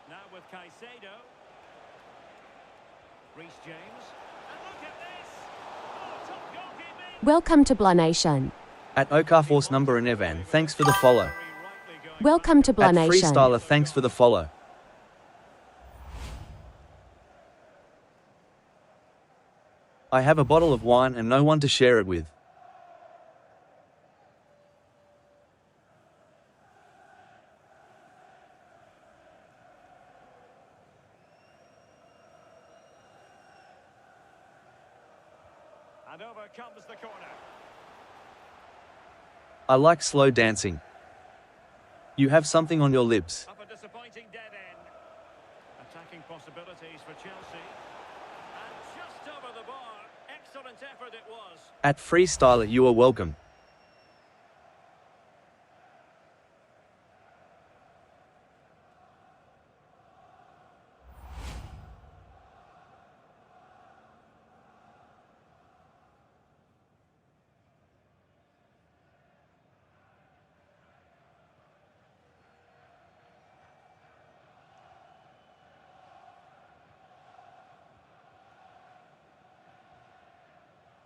Now with Caicedo. Reece James. And look at this! Oh, top goalkeeping! Welcome to Blah Nation. At Okaforce number and Evan, thanks for the follow. Very rightly going Welcome to Blah At Nation. Freestyler, thanks for the follow. I have a bottle of wine and no one to share it with. And over comes the corner. I like slow dancing. You have something on your lips. Up a disappointing dead end. Attacking possibilities for Chelsea. And just over the bar. Excellent effort it was. At Freestyler, you are welcome.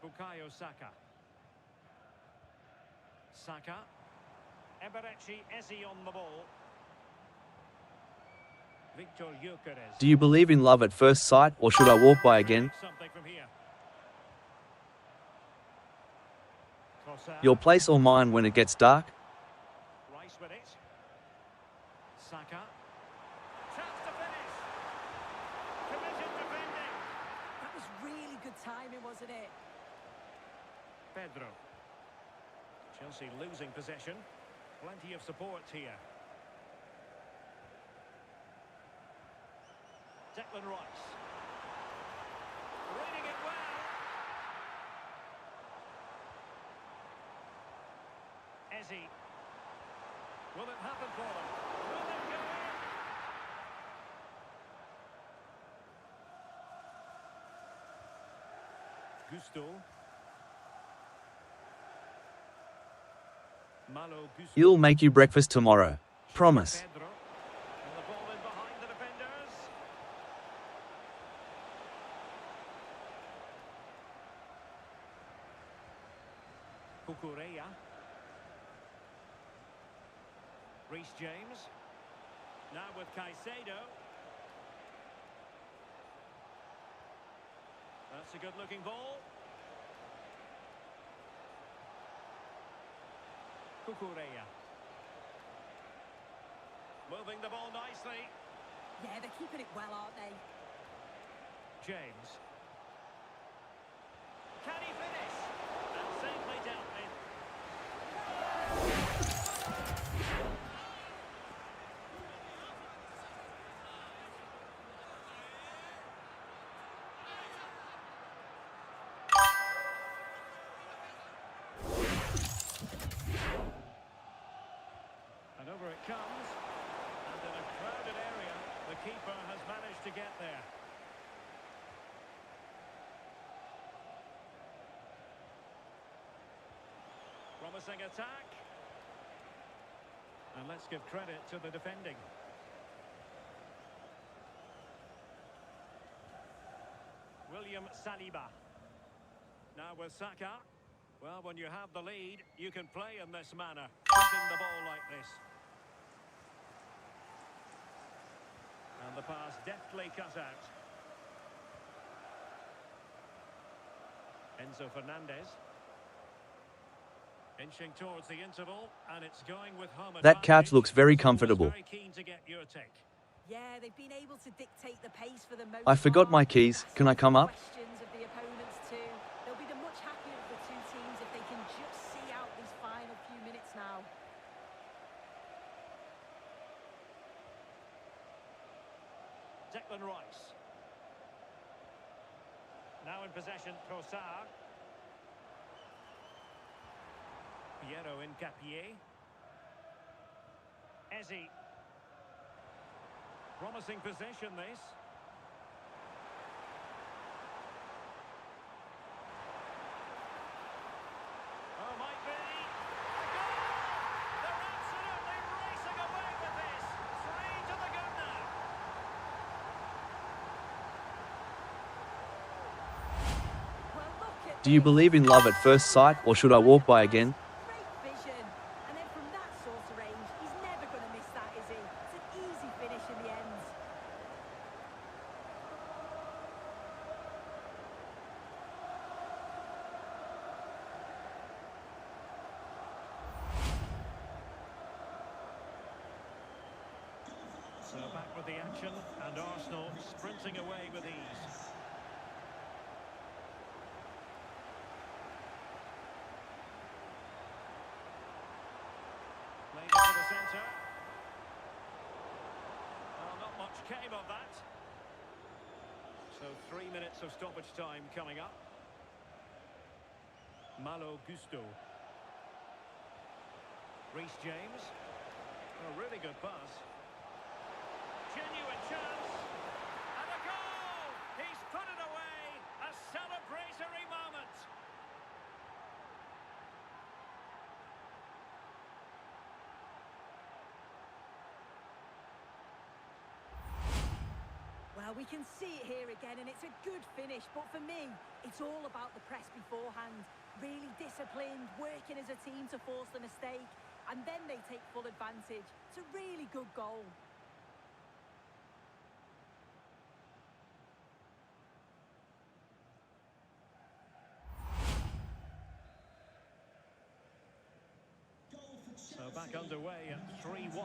Bukayo Saka. Saka. Eberechi Eze on the ball. Victor Gyökeres. Do you believe in love at first sight, or should I walk by again? Something from here. Trossard. Your place or mine when it gets dark? Rice with it. Saka. Chance to finish. Committed defending. That was really good timing, wasn't it? Pedro. Chelsea losing possession. Plenty of support here. Declan Rice. Reading it well. Eze. Will it happen for them? Will it go in? Gusto. Malo Gusto. He'll make you breakfast tomorrow. Promise. Pedro. And the ball in behind the defenders. Cucurella. Reece James. Now with Caicedo. That's a good-looking ball. Cucurella. Moving the ball nicely. Yeah, they're keeping it well, aren't they? James. Can he finish? And safely dealt with. And over it comes. And in a crowded area, the keeper has managed to get there. Promising attack. And let's give credit to the defending. William Saliba. Now with Saka. Well, when you have the lead, you can play in this manner. Keeping the ball like this. And the pass deftly cut out. Enzo Fernandez. Inching towards the interval, and it's going with home That couch advantage. looks very Someone's comfortable. very keen to get your take. Yeah, they've been able to dictate the pace for the most I forgot part. my keys. Can I come up? Questions of the opponents too. They'll be the much happier of the two teams if they can just see out these final few minutes now. Declan Rice. Now in possession, Trossard. Piero Incapié. Eze. Promising possession, this. Oh, might be. A goal! They're absolutely racing away with this. 3 to the good now. Well, look at Do you this. believe in love at first sight, or should I walk by again? Great vision. And then from that sort of range, he's never going to miss that, is he? It's an easy finish in the end. So back with the action, and Arsenal sprinting away with ease. Played it to the centre. Well, not much came of that. So 3 minutes of stoppage time coming up. Malo Gusto. Reece James. A really good pass. Genuine chance. And a goal! He's put it away. A celebratory moment. Well, We can see it here again, and it's a good finish, but for me, it's all about the press beforehand. Really disciplined, working as a team to force the mistake, and then they take full advantage. It's a really good goal. So back underway at 3-1.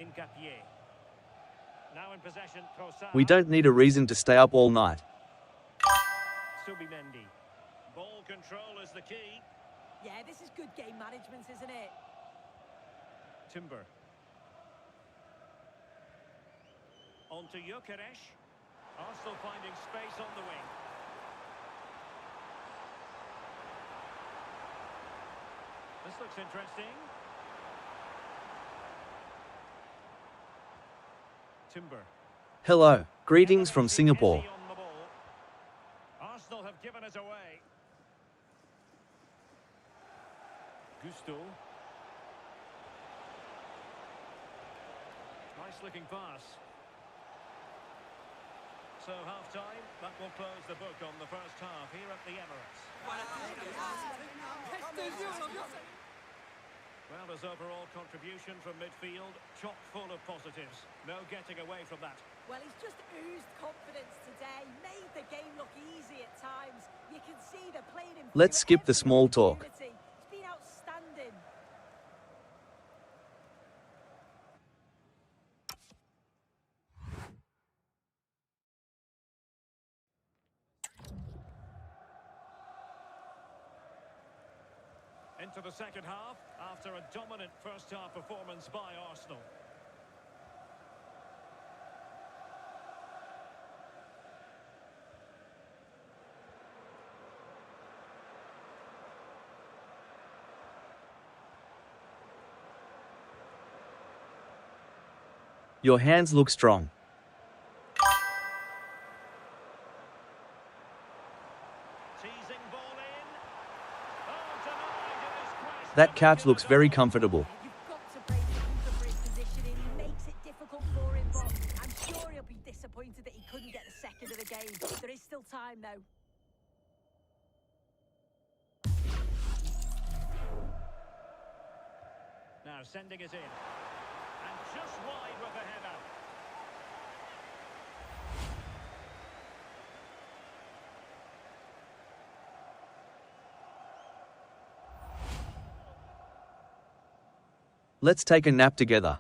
Incapié. Now in possession, Trossard. We don't need a reason to stay up all night. Subimendi. Ball control is the key. Yeah, this is good game management, isn't it? Timber. On to Gyökeres. Arsenal finding space on the wing. This looks interesting. Timber. Hello, greetings from Singapore. Messi on the ball. Arsenal have given it away. Gusto. Nice looking pass. So half-time, that will close the book on the first half here at the Emirates. Well, his overall contribution from midfield, chock full of positives. No getting away from that. Well, he's just oozed confidence today, made the game look easy at times. You can see they're playing him. Let's skip the small talk. It's been outstanding. Into the second half, after a dominant first-half performance by Arsenal. Your hands look strong. Teasing ball in. Oh, denied in his quest. That couch looks very comfortable. You've got to praise the keeper for his positioning. He makes it difficult for him, but I'm sure he'll be disappointed that he couldn't get the second of the game. There is still time, though. Now sending it in. And just wide with the header. Let's take a nap together.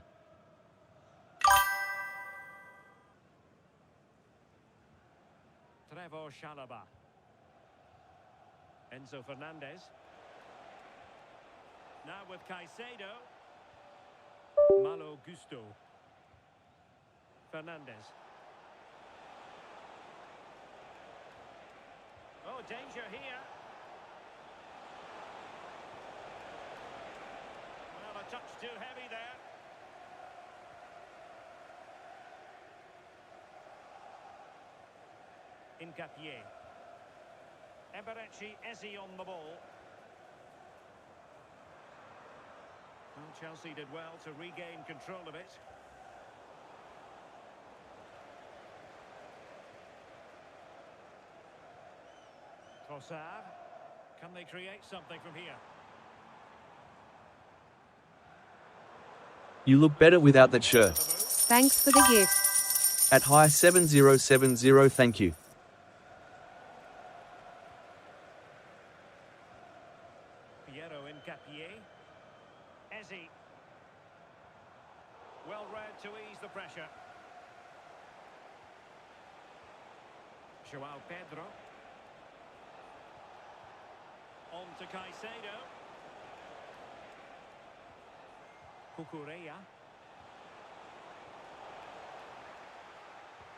Trevor Chalobah. Enzo Fernandez. Now with Caicedo. Malo Gusto. Fernandez. Oh, danger here. Well, a touch too heavy there. Incapié. Eberechi Eze on the ball. Well, Chelsea did well to regain control of it. Trossard. Can they create something from here? You look better without that shirt. Thanks for the gift. At high 7070, thank you. Piero Incapié. Eze. Well read to ease the pressure. Joao Pedro. On to Caicedo. Cucurella.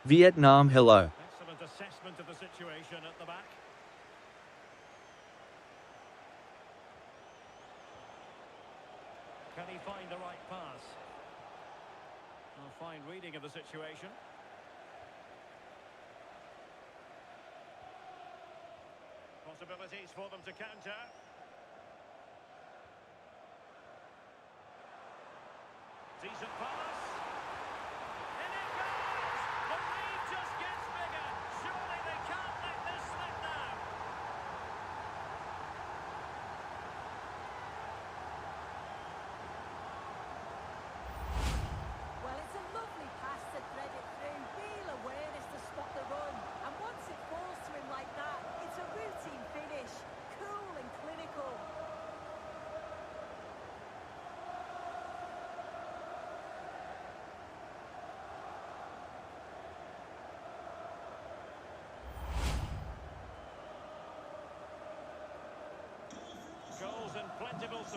Vietnam, hello. Excellent assessment of the situation at the back. Can he find the right pass? A fine reading of the situation. Possibilities for them to counter. Decent pass. In it goes!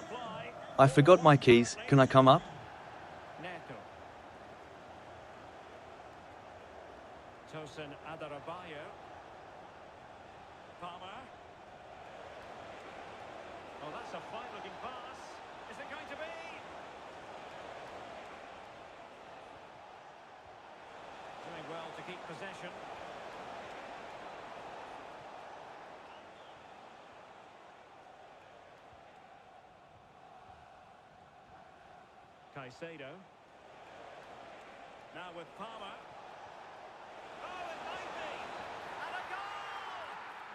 supply. I forgot my keys. Can I come up? Neto. Tosin Adarabioyo. Palmer. Oh, that's a fine-looking pass. Is it going to be? Doing well to keep possession. Caicedo. Now with Palmer. Oh, it might be! And a goal!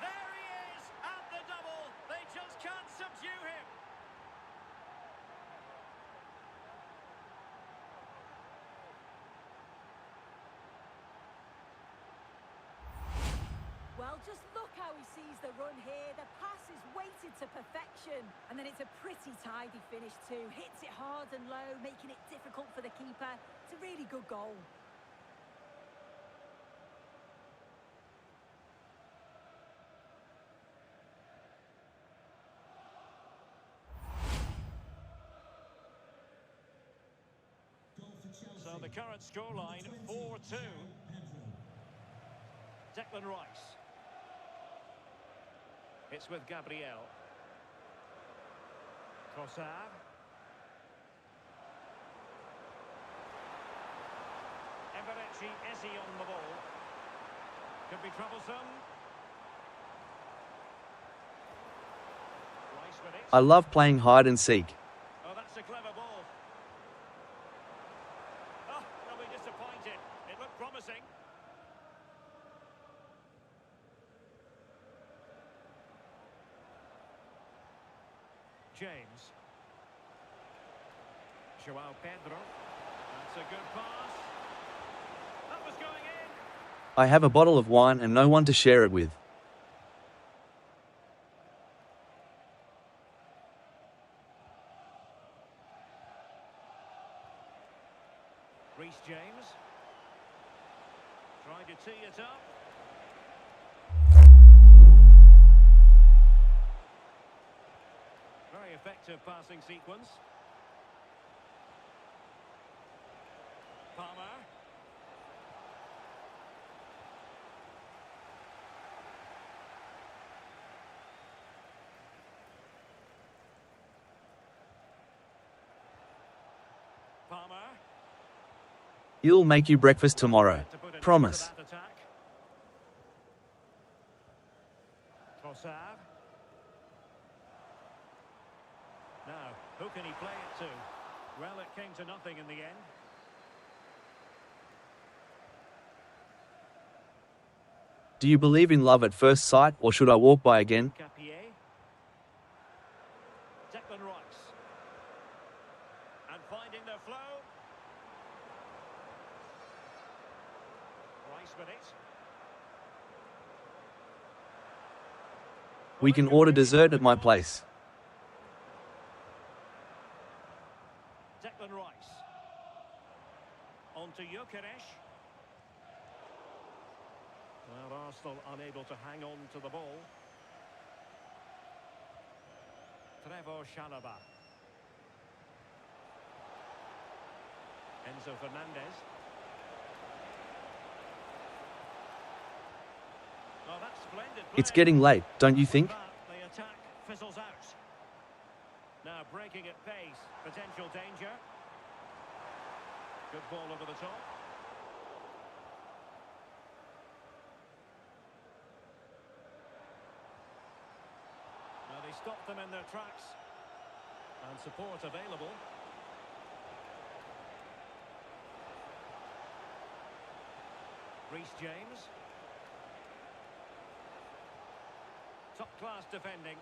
There he is at the double. They just can't subdue him. Well, just look how he sees the run here. The pass is weighted to perfection. And then it's a pretty tidy finish too. Hits it hard and low, making it difficult for the keeper. It's a really good goal. Goal for Chelsea. So the current scoreline, 4-2. Declan Rice. It's with Gabriel. Trossard. Eberechi Eze on the ball. Could be troublesome. Rice with it. I love playing hide and seek. Oh, that's a clever ball. Oh, they'll be disappointed. It looked promising. James. Joao Pedro. That's a good pass. That was going in. I have a bottle of wine and no one to share it with. Reece James. Trying to tee it up. Very effective passing sequence. Palmer. Palmer. He'll make you breakfast tomorrow. To put an end to Promise. that attack. Trossard. Now, who can he play it to? Well, it came to nothing in the end. Do you believe in love at first sight, or should I walk by again? Capier. Declan Rice. And finding the flow. Rice with it. We can order dessert at my place. Declan Rice. On to Gyökeres. Well, Arsenal unable to hang on to the ball. Trevor Chalobah. Enzo Fernandez. Oh, that's splendid play. It's getting late, don't you think? But the attack fizzles out. Now breaking at pace. Potential danger. Good ball over the top. Now they stop them in their tracks. And support available. Reece James. Top-class defending.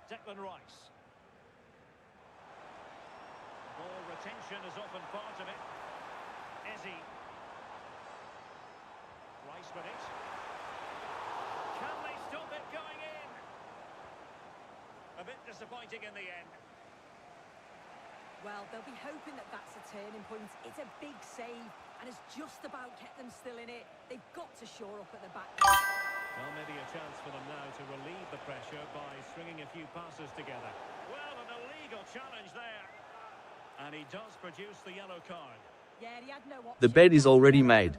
Declan Rice. Ball retention is often part of it. Eze. Rice with it. Can they stop it going in? A bit disappointing in the end. Well, they'll be hoping that that's a turning point. It's a big save and has just about kept them still in it. They've got to shore up at the back. Well, maybe a chance for them now to relieve the pressure by stringing a few passes together. Well, an illegal challenge there. And he does produce the yellow card. Yeah, he had no option. The bed is already made.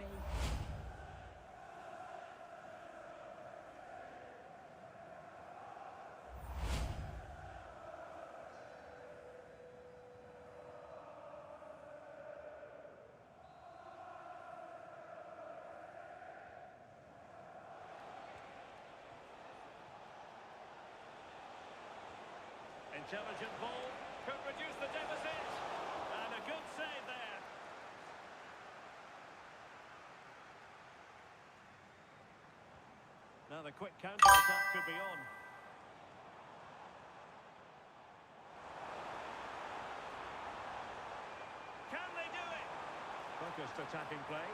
Intelligent ball could reduce the deficit. And a good save there. Now the quick counter-attack could be on. Can they do it? Focused attacking play.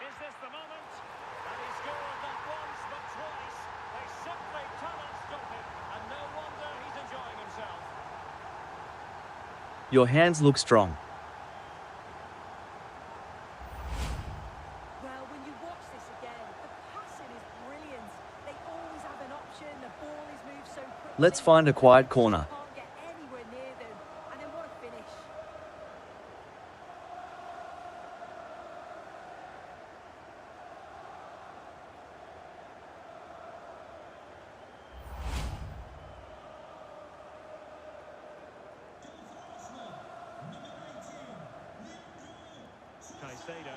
Is this the moment? And he scored not once but twice. They simply cannot stop him. And no wonder he's enjoying himself. Your hands look strong. Well, when you watch this again, the passing is brilliant. They always have an option. The ball is moved so quickly. Let's find a quiet corner. Can't get anywhere near them. And then what a finish. Caicedo.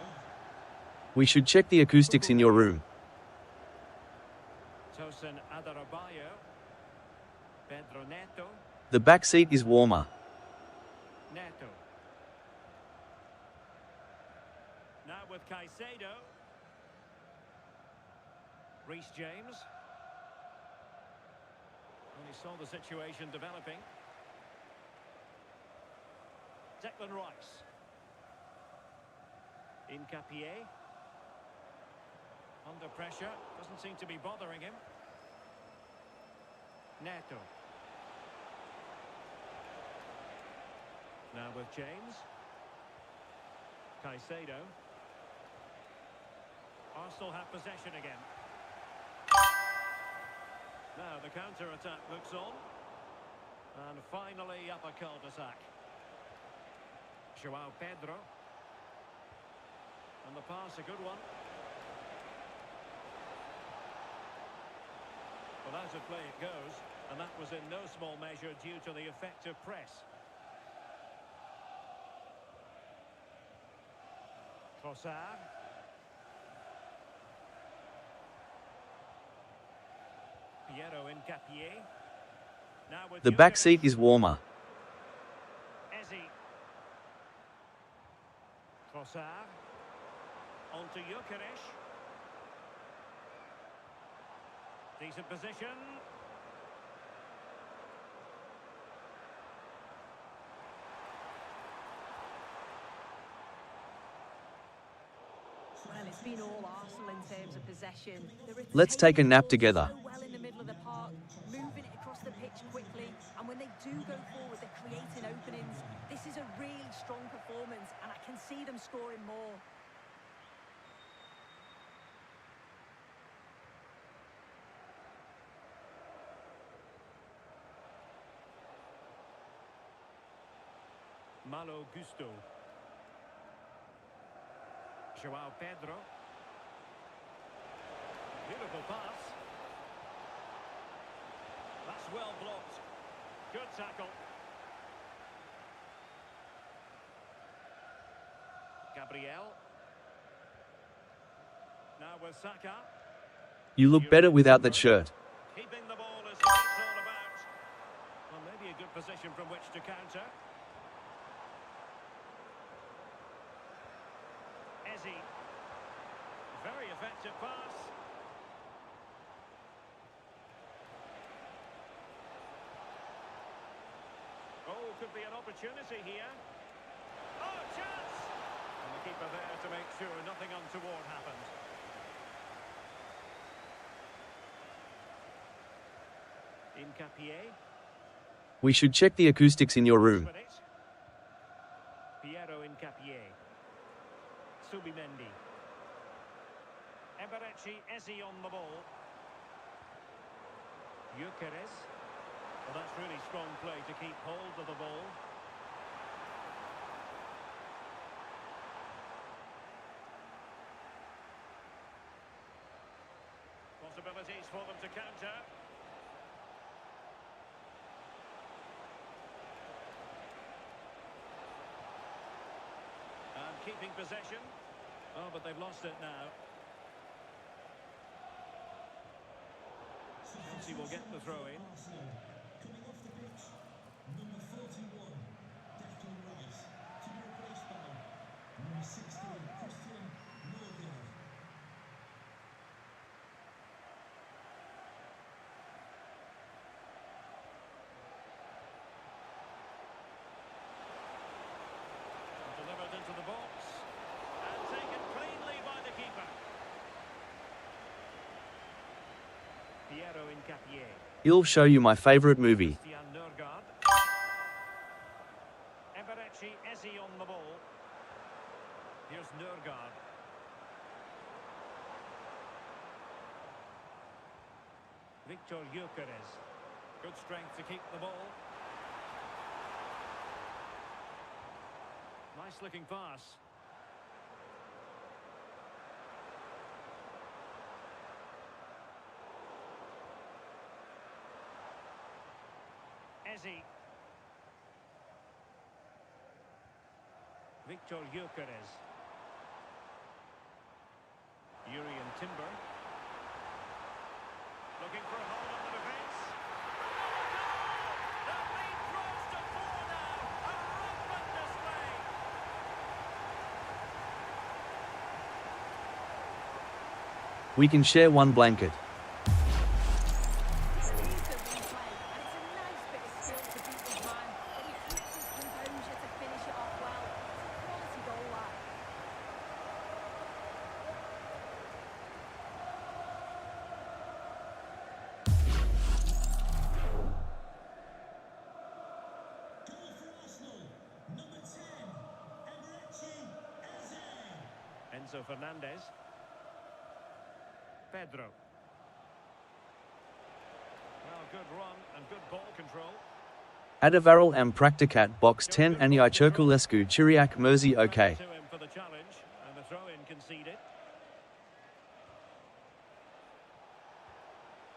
We should check the acoustics in your room. Tosin Adarabioyo. Pedro Neto. The back seat is warmer. Neto. Now with Caicedo. Reece James. And he saw the situation developing. Declan Rice. Incapié. Under pressure. Doesn't seem to be bothering him. Neto. Now with James. Caicedo. Arsenal have possession again. Now the counter-attack looks on. And finally up a cul-de-sac. João Pedro. And the pass, a good one. Well, out of play it goes. And that was in no small measure due to the effective press. Trossard. Piero Incapié. Now with The back Jokic. seat is warmer. Eze. Trossard. On to Jokic. Decent position. Well, it's been all Arsenal in terms of possession. Let's take a nap together. So well in the middle of the park, moving it across the pitch quickly, and when they do go forward, they're creating openings. This is a really strong performance, and I can see them scoring more. Malo Gusto. João Pedro. Beautiful pass. That's well blocked. Good tackle. Gabriel. Now with Saka. You look better without that shirt. Keeping the ball is what it's all about. Well, maybe a good position from which to counter. Eze. Very effective pass. Oh, could be an opportunity here. Oh, chance! And the keeper there to make sure nothing untoward happened. Incapié. We should check the acoustics in your room. Piero Incapié. Subimendi. Eberechi Eze on the ball. Gyökeres. Well, that's really strong play to keep hold of the ball. Possibilities for them to counter. And keeping possession. Oh, but they've lost it now. Chelsea will get the throw in. Coming off the pitch, number 41, Declan Rice, to be replaced by number 16, Christian Morgan. Delivered into the box. And taken cleanly by the keeper. Piero Incapié. He'll show you my favorite movie. Christian Nørgaard. Eberechi Eze on the ball. Here's Nørgaard. Victor Gyökeres. Good strength to keep the ball. Nice looking pass. Eze. Victor Gyökeres. Urian Timber. Looking for a hold on the defence. The lead grows to 4 now. A rampant display. We can share one blanket. Enzo Fernandez. Pedro. Well, good run and good ball control. Adavarel and Practicat box 10 and Icherkulescu Chiriak Mersey OK. To him for the challenge and the throw-in conceded.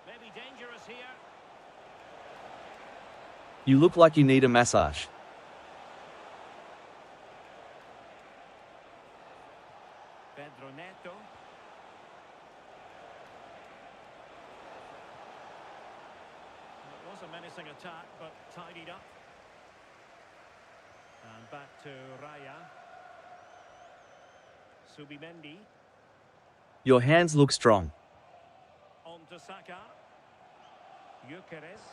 Maybe dangerous here. You look like you need a massage. Pedro Neto. It was a menacing attack, but tidied up. And back to Raya. Subimendi. Your hands look strong. On to Saka. Gyökeres.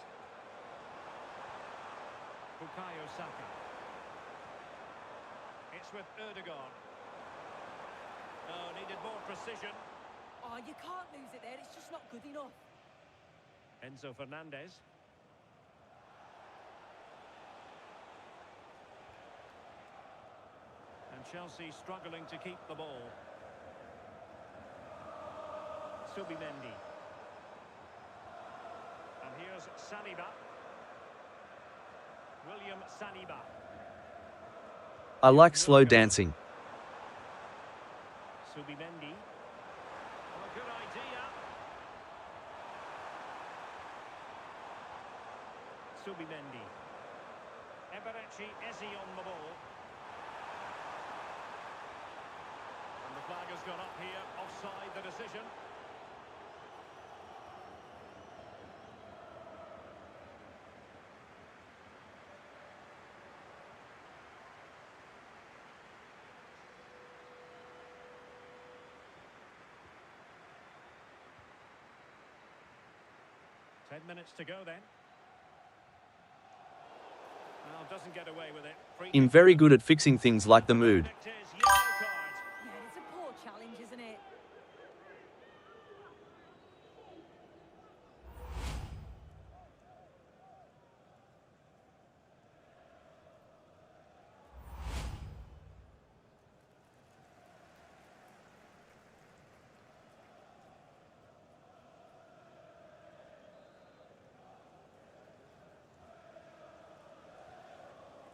Bukayo Saka. It's with Ødegaard. Oh, needed more precision. Oh, you can't lose it there. It's just not good enough. Enzo Fernandez. And Chelsea struggling to keep the ball. Subimendi. And here's Saliba. William Saliba. I like slow dancing. Subimendi. Well, good idea. Subimendi. Eberechi Eze on the ball. And the flag has gone up here, offside the decision. Minutes to go then. Well, doesn't get away with it. I'm very good at fixing things like the mood. Yeah, it's a poor challenge, isn't it?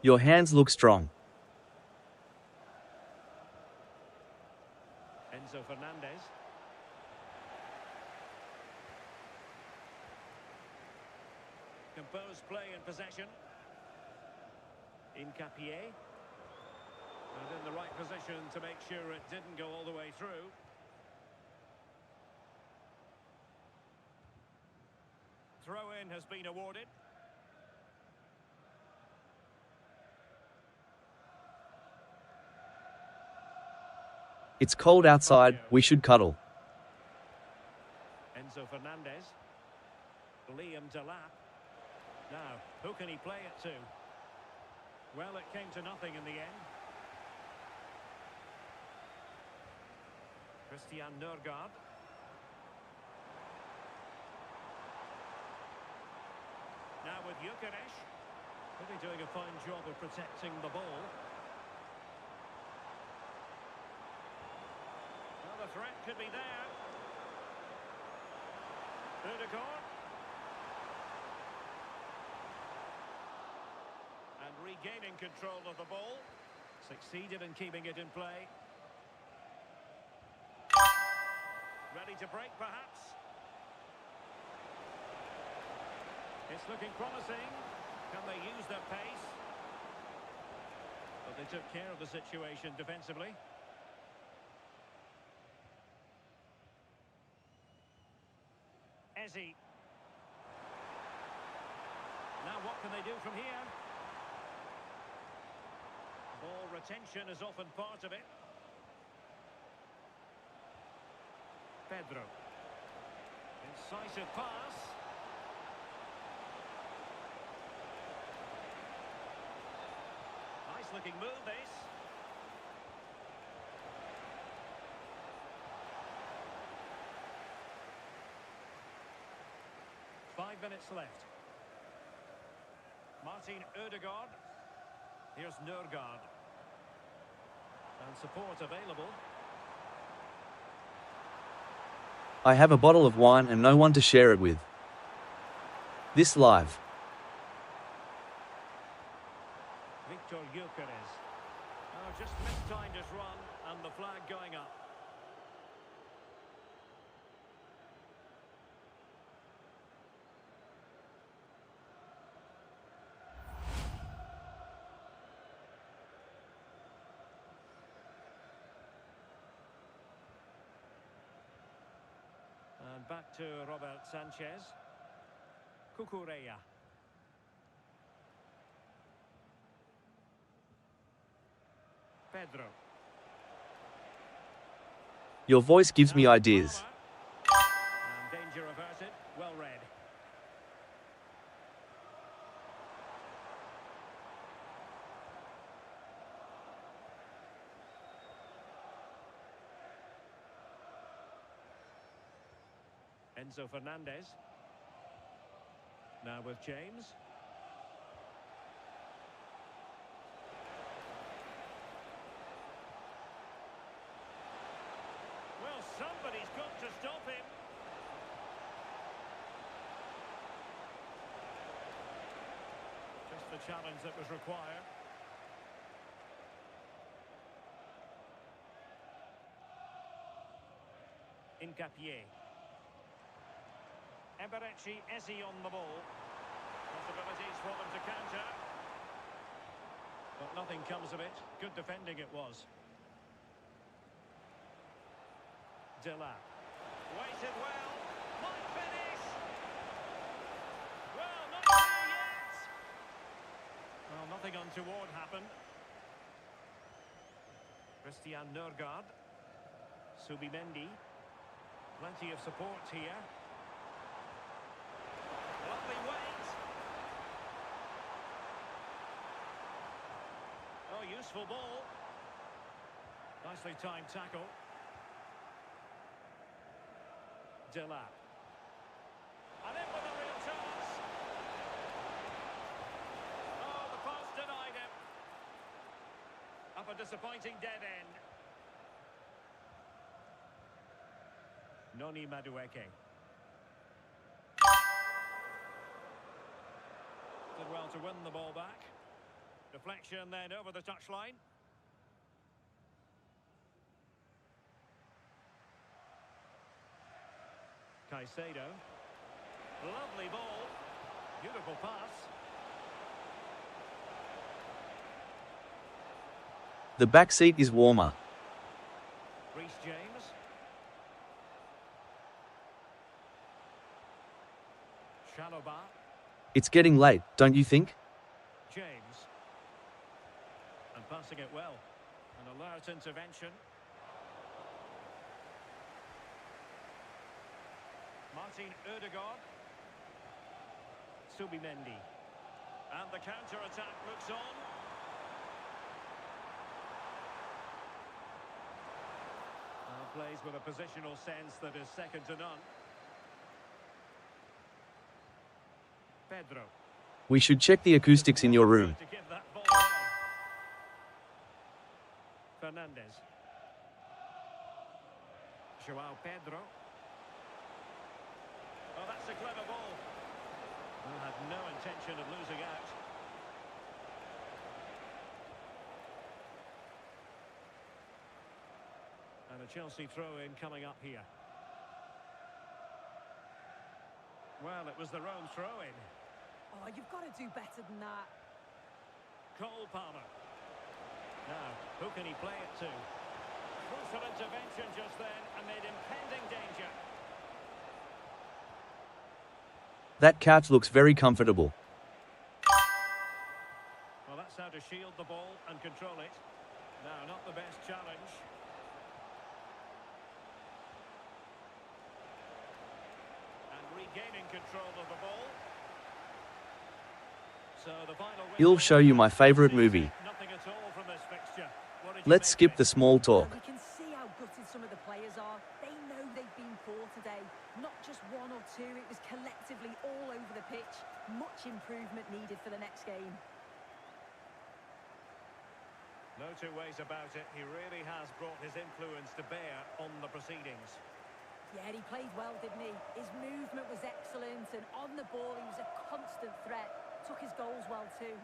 Your hands look strong. Enzo Fernandez. Composed play in possession. Incapié. And in the right position to make sure it didn't go all the way through. Throw-in has been awarded. It's cold outside, we should cuddle. Enzo Fernandez. Liam Delap. Now, who can he play it to? Well, it came to nothing in the end. Christian Nørgaard. Now with Gyökeres. Really doing a fine job of protecting the ball. Well, the threat could be there. Ødegaard. And regaining control of the ball. Succeeded in keeping it in play. Ready to break, perhaps. It's looking promising. Can they use their pace? But they took care of the situation defensively. Ezzy. Now what can they do from here? Ball retention is often part of it. Pedro. Incisive pass. Nice looking move, this. Five minutes left. Martin Ødegaard. Here's Nørgaard. And support available. I have a bottle of wine and no one to share it with. This live. Victor Gyökeres. Oh, just mistimed his run and the flag going up. And back to Robert Sanchez. Cucurella. Pedro. Your voice gives me ideas. And danger averted. Well read. Enzo Fernandez. Now with James. Well, somebody's got to stop him. Just the challenge that was required. Incapié. Eberechi Ezzy on the ball. Possibilities for them to counter. But nothing comes of it. Good defending it was. Delap. Waited well. Might finish. Well, not there yet. Well, nothing untoward happened. Christian Nørgaard. Subimendi. Plenty of support here. Lovely wait. Oh, useful ball. Nicely timed tackle. Delap. And in with a real chance. Oh, the pass denied him. Up a disappointing dead end. Noni Madueke. Did well to win the ball back. Deflection then over the touchline. Caicedo. Lovely ball. Beautiful pass. The back seat is warmer. Reece James. Chalobah. It's getting late, don't you think? James. And passing it well. An alert intervention. Martin Ødegaard. Subimendi. And the counter-attack looks on. Plays with a positional sense that is second to none. Pedro. We should check the acoustics in your room. To give that ball away. Fernandez. Joao Pedro. Oh, that's a clever ball. Well, had no intention of losing out. And a Chelsea throw-in coming up here. Well, it was their own throw-in. Oh, you've got to do better than that. Cole Palmer. Now, who can he play it to? Crucial intervention just then amid impending danger. That couch looks very comfortable. Well, that's how to shield the ball and control it. Now, not the best challenge. And regaining control of the ball. So the final I'll show you my favorite movie. Nothing at all from this fixture. What did you Let's make skip of the it? small talk. You can see how gutted some of the players are. They know they've been poor today. Not just one or two, it was collectively all over the pitch. Much improvement needed for the next game. No two ways about it. He really has brought his influence to bear on the proceedings. Yeah, he played well, didn't he? His movement was excellent, and on the ball he was a constant threat. Took his goals well too.